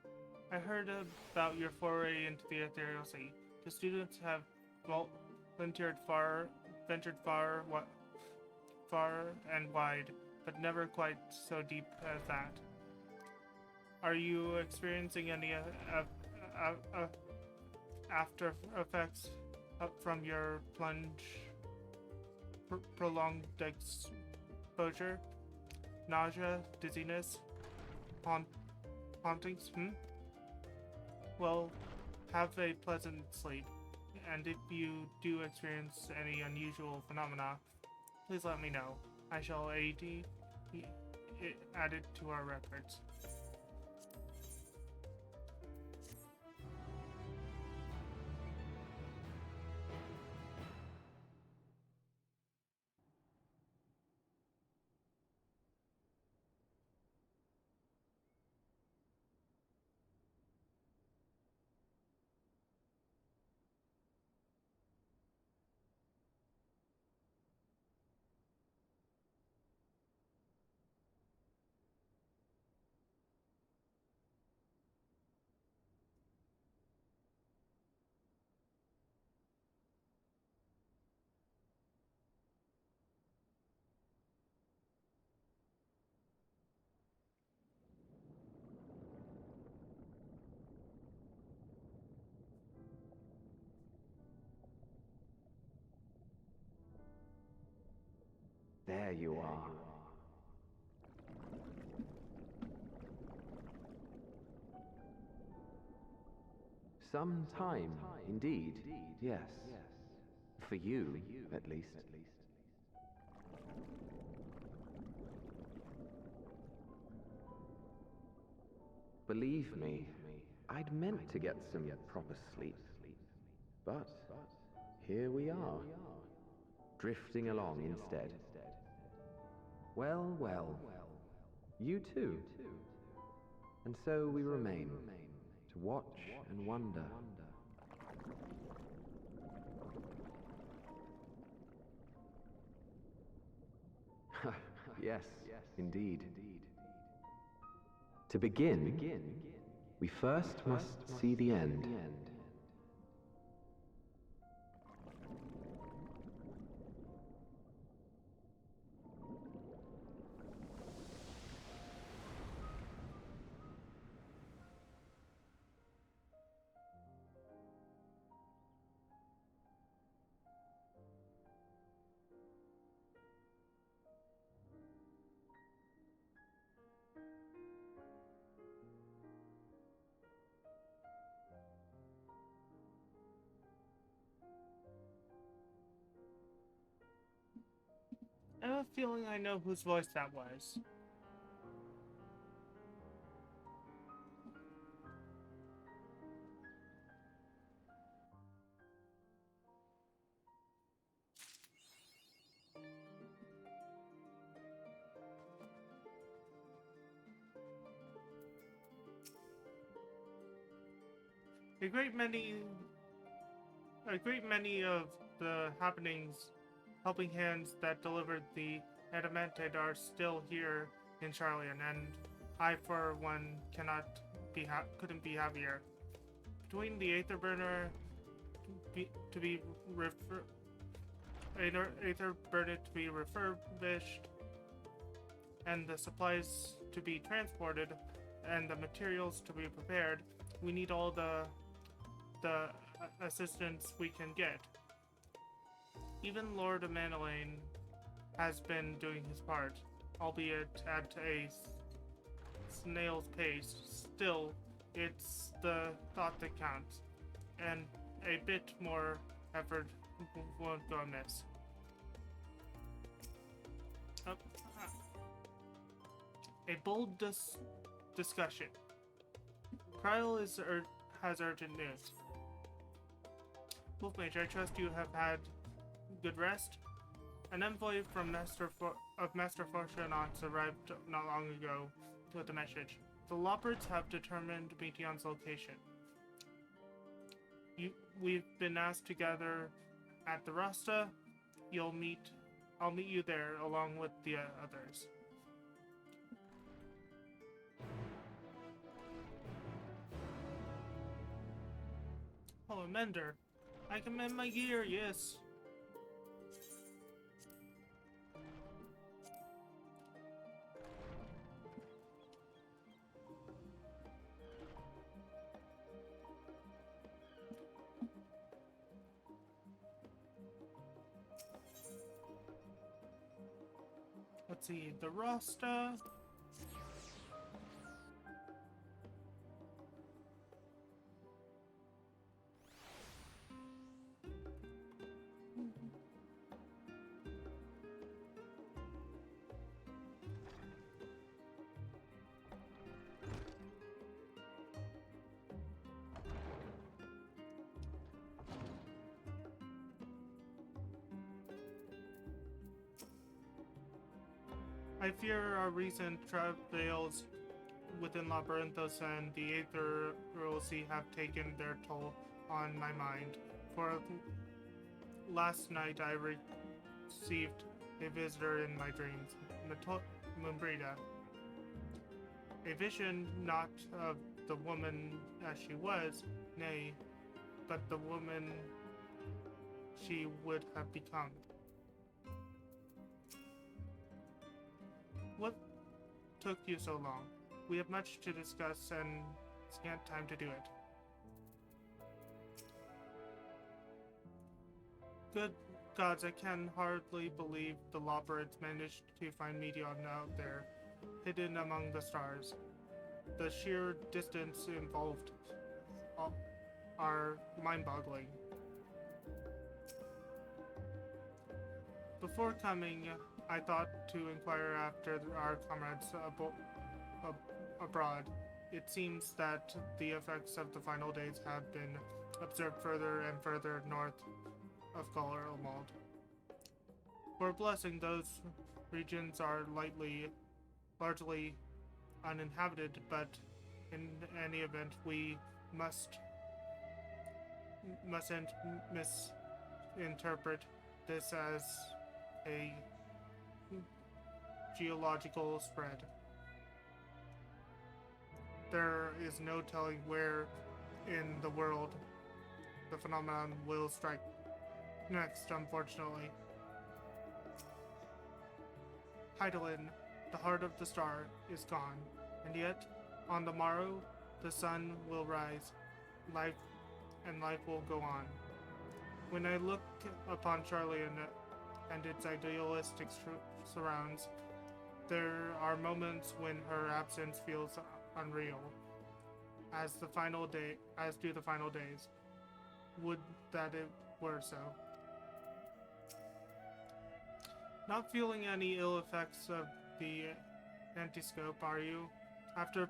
I heard about your foray into the ethereal sea. The students have ventured far and wide, but never quite so deep as that. Are you experiencing any after effects from your prolonged exposure? Nausea, dizziness, hauntings? Well, have a pleasant sleep, and if you do experience any unusual phenomena, please let me know. I shall add it to our records. There you are. Some time, indeed, yes. For you, at least. Believe me, I'd meant to get some proper sleep. But here we are, drifting along instead. Well, well, you too. And so we remain, to watch and wonder. Yes, indeed. To begin, we first must see the end. I have a feeling I know whose voice that was. A great many of the happenings, helping hands that delivered the adamantite are still here in Charlian, and I, for one, couldn't be happier. Between the Aether Burner to be refurbished, and the supplies to be transported, and the materials to be prepared, we need all the assistance we can get. Even Lord Manelaine has been doing his part, albeit at a snail's pace. Still, it's the thought that counts, and a bit more effort won't go amiss. A bold discussion. Kryle has urgent news. Wolf Mage, I trust you have had good rest. An envoy from Master Fortunax arrived not long ago with a message. The Loppers have determined Meteon's location. We've been asked to gather at the Rasta. I'll meet you there along with the others. Oh, a mender. I can mend my gear, yes. Let's see, the Rasta. I fear our recent travails within Labyrinthos and the Aether Sea have taken their toll on my mind. For last night I received a visitor in my dreams, Mumbrida. A vision not of the woman as she was, nay, but the woman she would have become. What took you so long? We have much to discuss and scant time to do it. Good gods, I can hardly believe the Lopperids managed to find Meteon out there, hidden among the stars. The sheer distance involved are mind-boggling. Before coming, I thought to inquire after our comrades abroad. It seems that the effects of the final days have been observed further and further north of Gallermold. For a blessing, those regions are largely uninhabited, but in any event, we mustn't misinterpret this as a geological spread. there is no telling where in the world the phenomenon will strike next, unfortunately. Hydaelyn, the heart of the star, is gone, and yet, on the morrow, the sun will rise, life will go on. When I look upon Charlian and its idealistic surrounds, there are moments when her absence feels unreal, as do the final days. Would that it were so. Not feeling any ill effects of the anti-scope, are you? After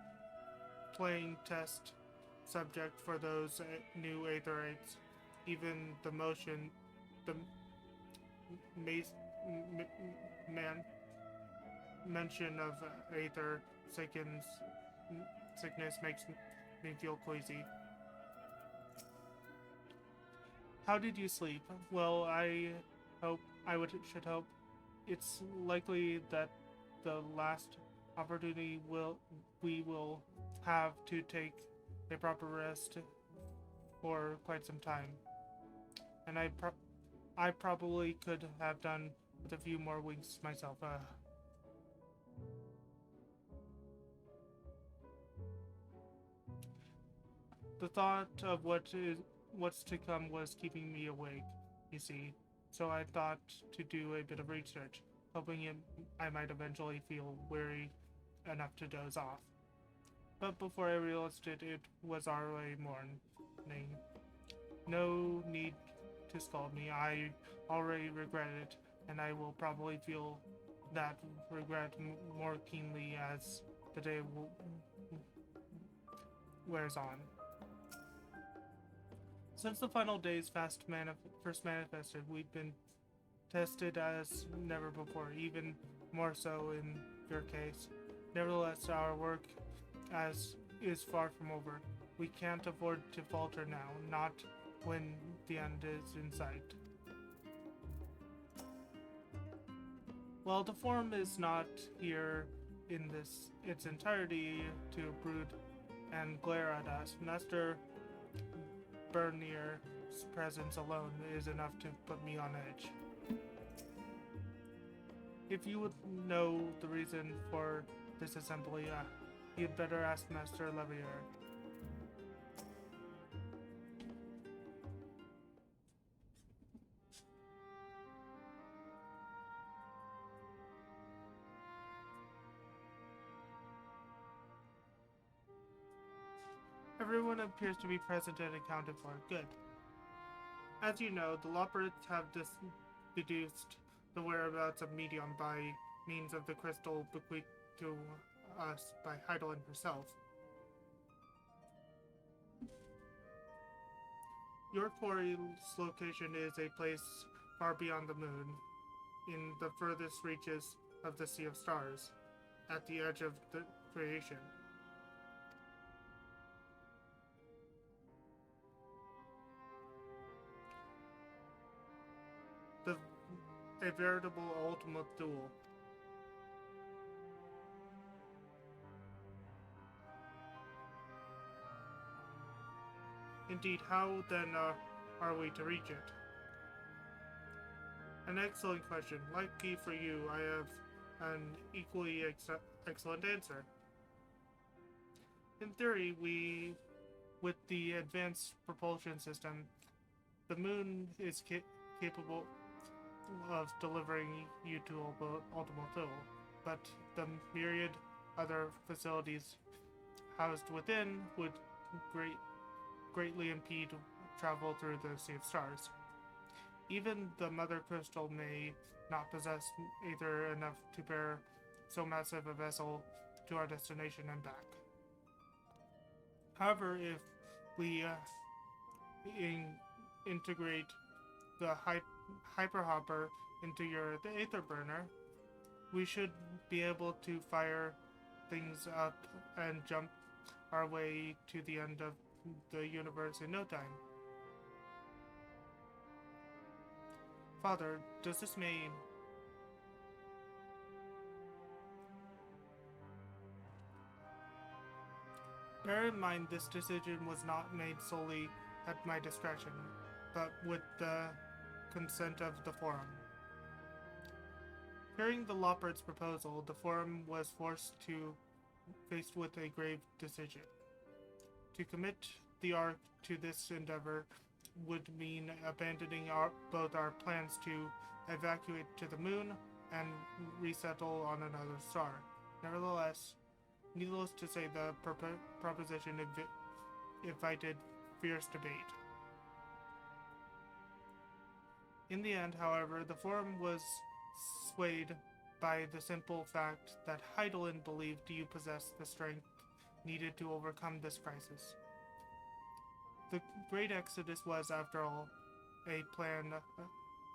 playing test subject for those new Aetherites, even the mention of Aether sickness makes me feel queasy. How did you sleep? Well, should hope. It's likely that the last opportunity we will have to take a proper rest for quite some time. And I probably could have done with a few more winks myself. The thought of what's to come was keeping me awake, you see. So I thought to do a bit of research, hoping I might eventually feel weary enough to doze off. But before I realized it was already morning. No need to scold me. I already regret it, and I will probably feel that regret more keenly as the day wears on. Since the final days first manifested, we've been tested as never before, even more so in your case. Nevertheless, our work is far from over. We can't afford to falter now, not when the end is in sight. While the form is not here in its entirety to brood and glare at us, Master Bernier's presence alone is enough to put me on edge. If you would know the reason for this assembly, you'd better ask Master Levier. Everyone appears to be present and accounted for. Good. As you know, the Loporrits have deduced the whereabouts of Medium by means of the crystal bequeathed to us by Hydaelyn herself. Your quarry's location is a place far beyond the moon, in the furthest reaches of the Sea of Stars, at the edge of the creation. A veritable ultimate duel. Indeed, how then are we to reach it? An excellent question. Lucky for you, I have an equally excellent answer. In theory, with the advanced propulsion system, the moon is capable of delivering you to ultimate duel, but the myriad other facilities housed within would greatly impede travel through the Sea of Stars. Even the Mother Crystal may not possess either enough to bear so massive a vessel to our destination and back. However, if we integrate the hyperhopper into the Aether Burner, we should be able to fire things up and jump our way to the end of the universe in no time. Father, does this mean... Bear in mind, this decision was not made solely at my discretion, but with the consent of the Forum. Hearing the Loppert's proposal, the Forum was faced with a grave decision. To commit the Ark to this endeavor would mean abandoning both our plans to evacuate to the moon and resettle on another star. Nevertheless, needless to say, the proposition invited fierce debate. In the end, however, the Forum was swayed by the simple fact that Hydaelyn believed you possessed the strength needed to overcome this crisis. The Great Exodus was, after all, a plan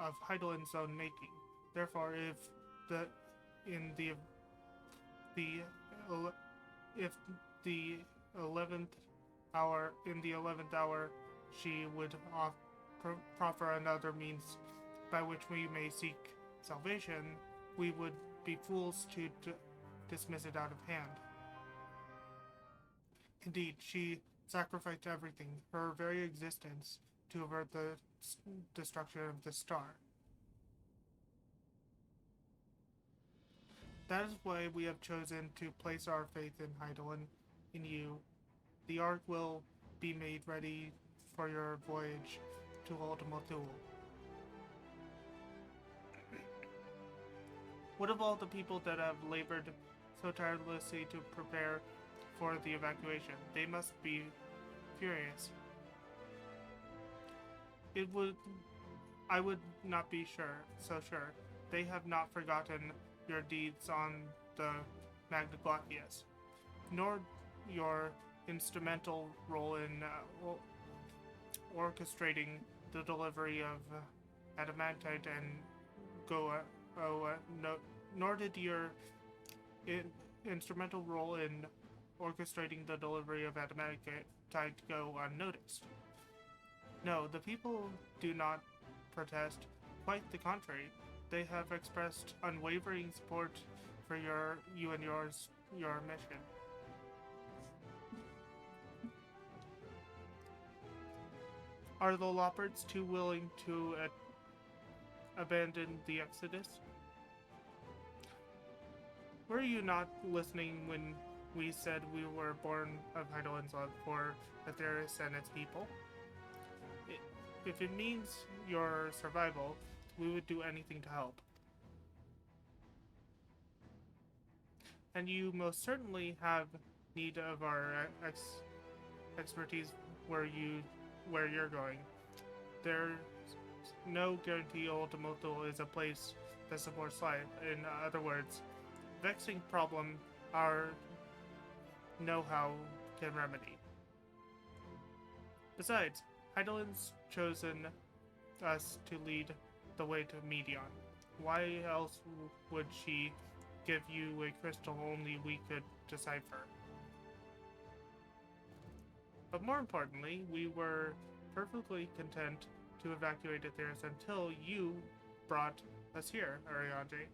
of Hydaelyn's own making. Therefore, if in the 11th hour, she would proffer another means by which we may seek salvation, we would be fools to dismiss it out of hand. Indeed, she sacrificed everything, her very existence, to avert the destruction of the star. That is why we have chosen to place our faith in Hydaelyn, in you. The Ark will be made ready for your voyage to Ultima Thule. What of all the people that have labored so tirelessly to prepare for the evacuation? They must be furious. I would not be so sure. They have not forgotten your deeds on the Magna Glacius, nor your instrumental role in orchestrating the delivery of adamantite and Goa. Nor did your instrumental role in orchestrating the delivery of adamantite go unnoticed. No, the people do not protest. Quite the contrary. They have expressed unwavering support for your mission. Are the Lopperts too willing to abandon the Exodus? Were you not listening when we said we were born of Hydaelyn's love for Aetheris and its people? If it means your survival, we would do anything to help. And you most certainly have need of our expertise where you're going. There's no guarantee Ultima Thule is a place that supports life. In other words, vexing problem our know-how can remedy. Besides, Hydaelyn's chosen us to lead the way to Medion. Why else would she give you a crystal only we could decipher? But more importantly, we were perfectly content to evacuate Aetheris until you brought us here, Ariadne.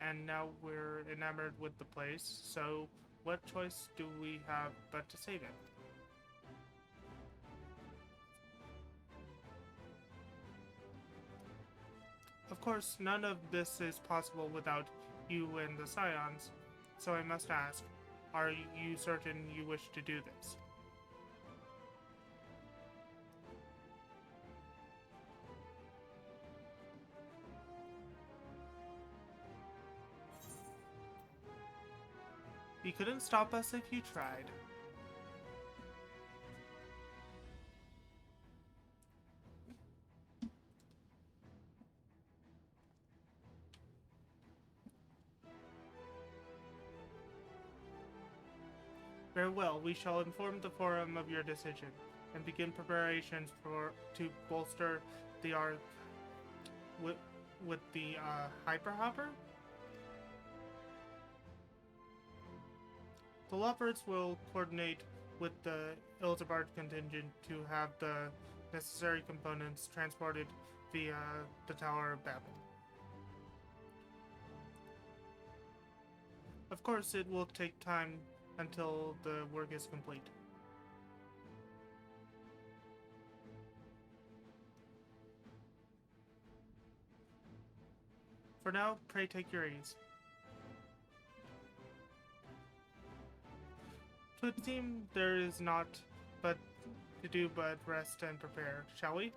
And now we're enamored with the place, so what choice do we have but to save it? Of course, none of this is possible without you and the Scions, so I must ask, are you certain you wish to do this? You couldn't stop us if you tried. Very well, we shall inform the Forum of your decision, and begin preparations to bolster the Ark with the Hyperhopper? The Lopperts will coordinate with the Ilzabard contingent to have the necessary components transported via the Tower of Babel. Of course, it will take time until the work is complete. For now, pray take your ease. It would seem there is not but to do but rest and prepare, shall we?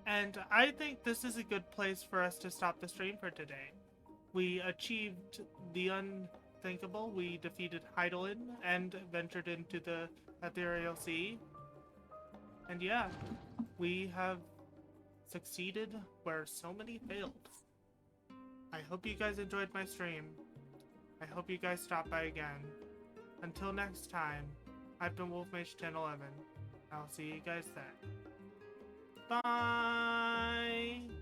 And I think this is a good place for us to stop the stream for today. We achieved the unthinkable. We defeated Heidelin and ventured into the ethereal sea. And yeah, we have succeeded where so many failed. I hope you guys enjoyed my stream. I hope you guys stop by again. Until next time, I've been Wolfmage 1011. I'll see you guys then. Bye!